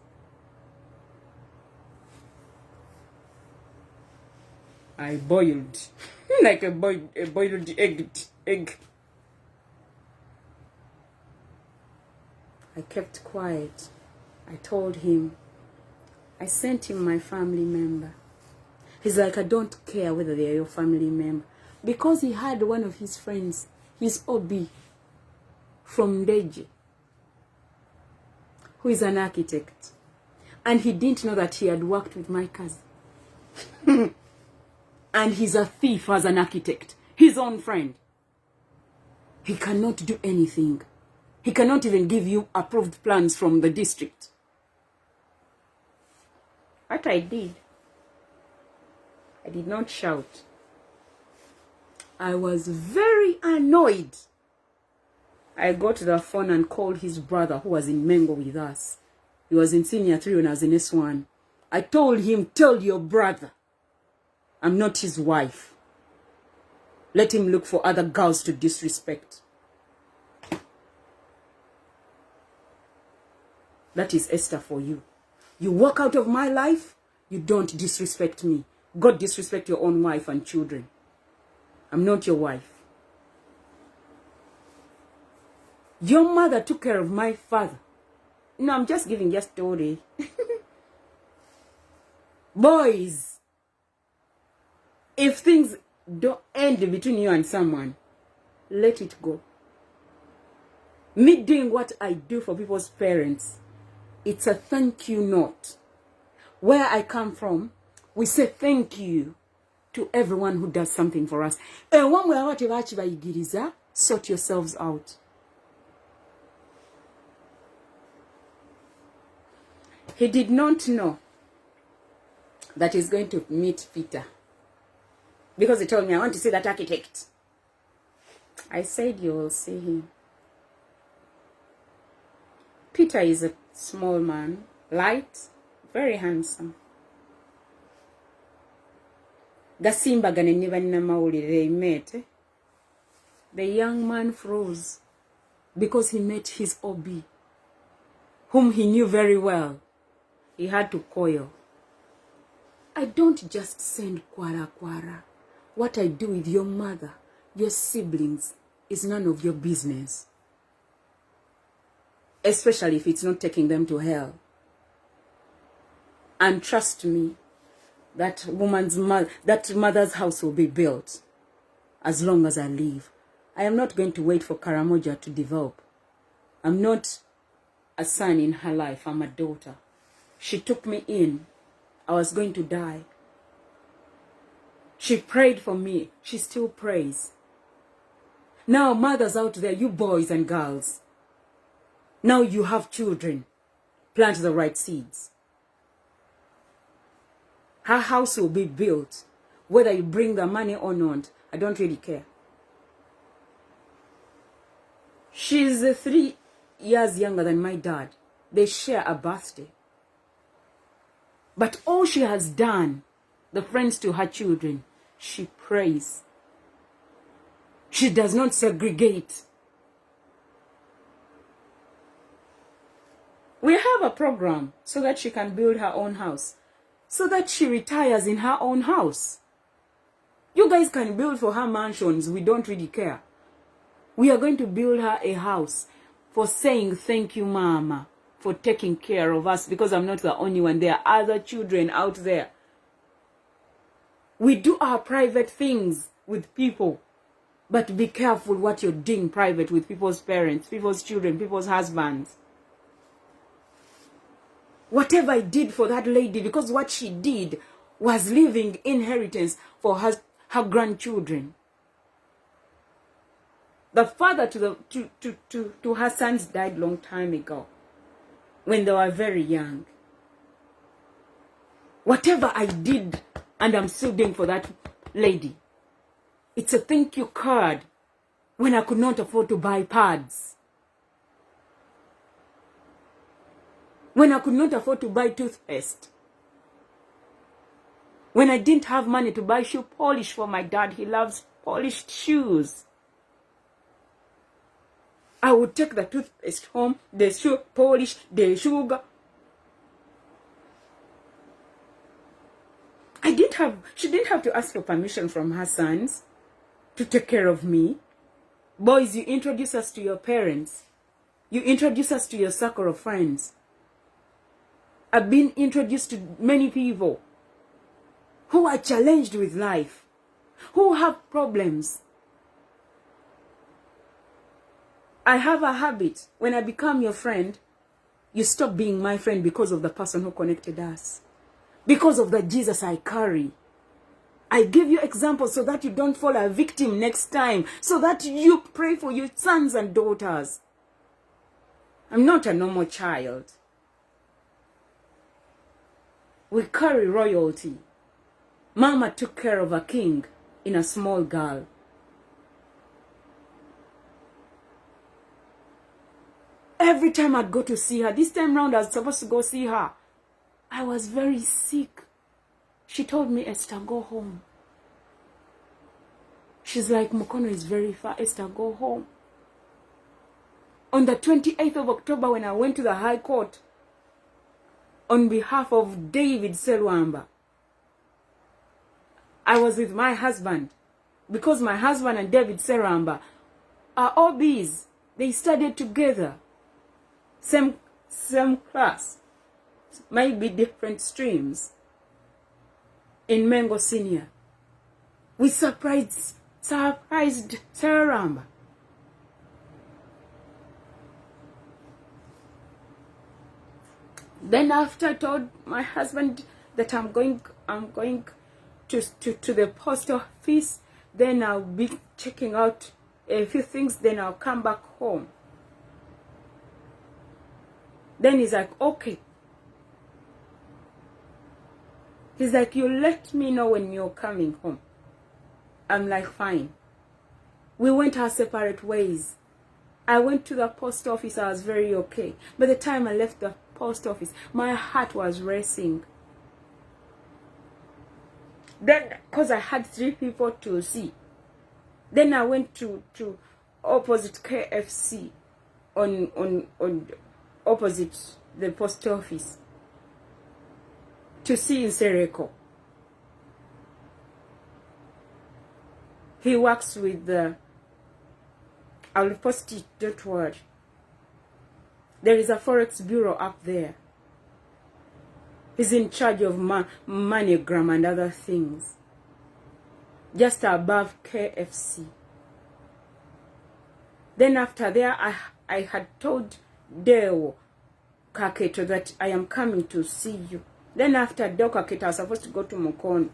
Speaker 1: I boiled like a boiled egg. I kept quiet. I told him, I sent him my family member. He's like, I don't care whether they are your family member. Because he had one of his friends, his OB, from Ndeje, who is an architect. And he didn't know that he had worked with my cousin. And he's a thief as an architect. His own friend. He cannot do anything. He cannot even give you approved plans from the district. What I did not shout. I was very annoyed. I got the phone and called his brother who was in Mengo with us. He was in Senior 3 when I was in S1. I told him, tell your brother I'm not his wife. Let him look for other girls to disrespect. That is Esther for you. You walk out of my life, you don't disrespect me. God disrespect your own wife and children. I'm not your wife. Your mother took care of my father. No, I'm just giving your story. Boys, if things don't end between you and someone, let it go. Me doing what I do for people's parents, it's a thank you note. Where I come from, we say thank you to everyone who does something for us. And one way whatever sort yourselves out. He did not know that he's going to meet Peter. Because he told me, I want to see that architect. I said, you will see him. Peter is a small man, light, very handsome. Gasimbagane niba nina mawulire they met. The young man froze because he met his OB, whom he knew very well. He had to coil. I don't just send kwara kwara. What I do with your mother, your siblings, is none of your business. Especially if it's not taking them to hell. And trust me, that mother's house will be built. as long as I live. I am not going to wait for Karamoja to develop. I'm not a son in her life. I'm a daughter. She took me in. I was going to die. She prayed for me. She still prays. Now, mothers out there, you boys and girls, now you have children. Plant the right seeds. Her house will be built. Whether you bring the money or not, I don't really care. She's 3 years younger than my dad. They share a birthday. But all she has done, the friends to her children, she prays. She does not segregate. We have a program so that she can build her own house, so that she retires in her own house. You guys can build for her mansions. We don't really care. We are going to build her a house for saying thank you, Mama, for taking care of us, because I'm not the only one. There are other children out there. We do our private things with people, but be careful what you're doing private with people's parents, people's children, people's husbands. Whatever I did for that lady, because what she did was leaving inheritance for her grandchildren. The father to her sons died long time ago, when they were very young. Whatever I did, and I'm still doing for that lady, it's a thank you card when I could not afford to buy pads. When I could not afford to buy toothpaste. When I didn't have money to buy shoe polish for my dad. He loves polished shoes. I would take the toothpaste home, the shoe polish, the sugar. She didn't have to ask for permission from her sons to take care of me. Boys, you introduce us to your parents. You introduce us to your circle of friends. I've been introduced to many people who are challenged with life, who have problems. I have a habit. When I become your friend, you stop being my friend because of the person who connected us. Because of the Jesus I carry. I give you examples so that you don't fall a victim next time. So that you pray for your sons and daughters. I'm not a normal child. We carry royalty. Mama took care of a king in a small girl. Every time I'd go to see her, this time round I was supposed to go see her, I was very sick. She told me, Esther, go home. She's like, Mukono is very far. Esther, go home. On the 28th of October, when I went to the High Court, on behalf of David Selwamba, I was with my husband. Because my husband and David Selwamba are OBs. They studied together. Same class. Might be different streams. In Mengo Senior. We surprised Selwamba. Then after I told my husband that I'm going to the post office, then I'll be checking out a few things, then I'll come back home. Then he's like, okay. He's like, you let me know when you're coming home. I'm like, fine. We went our separate ways. I went to the post office, I was very okay. By the time I left the post office, my heart was racing. Then, because I had 3 people to see. Then I went to opposite KFC on opposite the post office to see Nsereko. He works with the, I'll post it, don't worry. There is a Forex Bureau up there. He's in charge of MoneyGram and other things. just above KFC. Then after there, I had told Deo Kaketo that I am coming to see you. Then after Deo Kaketo, I was supposed to go to Mukono.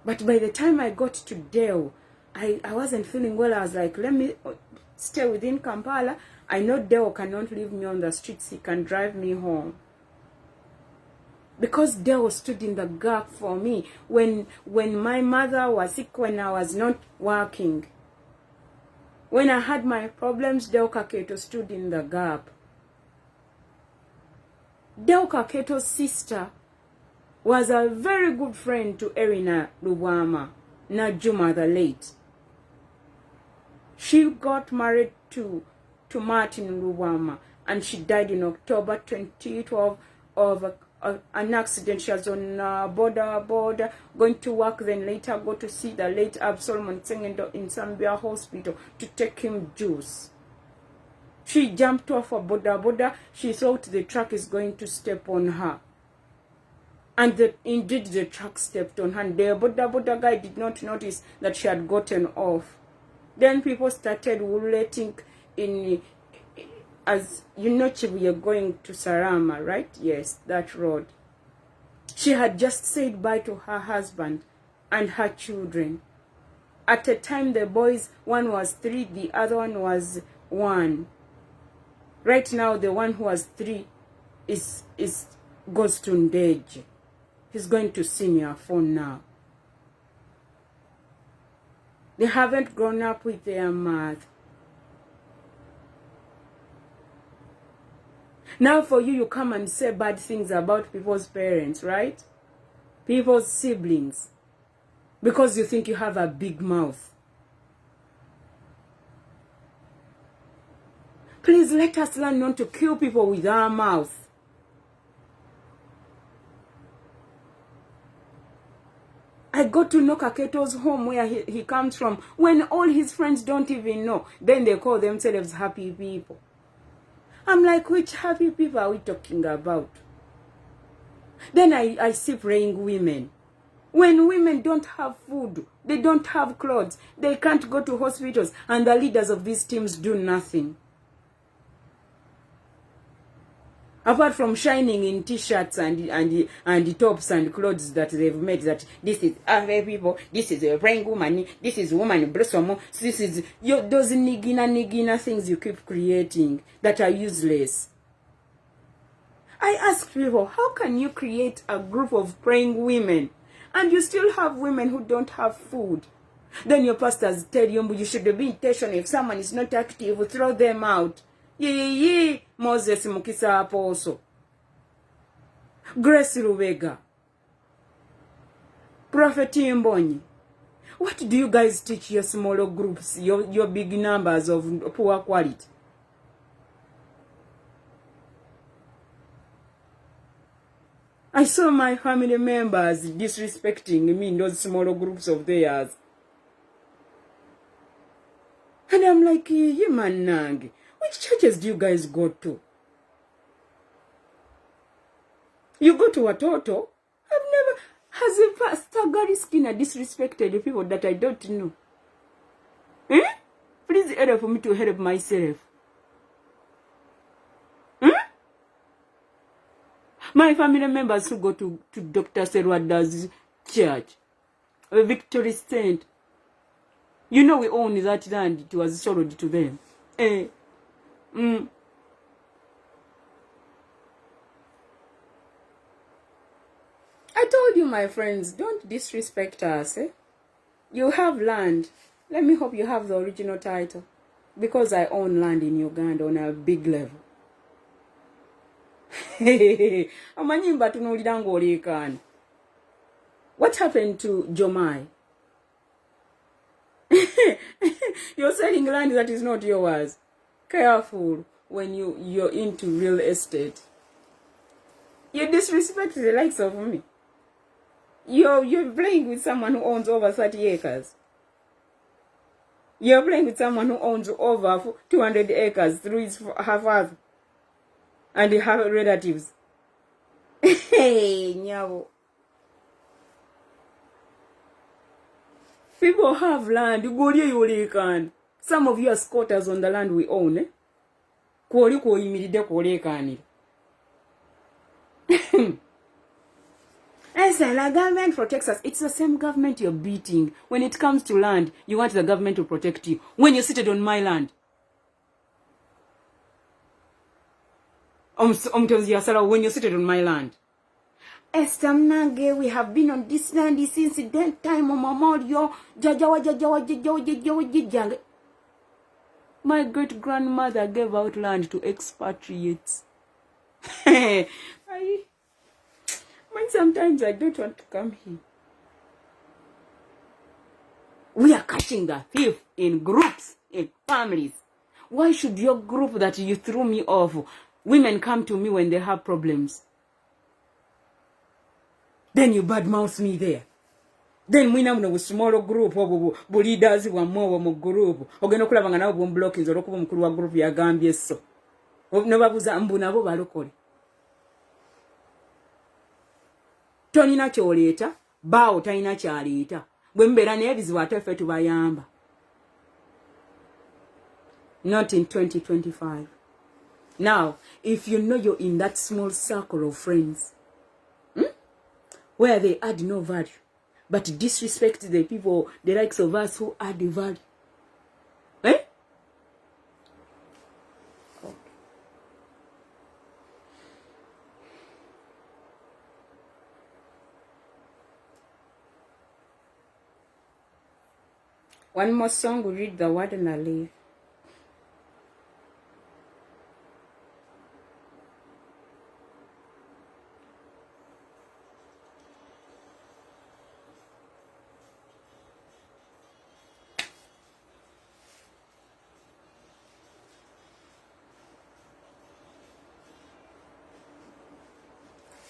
Speaker 1: But by the time I got to Deo, I wasn't feeling well. I was like, let me stay within Kampala. I know Deo cannot leave me on the streets. He can drive me home. Because Deo stood in the gap for me when my mother was sick, when I was not working. When I had my problems, Deo Kaketo stood in the gap. Deo Kaketo's sister was a very good friend to Nnakimera.M.ELKMEng, Najuma the late. She got married to Martin Nnakimera, and she died in October 2012 of an accident. She was on border, going to work, then later go to see the late Solome in Zambia hospital to take him juice. She jumped off a border. She thought the truck is going to step on her. And indeed the truck stepped on her. And the border guy did not notice that she had gotten off. Then people started relating in, as you know, we are going to Sarama, right? Yes, that road. She had just said bye to her husband and her children. At a time, the boys, one was 3, the other one was 1. Right now, the one who was 3 goes to Ndege. He's going to senior 4 now. They haven't grown up with their math. Now for you come and say bad things about people's parents, right? People's siblings. Because you think you have a big mouth. Please let us learn not to kill people with our mouth. I go to Nnakimera's home where he comes from. When all his friends don't even know, then they call themselves happy people. I'm like, which happy people are we talking about? Then I see praying women. When women don't have food, they don't have clothes, they can't go to hospitals, and the leaders of these teams do nothing. Apart from shining in t-shirts and tops and clothes that they've made, that this is other people, this is a praying woman, this is woman blossom, this is those nigina things you keep creating that are useless. I ask people, how can you create a group of praying women and you still have women who don't have food? Then your pastors tell you should be intentional. If someone is not active, throw them out. Ye Moses Mukisa Apostle, Grace Rubega, Prophet Mbonyi. What do you guys teach your smaller groups, your big numbers of poor quality? I saw my family members disrespecting me in those smaller groups of theirs. And I'm like, you man nang. Which churches do you guys go to? You go to Watoto? I've never... Has a Pastor Gary Skinner disrespected the people that I don't know? Please help me to help myself. My family members who go to Dr. Serwada's church, Victory Saint. You know we own that land. It was sold to them. I told you, my friends, don't disrespect us. You have land. Let me hope you have the original title. Because I own land in Uganda on a big level. What happened to Jomai? You're selling land that is not yours. Careful when you're into real estate. You disrespect the likes of me. You're playing with someone who owns over 30 acres. You're playing with someone who owns over 200 acres through her father and her relatives. Hey, nyabo. People have land. Some of you are squatters on the land we own. Eh? Esther, the government protects us. It's the same government you're beating. When it comes to land, you want the government to protect you. When you're seated on my land. When you're seated on my land. Esther Mnage, we have been on this land since the time of Memorial. My great grandmother gave out land to expatriates. Sometimes I don't want to come here. We are catching the thief in groups, in families. Why should your group that you threw me off, women come to me when they have problems? Then you badmouth me there. Then we know a small group of leaders who are more of a group. Ogeno kulabanga na obu blocking zo lokuba mukuru wa group ya Gambia so. No babuza mbu nabo balokole. Tonina kyoleta, bawo talina kyaleta. Bwe mbeera n'ebizibu ate ffe tubayamba. Not in 2025. Now, if you know you're in that small circle of friends, where they add no value, but disrespect the people, the likes of us who add the value. Eh? Okay. One more song, we read the word and I leave.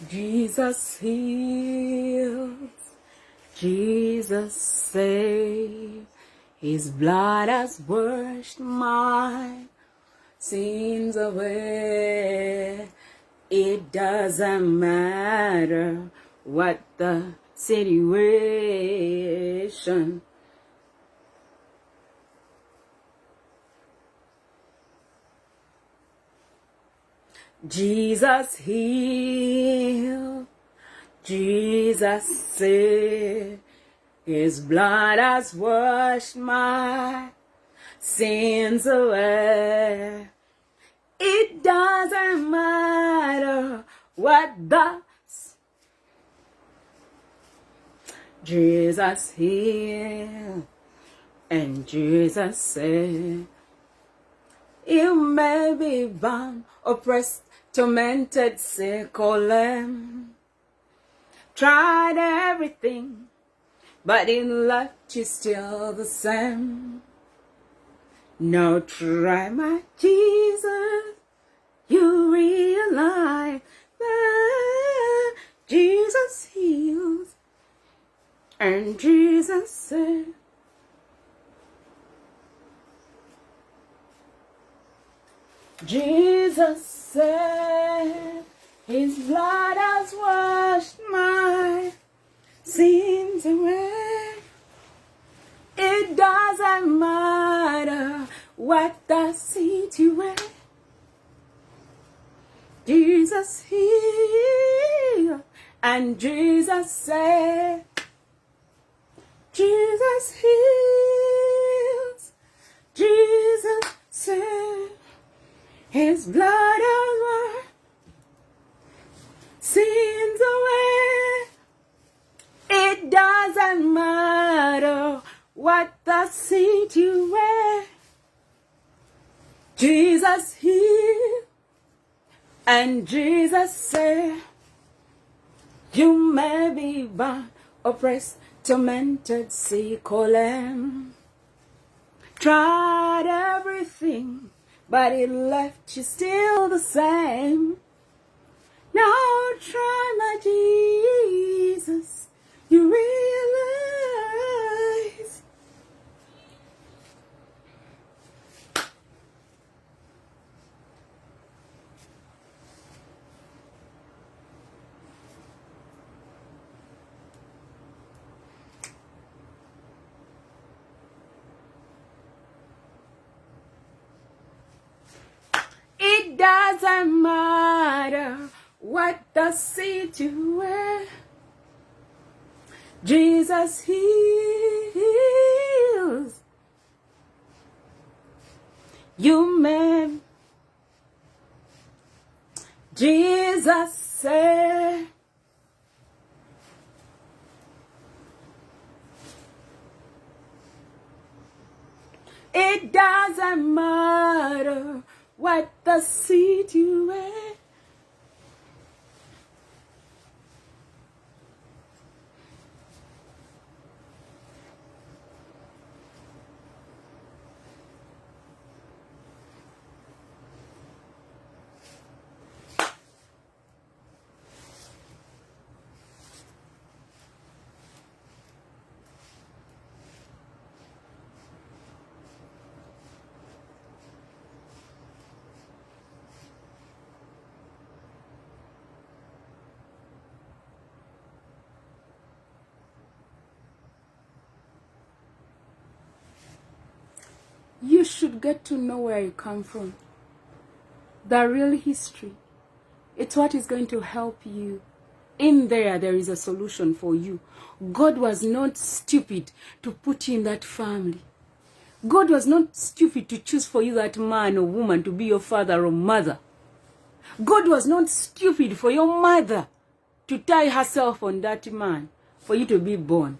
Speaker 1: Jesus heals, Jesus saves, His blood has washed my sins away. It doesn't matter what the situation. Jesus healed, Jesus saved, His blood has washed my sins away. It doesn't matter what the Jesus healed and Jesus saved. You may be bound, oppressed, tormented, sick or lame. Tried everything, but in life you're still the same. Now try my Jesus, you realize that Jesus heals and Jesus saves. Jesus said, His blood has washed my sins away. It doesn't matter what the situation. Jesus healed and Jesus said, Jesus heals, Jesus said, His blood has washed sins away. It doesn't matter what the situation. Jesus healed and Jesus said, you may be bound, oppressed, tormented, sick or lame. Tried everything, but it left you still the same. Now try my Jesus, you realize. doesn't matter what the situation. Jesus heals. You may. Jesus said, it doesn't matter what the situation. You should get to know where you come from. The real history. It's what is going to help you. In there is a solution for you. God was not stupid to put you in that family. God was not stupid to choose for you that man or woman to be your father or mother. God was not stupid for your mother to tie herself on that man for you to be born.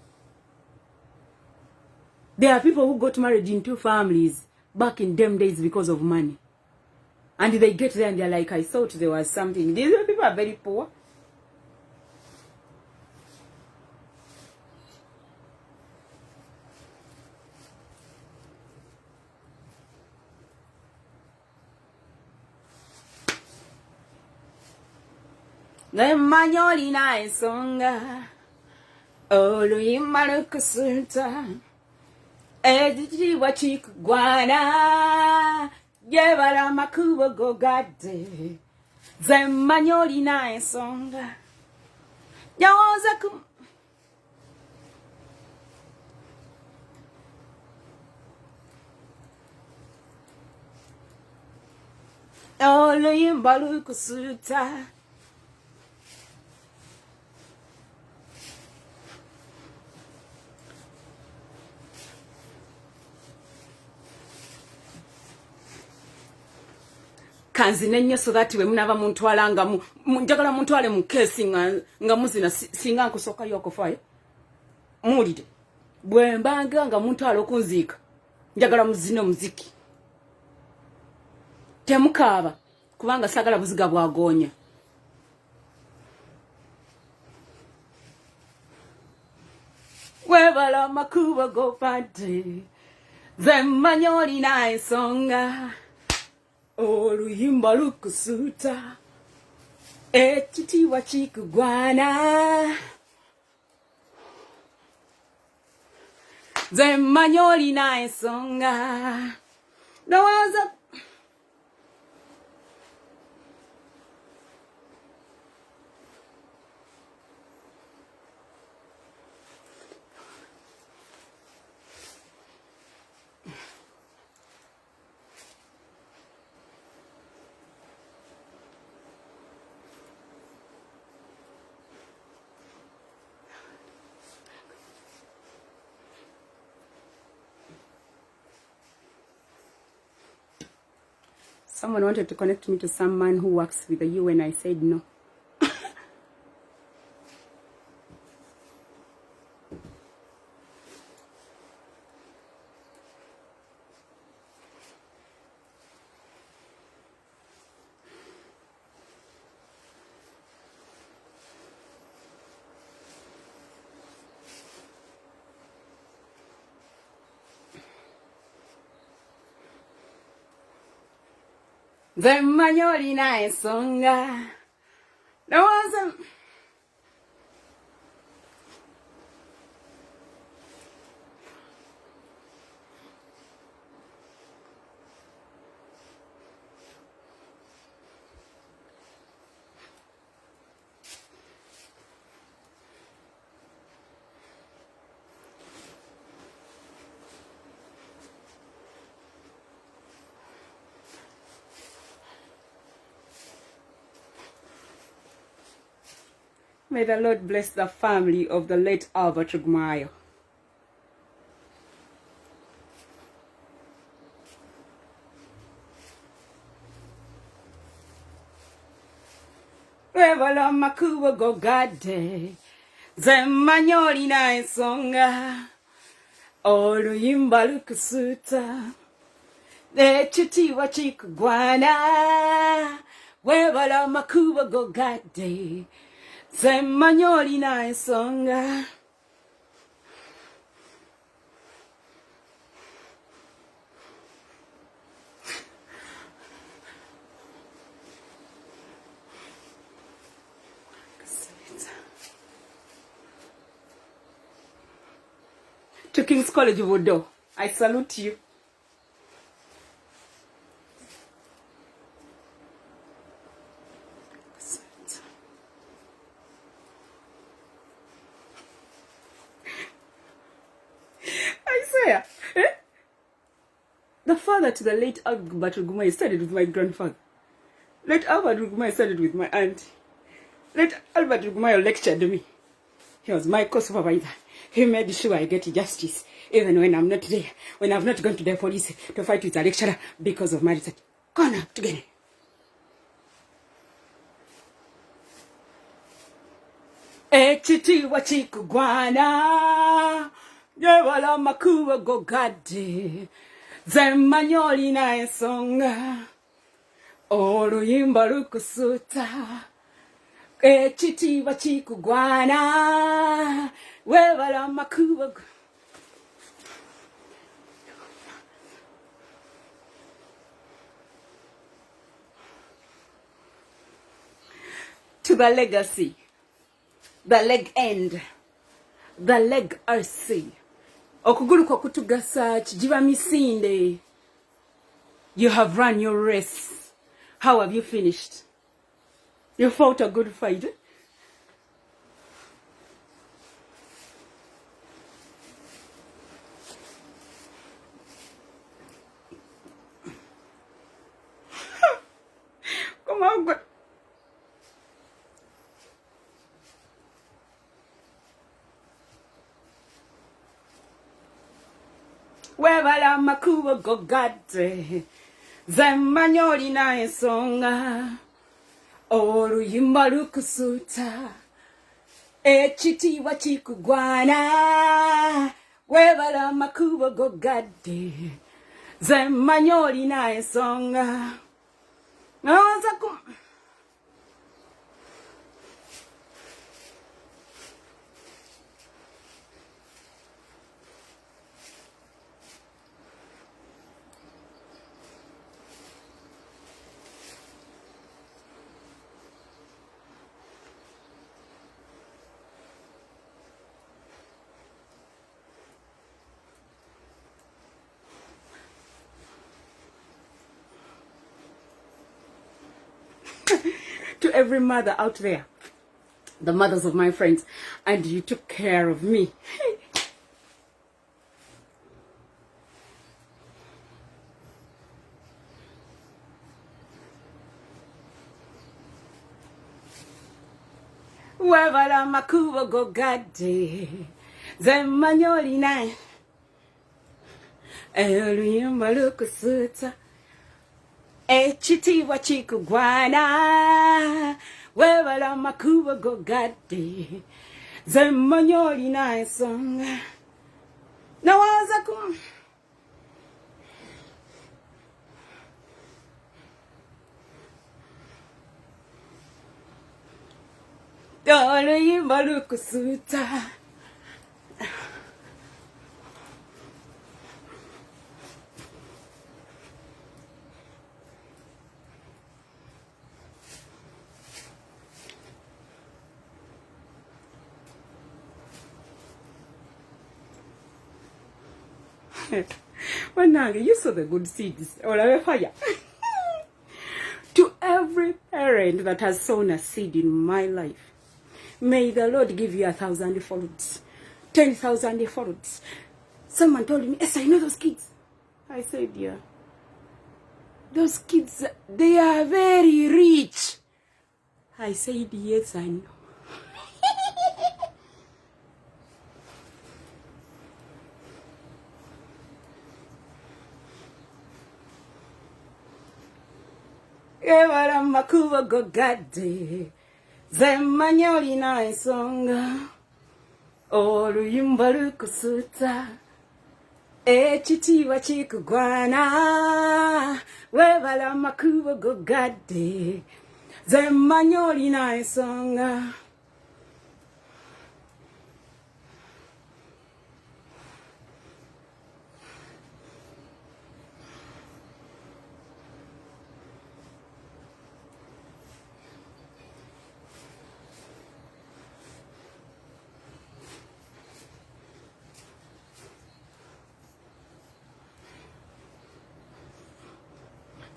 Speaker 1: There are people who got married into families back in them days because of money. And they get there and they're like, I thought there was something. These people are very poor. Nnakimera ensonga oluyimba lukusunta ekitiibwa kikugwana yebala amakubo gogadde nze mmanyi olina ensonga nyowooza ku oluyimba lukusunta kanzine nnyo so that we munava muntwala nga njagala muntwale mu kesi nga muzina singa nkusooka yokufayo muwulire bwe mbanga nga muntwala okunziika njagala muzina omuziki temukaaba kubanga sagala buziga bwagoonya webala amakubo gopadde nze mmanyi olina ensonga oluyimba lukusuuta ekitiibwa kikugwana nze mmanyi olina ensonga ndowooza someone wanted to connect me to some man who works with you and I said no. Nze mmanyi olina ensonga ndowooza May the Lord bless the family of the late R.I.P. Webala makuwa go gade Zemanyoli na ensonga Oluyimba lukusuta Nechitiwa chikugwana Webala makuwa go gade Zemanyoli na ensonga to King's College of Odo. I salute you. I swear. The father to the late Albert Rugumai studied with my grandfather. Late Albert Rugumai studied with my aunt. Late Albert Rugumai lectured me. He was my co-supervisor. He made sure I get justice, even when I'm not there, when I've not gone to the police to fight with a lecturer because of my research. Go now, together. Echiti wachikugwana, yewala makuwa gogade, zemanyoli na ensonga, oluyimba lukusuta. Echiti wachikugwana, wewala makuwa. To the legacy, the leg end, the leg-ACY. Okugulu kwa kutugasa chijiba misinde. You have run your race. How have you finished? You fought a good fight. Come on, God. Webala makuwa gogade, zemanyoli na ensonga. Oluyimba lukusuta, echiti wachikugwana, webala makuwa gogade, zemanyoli na ensonga. Nawaza to every mother out there, the mothers of my friends, and you took care of me. Webala makuwa gogade, zemanyoli na oluyimba lukusuta. Echiti wachikugwana, wewala makuwa gogade, zemanyoli na ensonga. Nawaza oluyimba lukusuta. Wananga, you saw the good seeds. Fire. To every parent that has sown a seed in my life, may the Lord give you 1,000 folds, 10,000 folds. Someone told me, Esther, you know those kids? I said, yeah. Those kids, they are very rich. I said, yes, I know. Webala makubo gogadde zemmanyi olina ensonga oluyimba lukusuuta ekitiibwa kikugwana webala makubo gogadde zemmanyi olina ensonga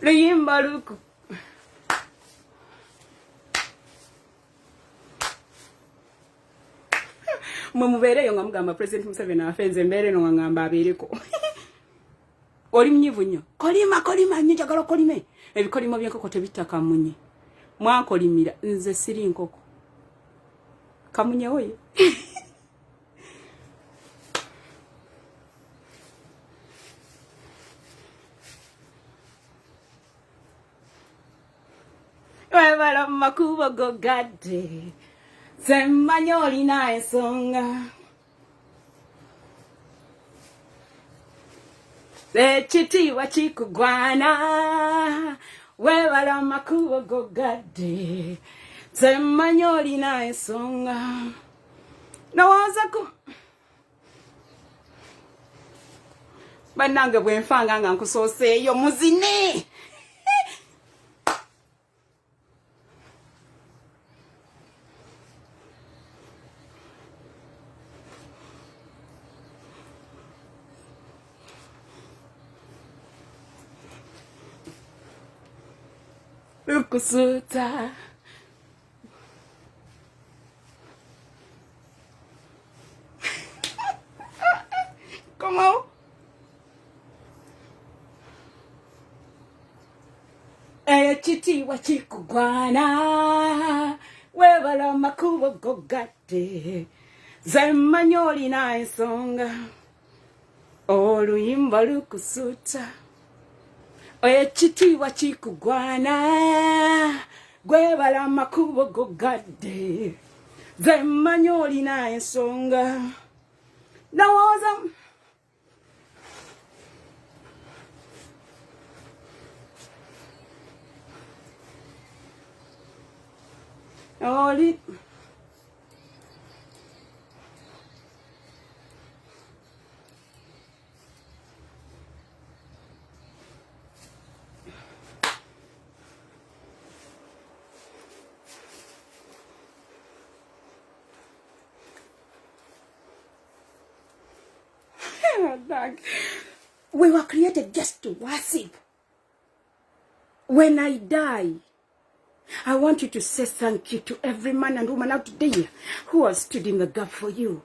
Speaker 1: luyimba luku mwe mubeereyo nga mugamba President Museveni afenze mbeere no nga ngamba abeereko oli mnyivu nnyo kolima nnyo njagala kolime ebikolimo by'enkoko tebitta kamunye mwankolimira nze siri nkoko kamunye oyo webala makubo gogadde zemmanyi olina ensonga ekitiibwa kikugwana webala makubo gogadde zemmanyi olina ensonga ndowooza ku bannange bwenfanga nga nkusooseeyo muzine lukusuuta komawo ekitiibwa kikugwana webala makubo gogadde zemmanyi olina ensonga oluyimba lukusuuta ekitiibwa kikugwana gwebala makubo gogadde zemmanyi olina ensonga ndowooza oli we were created just to worship. When I die, I want you to say thank you to every man and woman out there who has stood in the gap for you.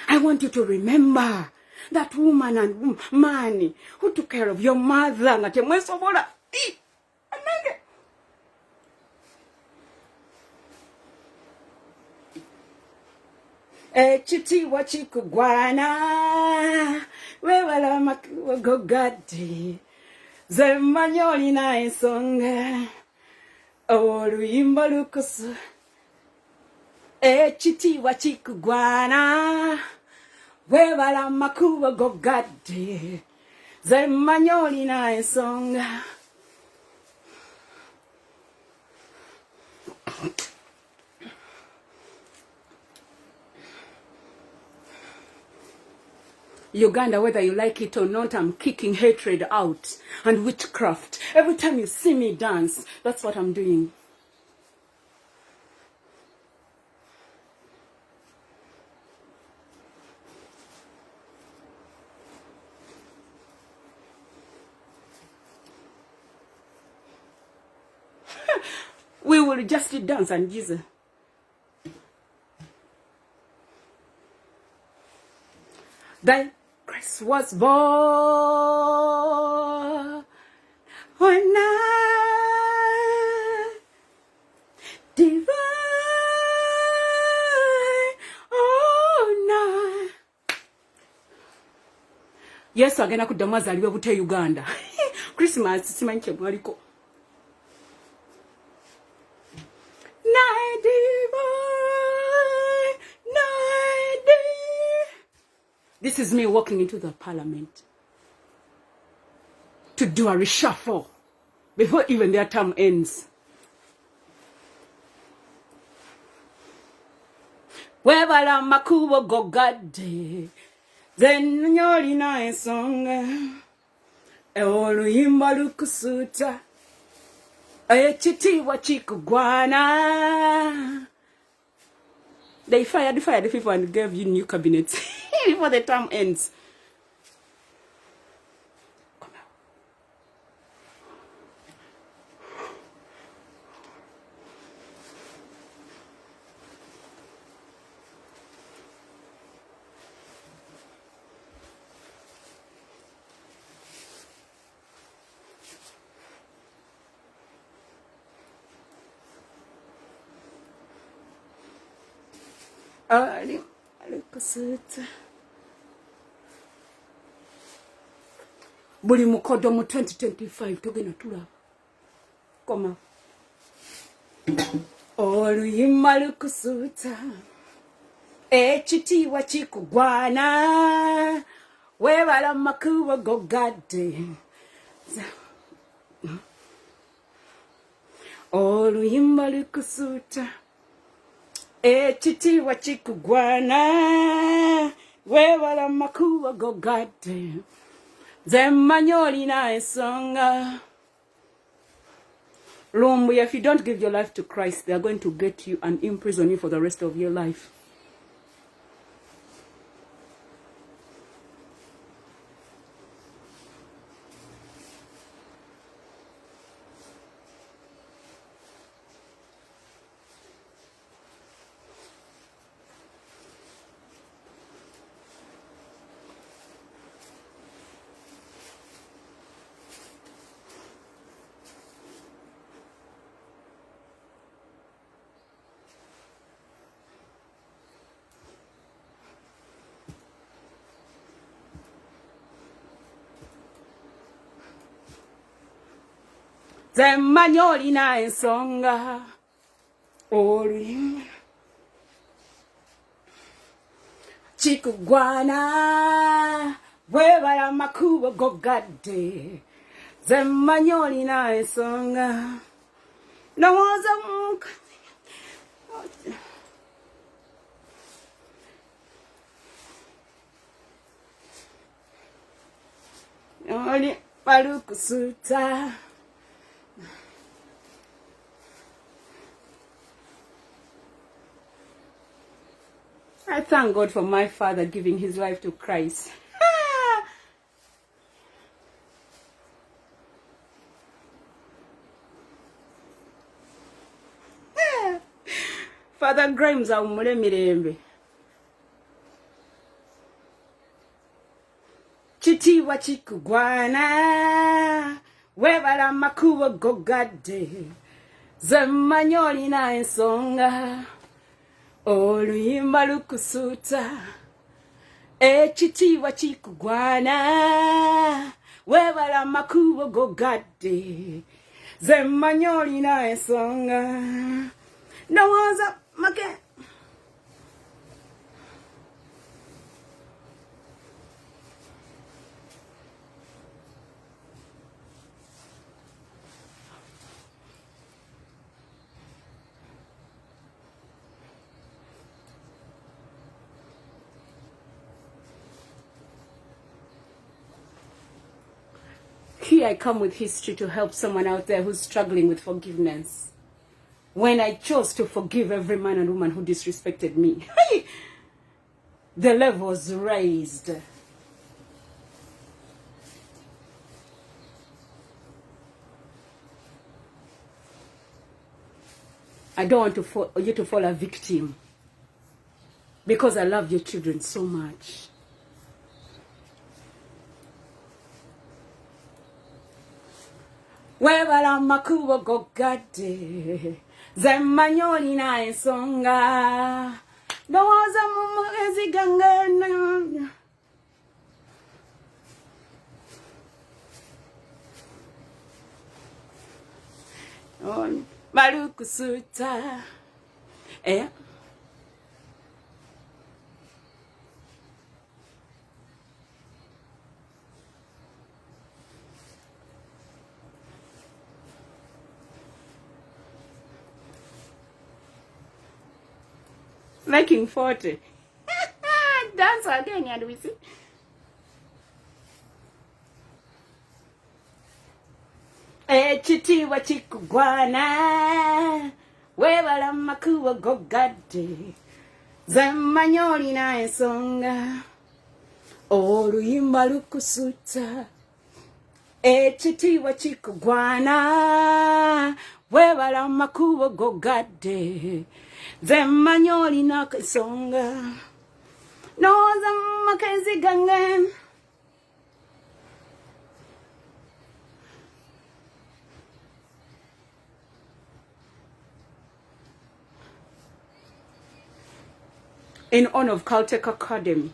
Speaker 1: I want you to remember that woman and man who took care of your mother. Ekitiibwa kikugwana webala makubo gogadde zemmanyi olina ensonga oluyimba lukusu ekitiibwa kikugwana webala makubo gogadde zemmanyi olina ensonga Uganda, whether you like it or not, I'm kicking hatred out and witchcraft. Every time you see me dance, that's what I'm doing. We will just dance and Jesus. That Christ was born when I divine honor. Yes, agenda kuddamu azaalibwe bute Uganda. Christmas simanyi kye mwaliko. This is me walking into the parliament to do a reshuffle before even their term ends. Webala makubo gogade then nyoli na ensonga oluyimba lukusuta ekitiibwa kikugwana. They fired the people and gave you new cabinets before the term ends. Come out. Buli mukodo mu 2025 togena tulaba. Koma. Oluyimba lukusuta ekitiibwa kikugwana webala makubo gogade. Oluyimba lukusuta ekitiibwa kikugwana webala makubo gogade. Zemanyoli na ensonga. Lumbu, if you don't give your life to Christ, they are going to get you and imprison you for the rest of your life. Zemanyoli na ensonga oluyimba kikugwana webala makubo gogade. Zemanyoli na ensonga nawoza oli palukusuta. I thank God for my father giving his life to Christ. Father Grimes Nnakimera.M.ELKMEng. Kitiibwa kikugwana webala makubo gogade. Zemanyoli na ensonga oluyimba lukusuta ekitiibwa kikugwana webala makubo gogade. Zemanyoli na ensonga nawoza make. Here I come with history to help someone out there who's struggling with forgiveness. When I chose to forgive every man and woman who disrespected me, the level was raised. I don't want you to fall a victim because I love your children so much. Webala makubo gogade. Zemanyoli na ensonga dowoza mumwezi gangana. Balukusuta Eh? Making 40. Dance again, and we see. Ekitiibwa kikugwana weebala makubo gogadde zammanyi olina ensonga oluyimba lukusuuta ekitiibwa kikugwana weebala makubo gogadde zammanyi olina ensonga nooza makezi gange. In honor of Caltech Academy.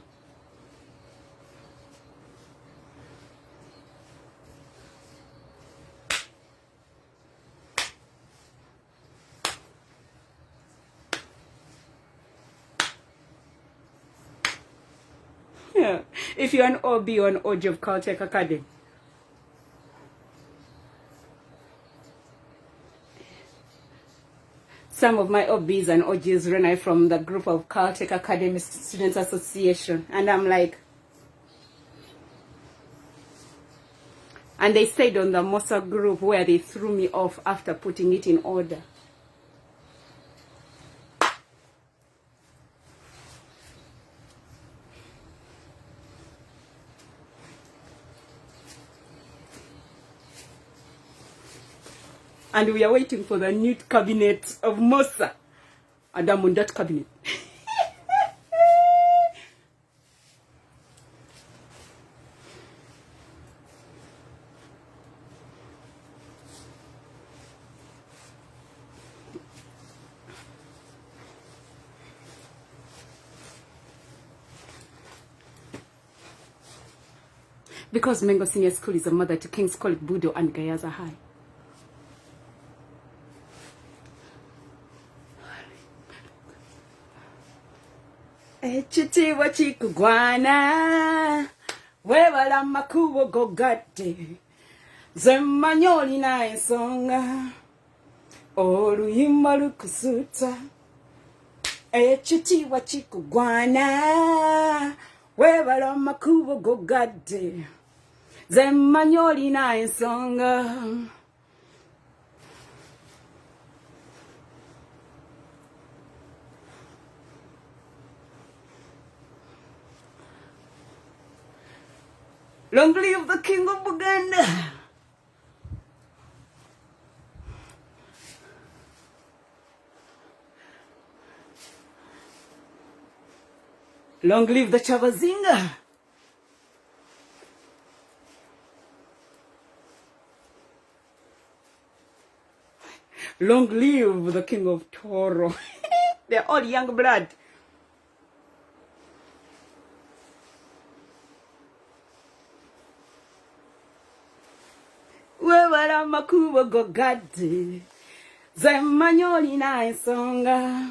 Speaker 1: Yeah. If you're an OB or an OG of Caltech Academy. Some of my OBs and OGs run I from the group of Caltech Academy Students Association. And I'm like, and they stayed on the Mosa group where they threw me off after putting it in order. And we are waiting for the new cabinet of Mosa. And I'm on that cabinet. Because Mengo Senior School is a mother to King's College, Budo, and Gayaza High. Ekitiibwa kikugwana weebala makubo gogadde zemmanyi olina ensonga oluyimba lukusuuta ekitiibwa kikugwana weebala makubo gogadde zemmanyi olina ensonga Long live the King of Buganda. Long live the Chavazinga. Long live the King of Toro. They're all young blood. Weebala makubo gogadde zemmanyi olina ensonga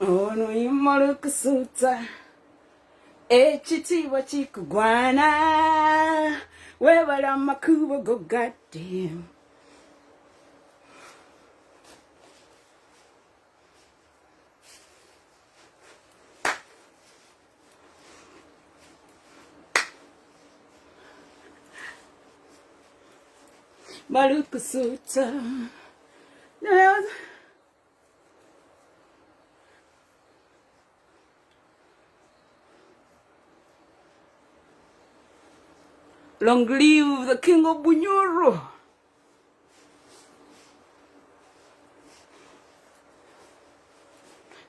Speaker 1: oluyimba lukusuuta ekitiibwa kikugwana weebala makubo gogadde Balukusuuta. Long live the King of Bunyoro.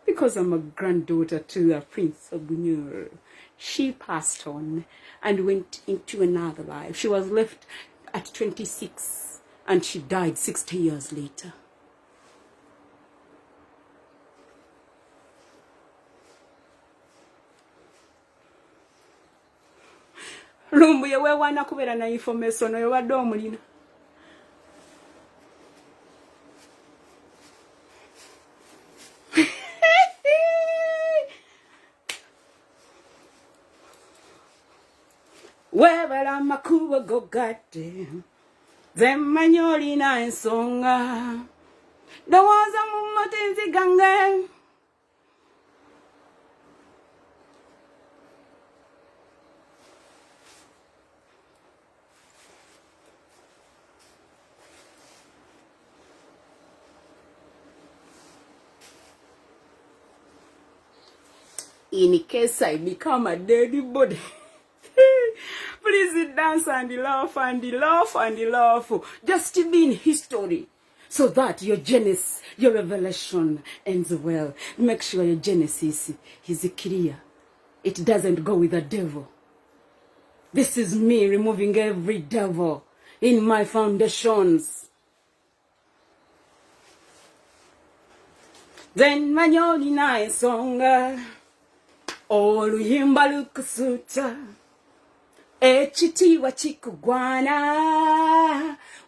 Speaker 1: Because I'm a granddaughter to the Prince of Bunyoro. She passed on and went into another life. She was left at 26 and she died 60 years later. Lumbu yewe wana kubera na information yo wadde omulina. webala amakubo gogadde zemmanyi olina ensonga ndowooza mu matenzi gange in case I become a dead body. Please dance and laugh and laugh and laugh. Just to be in history. So that your Genesis, your revelation ends well. Make sure your Genesis is clear. It doesn't go with the devil. This is me removing every devil in my foundations. Then manyoli na ensonga oluyimba lukusuta ekitiibwa kikugwana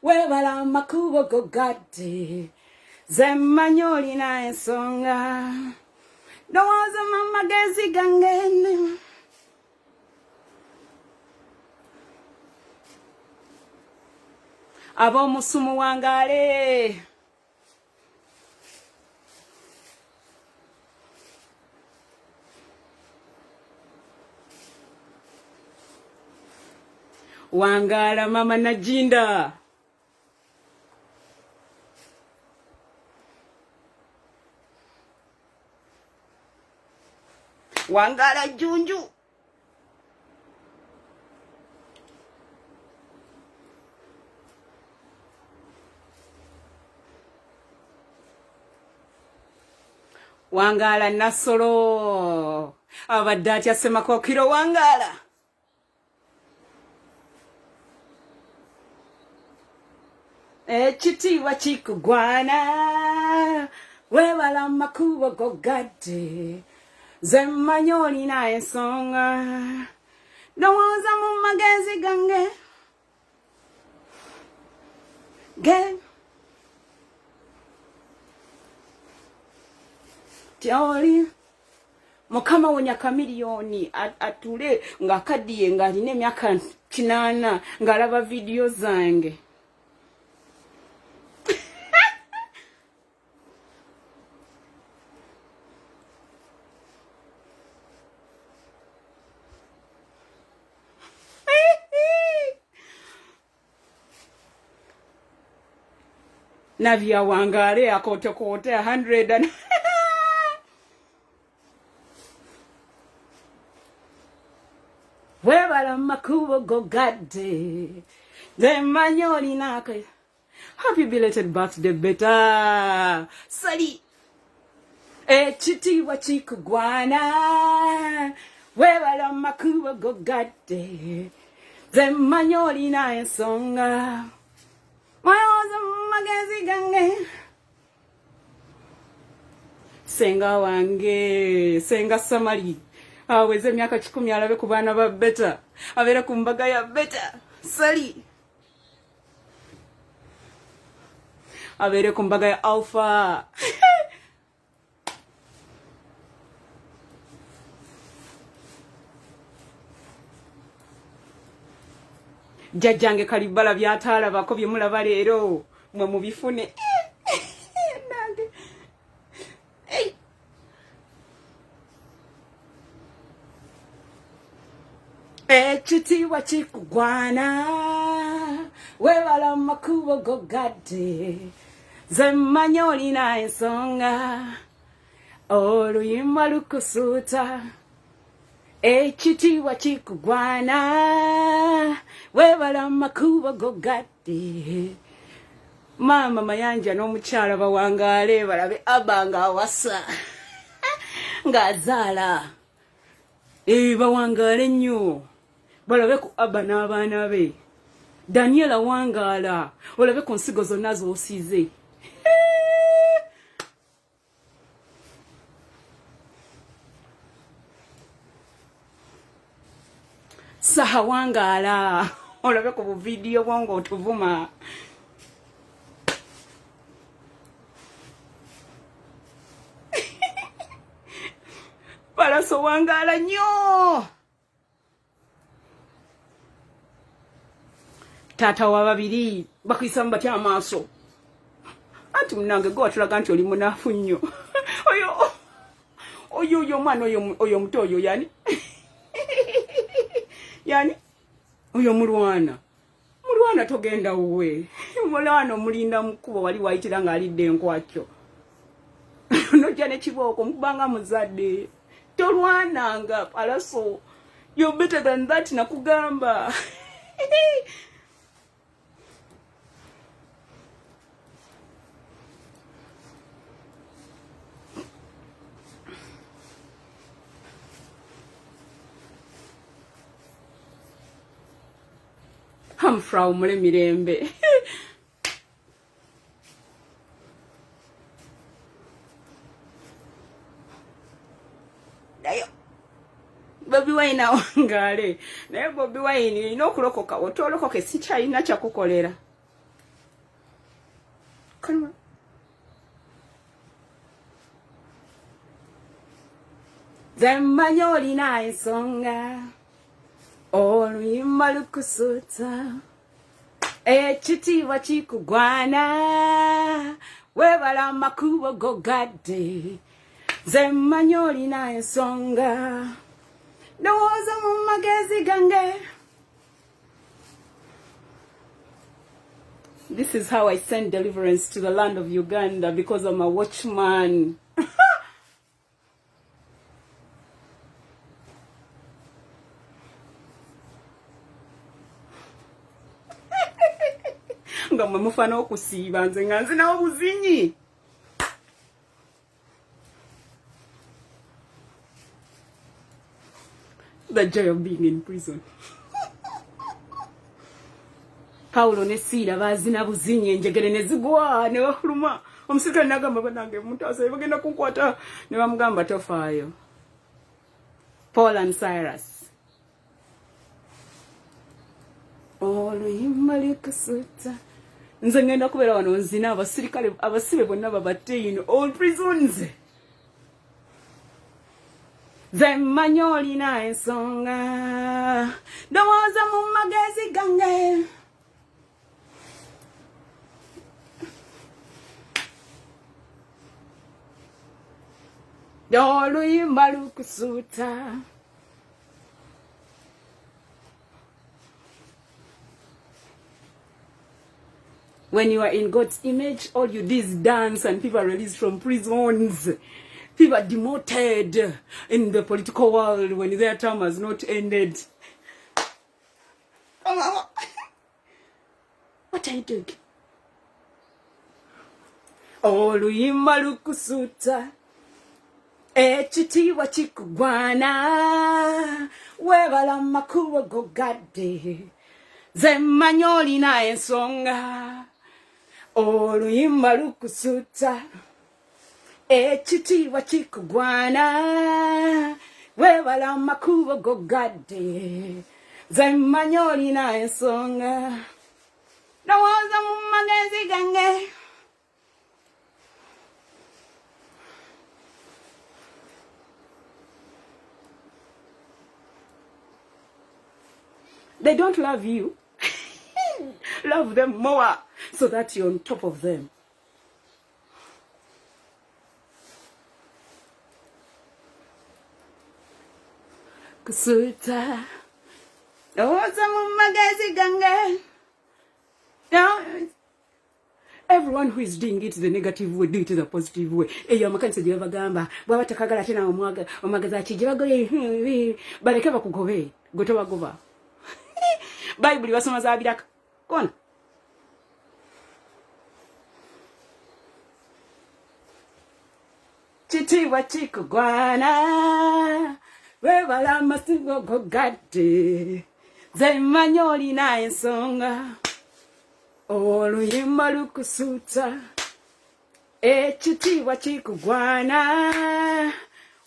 Speaker 1: webala amakubo gogadde zemmanyi olina ensonga ndowooza mu magezi gange ab'omusumu wangaale Wangala mama Najinda Wangala Junju Wangala Nasolo abadde Semakokiro Wangala ekitiibwa kikugwana webala amakubo gogadde zemmanyi olina ensonga ndowooza mu magezi gange tyoli mukama wo Nnakimera.M.ELKMEng atule ng'akaddiye ng'alina emyaka 8 ng'alaba vidiyo zange Navya wangale akote 100 and webala makubo gogadde zemmanyi olina happy belated birthday beta sali ekitiibwa kikugwana webala makubo gogadde zemmanyi olina ensonga Mayoza magezi gange senga wange senga Samali aweze emyaka 10 alabe ku baana ba beta abere ku mbaga ya beta sali abere ku mbaga ya alpha Jajjange kalibala byataala bako byemulaba leero mwe mubifune nange ekitiibwa kikugwana webala amakubo gogadde zemmanyi olina ensonga oluyimba lukusuuta ekitiibwa kikugwana webala amakubo gogadde mama Mayanja n'omukyala bawangale balabe abanga awasa ng'azaala bawangale nnyo balabe ku aba n'abaana be Daniela wangala olabe ku nsigo zonna z'osiize Saha wangala olabe ku video bwongo otuvuma Palaso wangala nnyo tata wa babiri bakuyisa mu batya amaaso anti munange gwe watulaga nti oli munaafu nnyo oyo omwana oyo muto oyo yani yani oyo mulwana togenda wuwe mulwana omulinda mukubo wali wayitira ng'alidde enkwakyo nojja ne kibooko mukubanga muzadde tolwananga palaso you're better than that nakugamba Frau Nnakimera.M.ELKMEng. Dayo. Bobi Wine awangale. Naye Bobi Wine ino okulokoka otolokoke si kyalina kyakukolera. Kanwa. Zemmanyi olina ensonga. Oluyimba lukusuuta ekitiibwa kikugwana weebala amakubo gogadde nze mmanyi olina ensonga ndowooza mu magezi gange. This is how I send deliverance to the land of Uganda because I'm a watchman. Nga mwe mufana okusiiba nze nga nzinawo buzinyi. The joy of being in prison. Paulo ne Sila bazina buzinyi enjegere ne zigwa ne bafuluma. Omusirikale n'agamba banange mutaasa bagenda kunkwata ne bamugamba tofaayo. Paul and Cyrus. Oluyimba lukusuuta nze ngenda kubeera wano nzina abasirikale abasibe bonna babatte in all prisons. Nze mmanyi olina ensonga ndowooza mu magezi gange. Oluyimba lukusuuta when you are in God's image, all you do is dance and people are released from prisons. People are demoted in the political world when their term has not ended. What are you doing? Oluyimba lukusuuta ekitiibwa kikugwana weebala amakubo gogadde nze mmanyi olina ensonga. Oluyimba lukusuuta ekitiibwa kikugwana weebala amakubo gogadde nze mmanyi olina ensonga ndowooza mu magezi gange. They don't love you. Love them more so that you're on top of them. Kusuta. Everyone who is doing it the negative way, do it the positive way. Eyo amakanisa gye bagamba bwaba takagala tena omwagaza ki gye bagoye baleke bakugobe gwe tobagoba. Bible basoma za biraka kona kitiibwa kikugwana weebala amasigo gogadde nze mmanyi olina ensonga. Oluyimba lukusuuta ekitiibwa kikugwana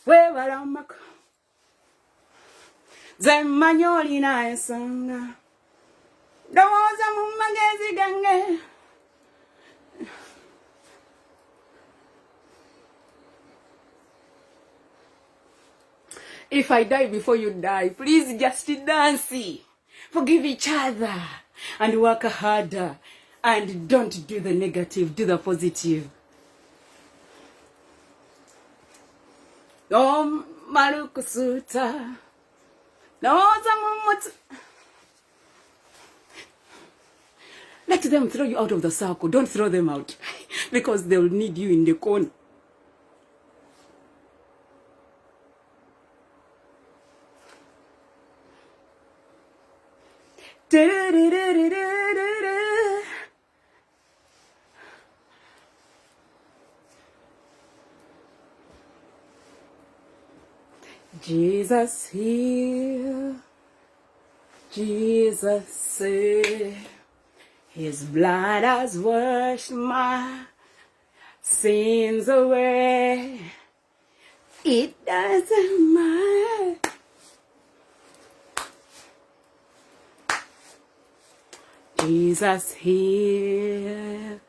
Speaker 1: weebala amako nze mmanyi olina ensonga ndowooza mu magezi gange. If I die before you die, please just dance. Forgive each other. and work harder. And don't do the negative, do the positive. No malukusuta. No zamumut. Let them throw you out of the circle. Don't throw them out. Because they'll need you in the corner. Jesus heal, Jesus save. His blood has washed my sins away. It doesn't matter. Jesus heal.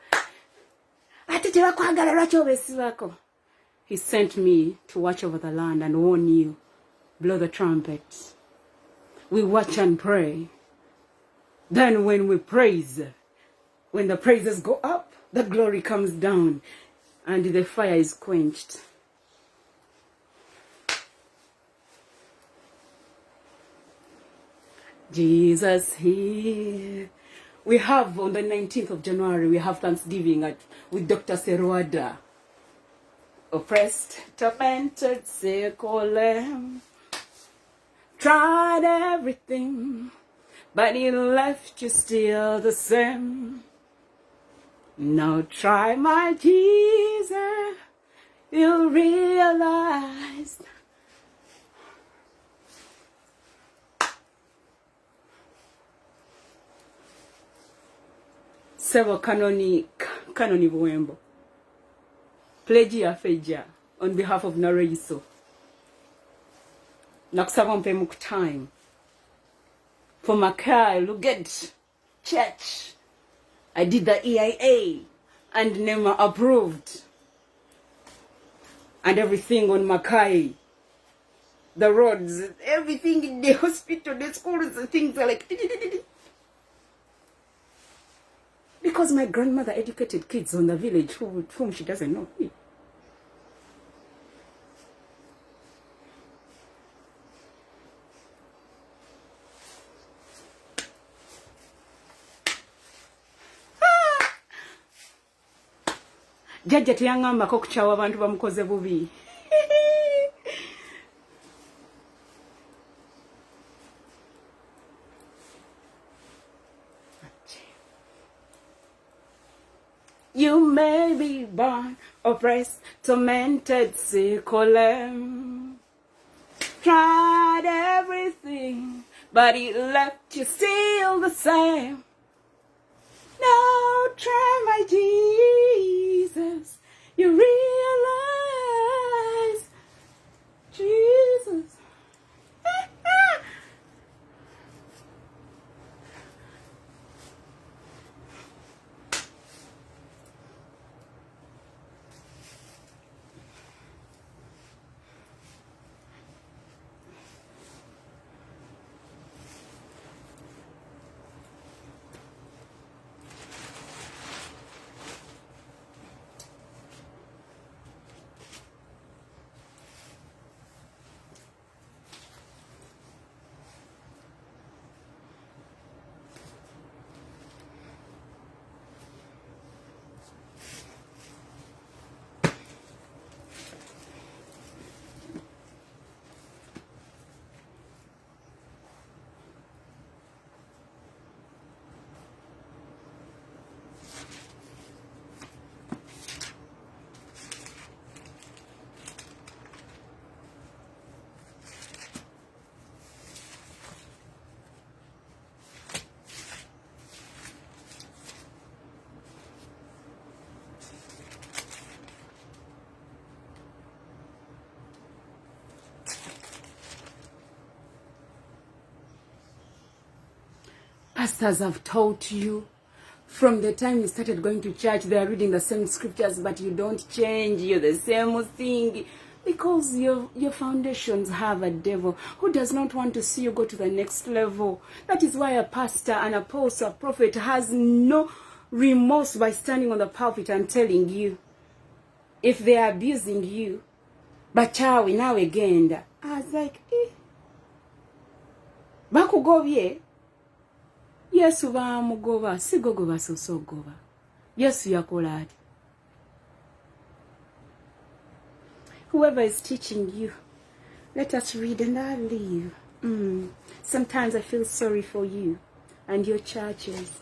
Speaker 1: He sent me to watch over the land and warn you. Blow the trumpet. We watch and pray. Then when we praise, when the praises go up, the glory comes down and the fire is quenched. Jesus here. We have on the 19th of January, we have Thanksgiving with Dr. Serwada. Oppressed, tormented, sick, Solome. Tried everything, but it left you still the same. Now try my Jesus, you'll realize. Several canoni Buembo. LEG-ACY on behalf of Nareiso. Nakusaba mpemu time. For Makai, Luget, Church. I did the EIA and NEMA approved. And everything on Makai. The roads, everything in the hospital, the schools, the things are like... Because my grandmother educated kids on the village whom she doesn't know. Jajja teyangambako kuchawa abantu bamukoze bubi. You may be born, oppressed, tormented, sick, Solome. Tried everything, but it left you still the same. Now try my Jesus, you realize Jesus. Pastors have taught you from the time you started going to church, they are reading the same scriptures, but you don't change. You're the same thing. Because your foundations have a devil who does not want to see you go to the next level. That is why a pastor, an apostle, a prophet has no remorse by standing on the pulpit and telling you, if they are abusing you, bachawi nawe genda. I was like, bakugobye. Yesu bamugoba, sigogoba sosogoba. Yesu yakola ati. Whoever is teaching you, let us read and I leave. Sometimes I feel sorry for you and your churches.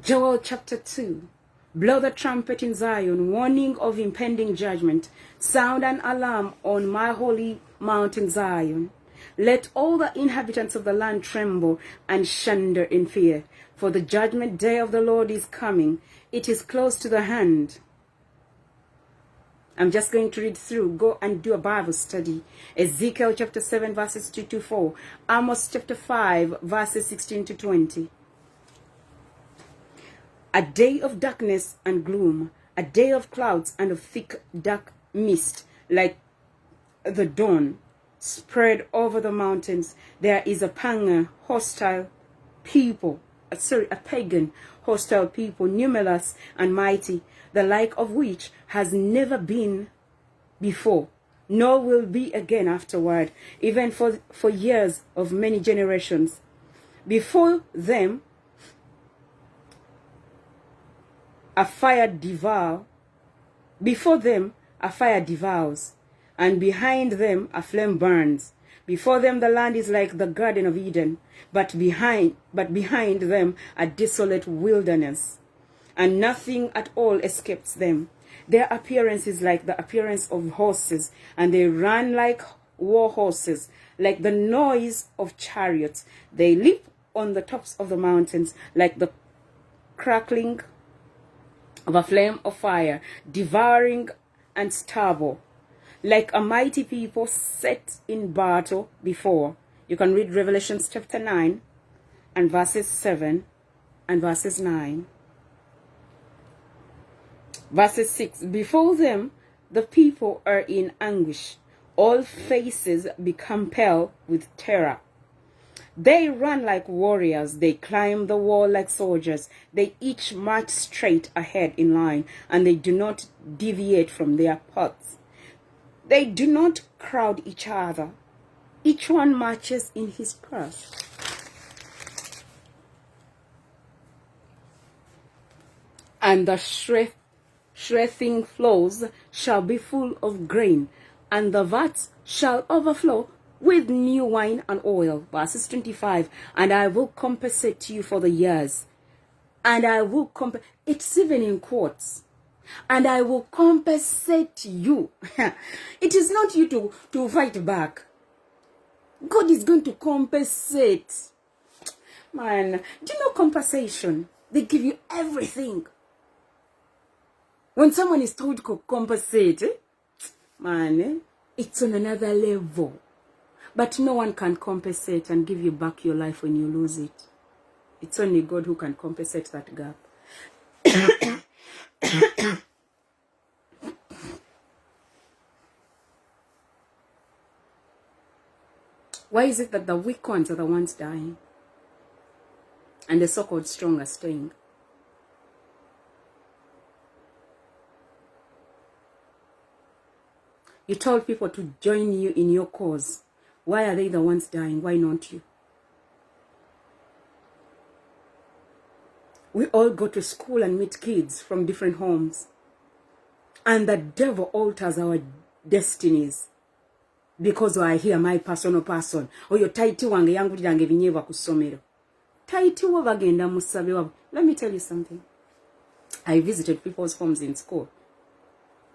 Speaker 1: Joel chapter 2. Blow the trumpet in Zion, warning of impending judgment. Sound an alarm on my holy mountain Zion. Let all the inhabitants of the land tremble and shudder in fear. For the judgment day of the Lord is coming. It is close to the hand. I'm just going to read through. Go and do a Bible study. Ezekiel chapter 7 verses 2 to 4. Amos chapter 5 verses 16 to 20. A day of darkness and gloom. A day of clouds and of thick dark mist like the dawn spread over the mountains. There is a pagan hostile people. A pagan hostile people, numerous and mighty, the like of which has never been before, nor will be again afterward, even for years of many generations. Before them a fire devours, and behind them a flame burns. Before them the land is like the Garden of Eden, but behind them a desolate wilderness, and nothing at all escapes them. Their appearance is like the appearance of horses, and they run like war horses, like the noise of chariots. They leap on the tops of the mountains like the crackling of a flame of fire, devouring and stubble, like a mighty people set in battle before. You can read Revelation chapter 9 and verses 7 and verses 9. Verses 6. Before them the people are in anguish. All faces become pale with terror. They run like warriors. They climb the wall like soldiers. They each march straight ahead in line, and they do not deviate from their paths. They do not crowd each other. Each one marches in his path. And the shrieking floors shall be full of grain, and the vats shall overflow with new wine and oil. Verses 25. And I will compensate you for the years. And I will it's even in quotes. And I will compensate you. It is not you to fight back. God is going to compensate. Man, do you know compensation? They give you everything. When someone is told to compensate, man, it's on another level. But no one can compensate and give you back your life when you lose it. It's only God who can compensate that gap. Why is it that the weak ones are the ones dying and the so-called strong are staying? You told people to join you in your cause. Why are they the ones dying? Why not you? We all go to school and meet kids from different homes. And the devil alters our destinies. Because I hear my personal person. Oyo taiti wange yangulirange binyeebwa ku ssomero. Taiti wo bagenda mu ssabe wabo. Let me tell you something. I visited people's homes in school.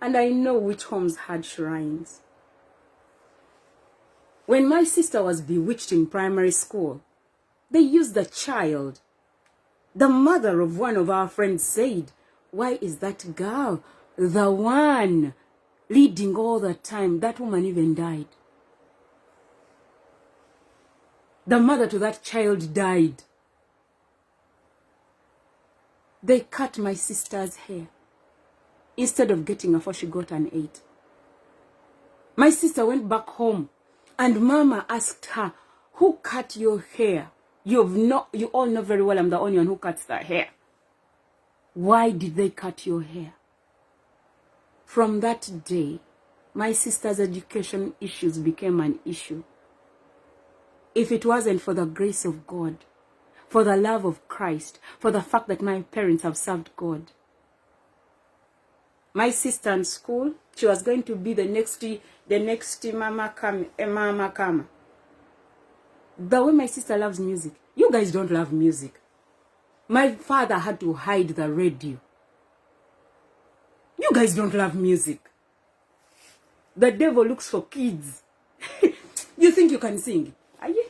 Speaker 1: And I know which homes had shrines. When my sister was bewitched in primary school, they used the child. The mother of one of our friends said, "Why is that girl the one leading all the time? That woman even died." The mother to that child died. They cut my sister's hair. Instead of getting a 4, she got an 8. My sister went back home and Mama asked her, who cut your hair? You all know very well I'm the only one who cuts the hair. Why did they cut your hair? From that day, my sister's education issues became an issue. If it wasn't for the grace of God, for the love of Christ, for the fact that my parents have served God. My sister in school, she was going to be the next Mama Kama. The way my sister loves music, you guys don't love music. My father had to hide the radio. You guys don't love music. The devil looks for kids. You think you can sing? Are you?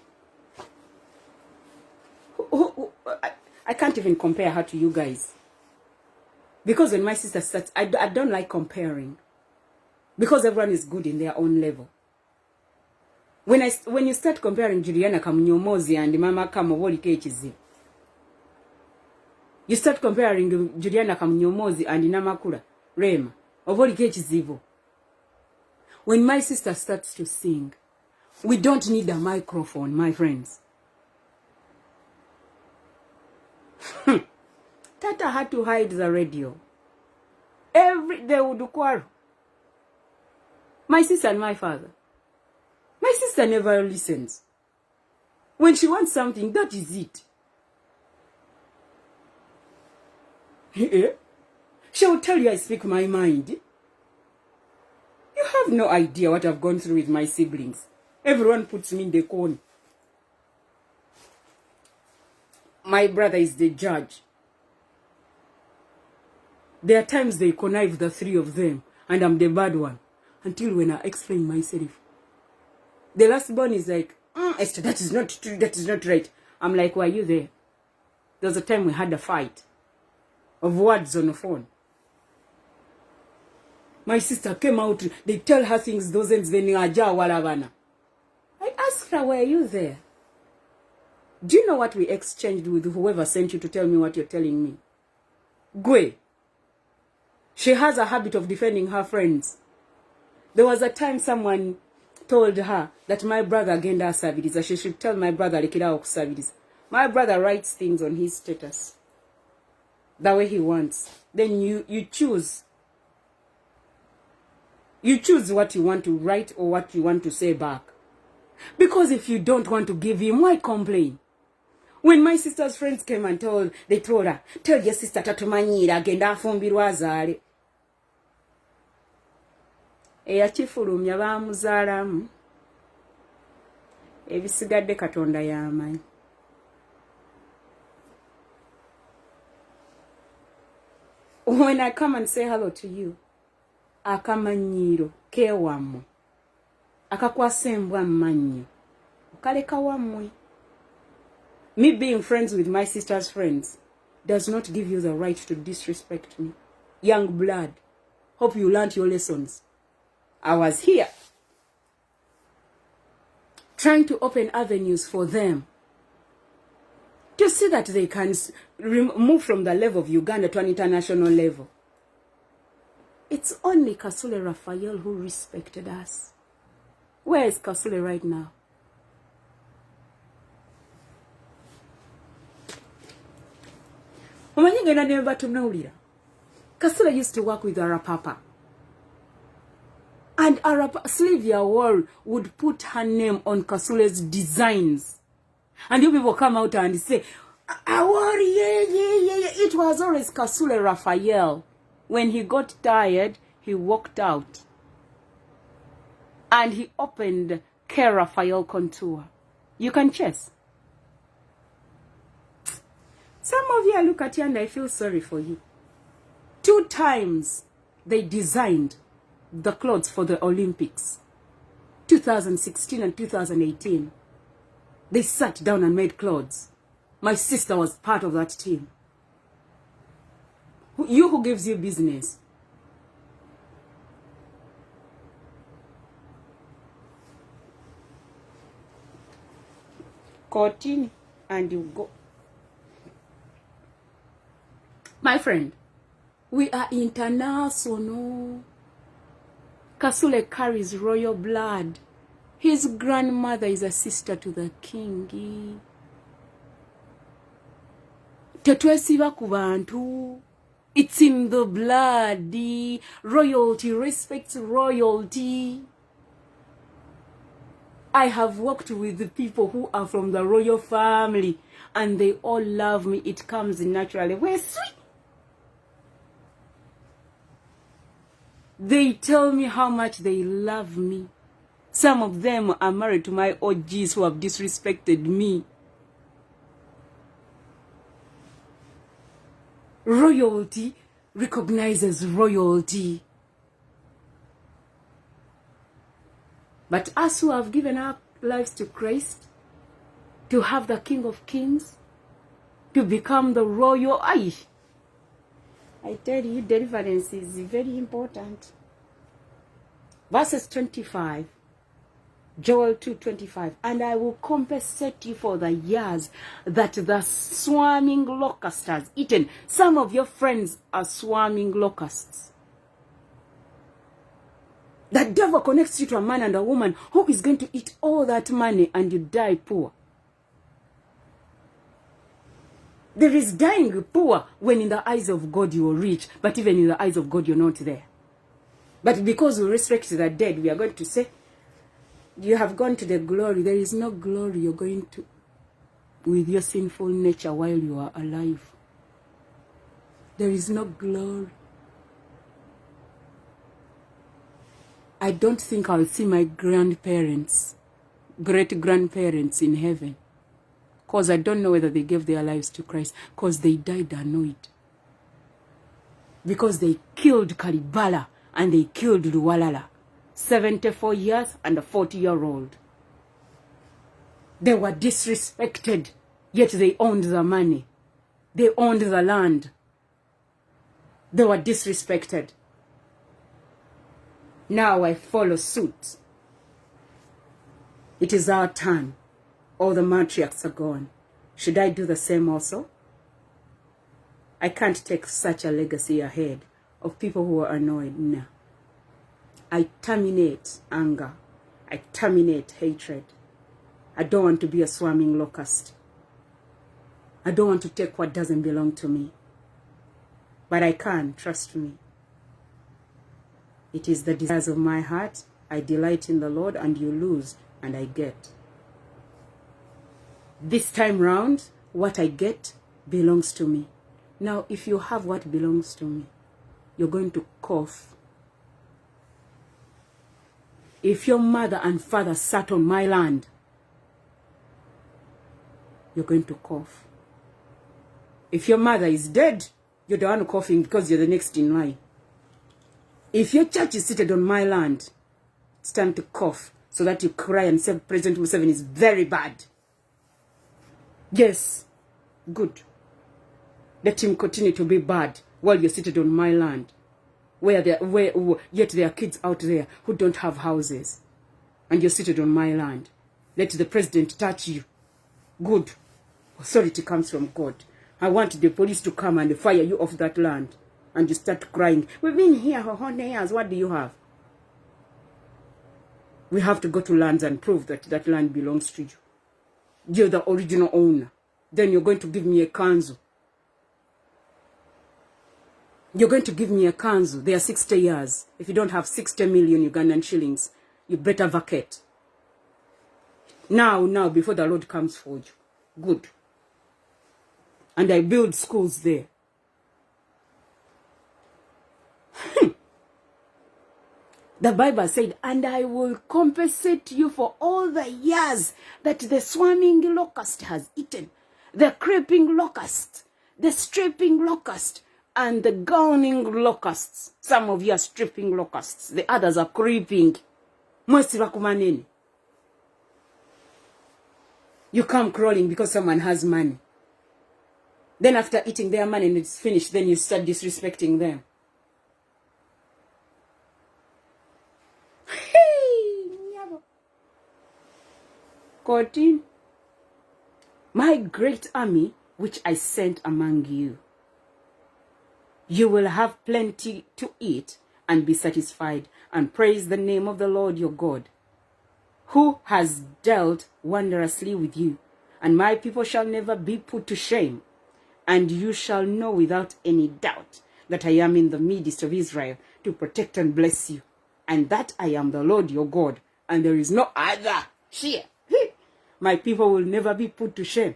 Speaker 1: I can't even compare her to you guys. Because when my sister starts, I don't like comparing. Because everyone is good in their own level. When you start comparing Nnakimera.M.ELKMEng and Mama LEG-ACY, you start comparing Nnakimera.M.ELKMEng and Nnakimera.M.ELKMEng of LEG-ACY. When my sister starts to sing, we don't need a microphone, my friends. Tata had to hide the radio. Every day would quarrel. My sister and my father. My sister never listens. When she wants something, that is it. She will tell you I speak my mind. You have no idea what I've gone through with my siblings. Everyone puts me in the corner. My brother is the judge. There are times they connive, the three of them, and I'm the bad one. Until when I explain myself. The last born is like, Esther, that is not true, that is not right. I'm like, were you there? There was a time we had a fight of words on the phone. My sister came out, they tell her things, those ends, I asked her, were you there? Do you know what we exchanged with whoever sent you to tell me what you're telling me? Gwe. She has a habit of defending her friends. There was a time someone told her that my brother agenda asabiriza. She should tell my brother lekera okusabiriza. My brother writes things on his status the way he wants. Then you choose. You choose what you want to write or what you want to say back. Because if you don't want to give him, why complain? When my sister's friends came and they told her, tell your sister tatumanyira agenda afumbirwa azaale. Eyakifulumya baamuzaalamu. Ebisigadde Katonda y'amanyi. When I come and say hello to you, akamanyiro kewammwe akakwasa embwa mmannyo okaleka wammwe. Me being friends with my sister's friends does not give you the right to disrespect me. Young blood, hope you learned your lessons. I was here trying to open avenues for them to see that they can move from the level of Uganda to an international level. It's only Kasule Raphael who respected us. Where is Kasule right now? Kasule used to work with R.I.P. And Sylvia Wall would put her name on Kasule's designs. And you people come out and say, Award, yeah. It was always Kasule Raphael. When he got tired, he walked out. And he opened K. Raphael Contour. You can chess. Some of you look at you and I feel sorry for you. 2 times they designed the clothes for the Olympics. 2016 and 2018. They sat down and made clothes. My sister was part of that team. You who gives you business. Continue and you go. My friend, we are international. Kasule carries royal blood. His grandmother is a sister to the king. Tetwesiba ku bantu. It's in the blood. Royalty respects royalty. I have worked with the people who are from the royal family and they all love me. It comes naturally. We're sweet. They tell me how much they love me. Some of them are married to my OGs who have disrespected me. Royalty recognizes royalty. But us who have given our lives to Christ, to have the King of Kings, to become the royal, I tell you, deliverance is very important. Verses 25, Joel 2:25, and I will compensate you for the years that the swarming locust has eaten. Some of your friends are swarming locusts. The devil connects you to a man and a woman who is going to eat all that money and you die poor. There is dying poor when in the eyes of God you are rich, but even in the eyes of God you're not there. But because we respect the dead, we are going to say, you have gone to the glory. There is no glory you're going to with your sinful nature while you are alive. There is no glory. I don't think I'll see my grandparents, great-grandparents in heaven. Because I don't know whether they gave their lives to Christ. Because they died annoyed. Because they killed Kalibala and they killed Luwalala. 74 years and a 40-year-old. They were disrespected, yet they owned the money. They owned the land. They were disrespected. Now I follow suit. It is our turn. All the matriarchs are gone. Should I do the same also? I can't take such a legacy ahead of people who are annoyed now. I terminate anger. I terminate hatred. I don't want to be a swarming locust. I don't want to take what doesn't belong to me. But I can, trust me. It is the desires of my heart. I delight in the Lord, and you lose, and I get. This time round, what I get belongs to me. Now, if you have what belongs to me, you're going to cough. If your mother and father sat on my land, you're going to cough. If your mother is dead, you're the one coughing because you're the next in line. If your church is seated on my land, it's time to cough so that you cry and say President Museveni is very bad. Yes, good. Let him continue to be bad while you're seated on my land, yet there are kids out there who don't have houses, and you're seated on my land. Let the president touch you. Good. Authority comes from God. I want the police to come and fire you off that land. And you start crying. We've been here for 100 years. What do you have? We have to go to lands and prove that that land belongs to you. You're the original owner. Then you're going to give me a kanzu. You're going to give me a kanzu. They are 60 years. If you don't have 60 million Ugandan shillings, you better vacate. Now, before the Lord comes for you. Good. And I build schools there. The Bible said, and I will compensate you for all the years that the swarming locust has eaten, the creeping locust, the stripping locust, and the gawning locusts. Some of you are stripping locusts. The others are creeping. You come crawling because someone has money. Then after eating their money and it's finished, then you start disrespecting them. 14. My great army, which I sent among you. You will have plenty to eat and be satisfied, and praise the name of the Lord your God, who has dealt wondrously with you. And my people shall never be put to shame. And you shall know without any doubt that I am in the midst of Israel to protect and bless you, and that I am the Lord your God, and there is no other. Share. My people will never be put to shame.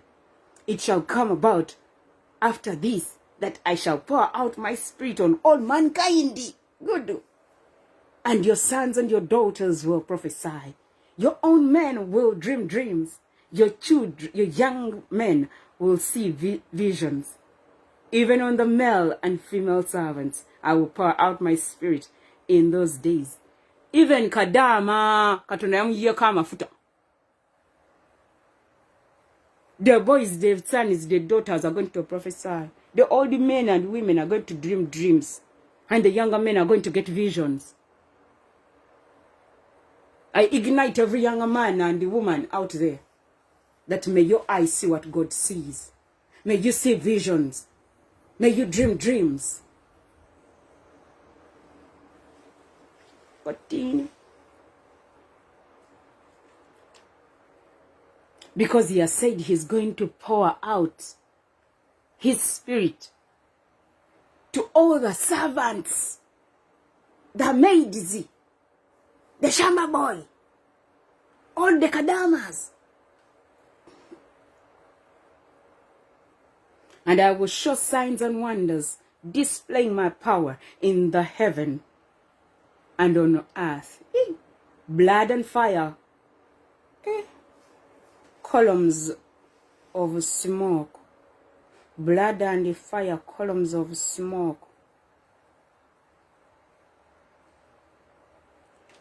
Speaker 1: It shall come about after this that I shall pour out my spirit on all mankind. Good. And your sons and your daughters will prophesy. Your own men will dream dreams. Your children, your young men will see visions. Even on the male and female servants, I will pour out my spirit in those days. Even Kadama, the boys, the sons, the daughters are going to prophesy. The old men and women are going to dream dreams. And the younger men are going to get visions. I ignite every younger man and woman out there, that may your eyes see what God sees. May you see visions. May you dream dreams. Because he has said he's going to pour out his spirit to all the servants, the maids, the shamba boy, all the kadamas. And I will show signs and wonders, displaying my power in the heaven and on earth. Blood and fire. Columns of smoke. Blood and fire, columns of smoke.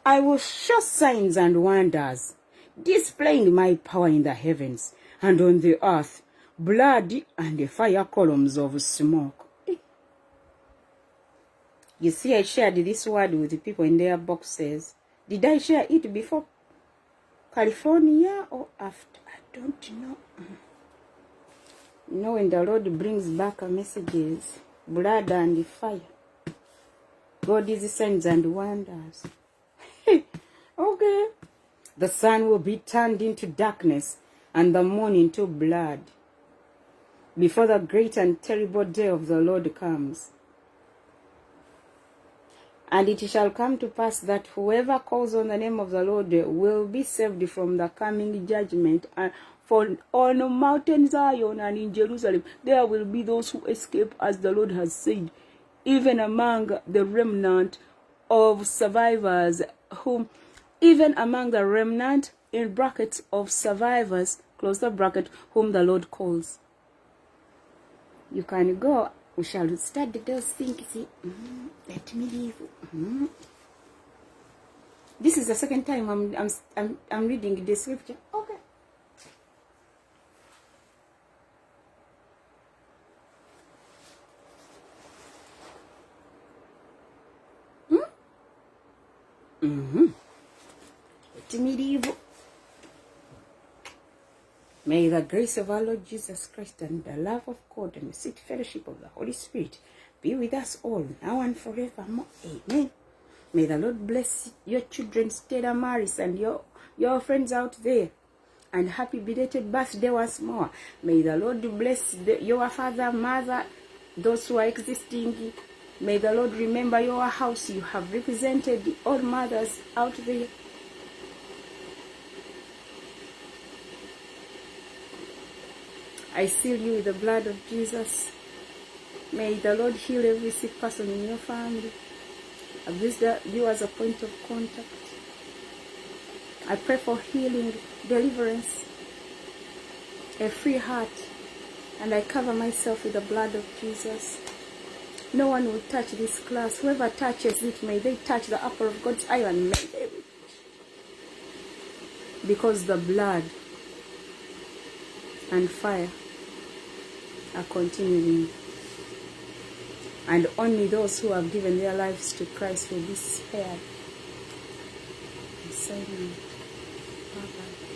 Speaker 1: I will show signs and wonders, displaying my power in the heavens and on the earth. Blood and fire, columns of smoke. You see, I shared this word with the people in their boxes. Did I share it before California or after? I don't know. You know, when the Lord brings back a messages, blood and fire, God is signs and wonders. Okay. The sun will be turned into darkness and the moon into blood before the great and terrible day of the Lord comes. And it shall come to pass that whoever calls on the name of the Lord will be saved from the coming judgment. And for on Mount Zion and in Jerusalem, there will be those who escape, as the Lord has said, even among the remnant of survivors, even among the remnant, in brackets, of survivors, close the bracket, whom the Lord calls. You can go. We shall study those things. Let me leave. This is the second time I'm reading the scripture. Okay. Let me leave. May the grace of our Lord Jesus Christ and the love of God and the sweet fellowship of the Holy Spirit be with us all, now and forevermore. Amen. May the Lord bless your children, Stella Maris, and your friends out there. And happy belated birthday once more. May the Lord bless your father, mother, those who are existing. May the Lord remember your house. You have represented all mothers out there. I seal you with the blood of Jesus. May the Lord heal every sick person in your family. I visit you as a point of contact. I pray for healing, deliverance, a free heart, and I cover myself with the blood of Jesus. No one will touch this class. Whoever touches it, may they touch the apple of God's eye, and may they, because the blood and fire are continuing, and only those who have given their lives to Christ will be spared. Bye-bye.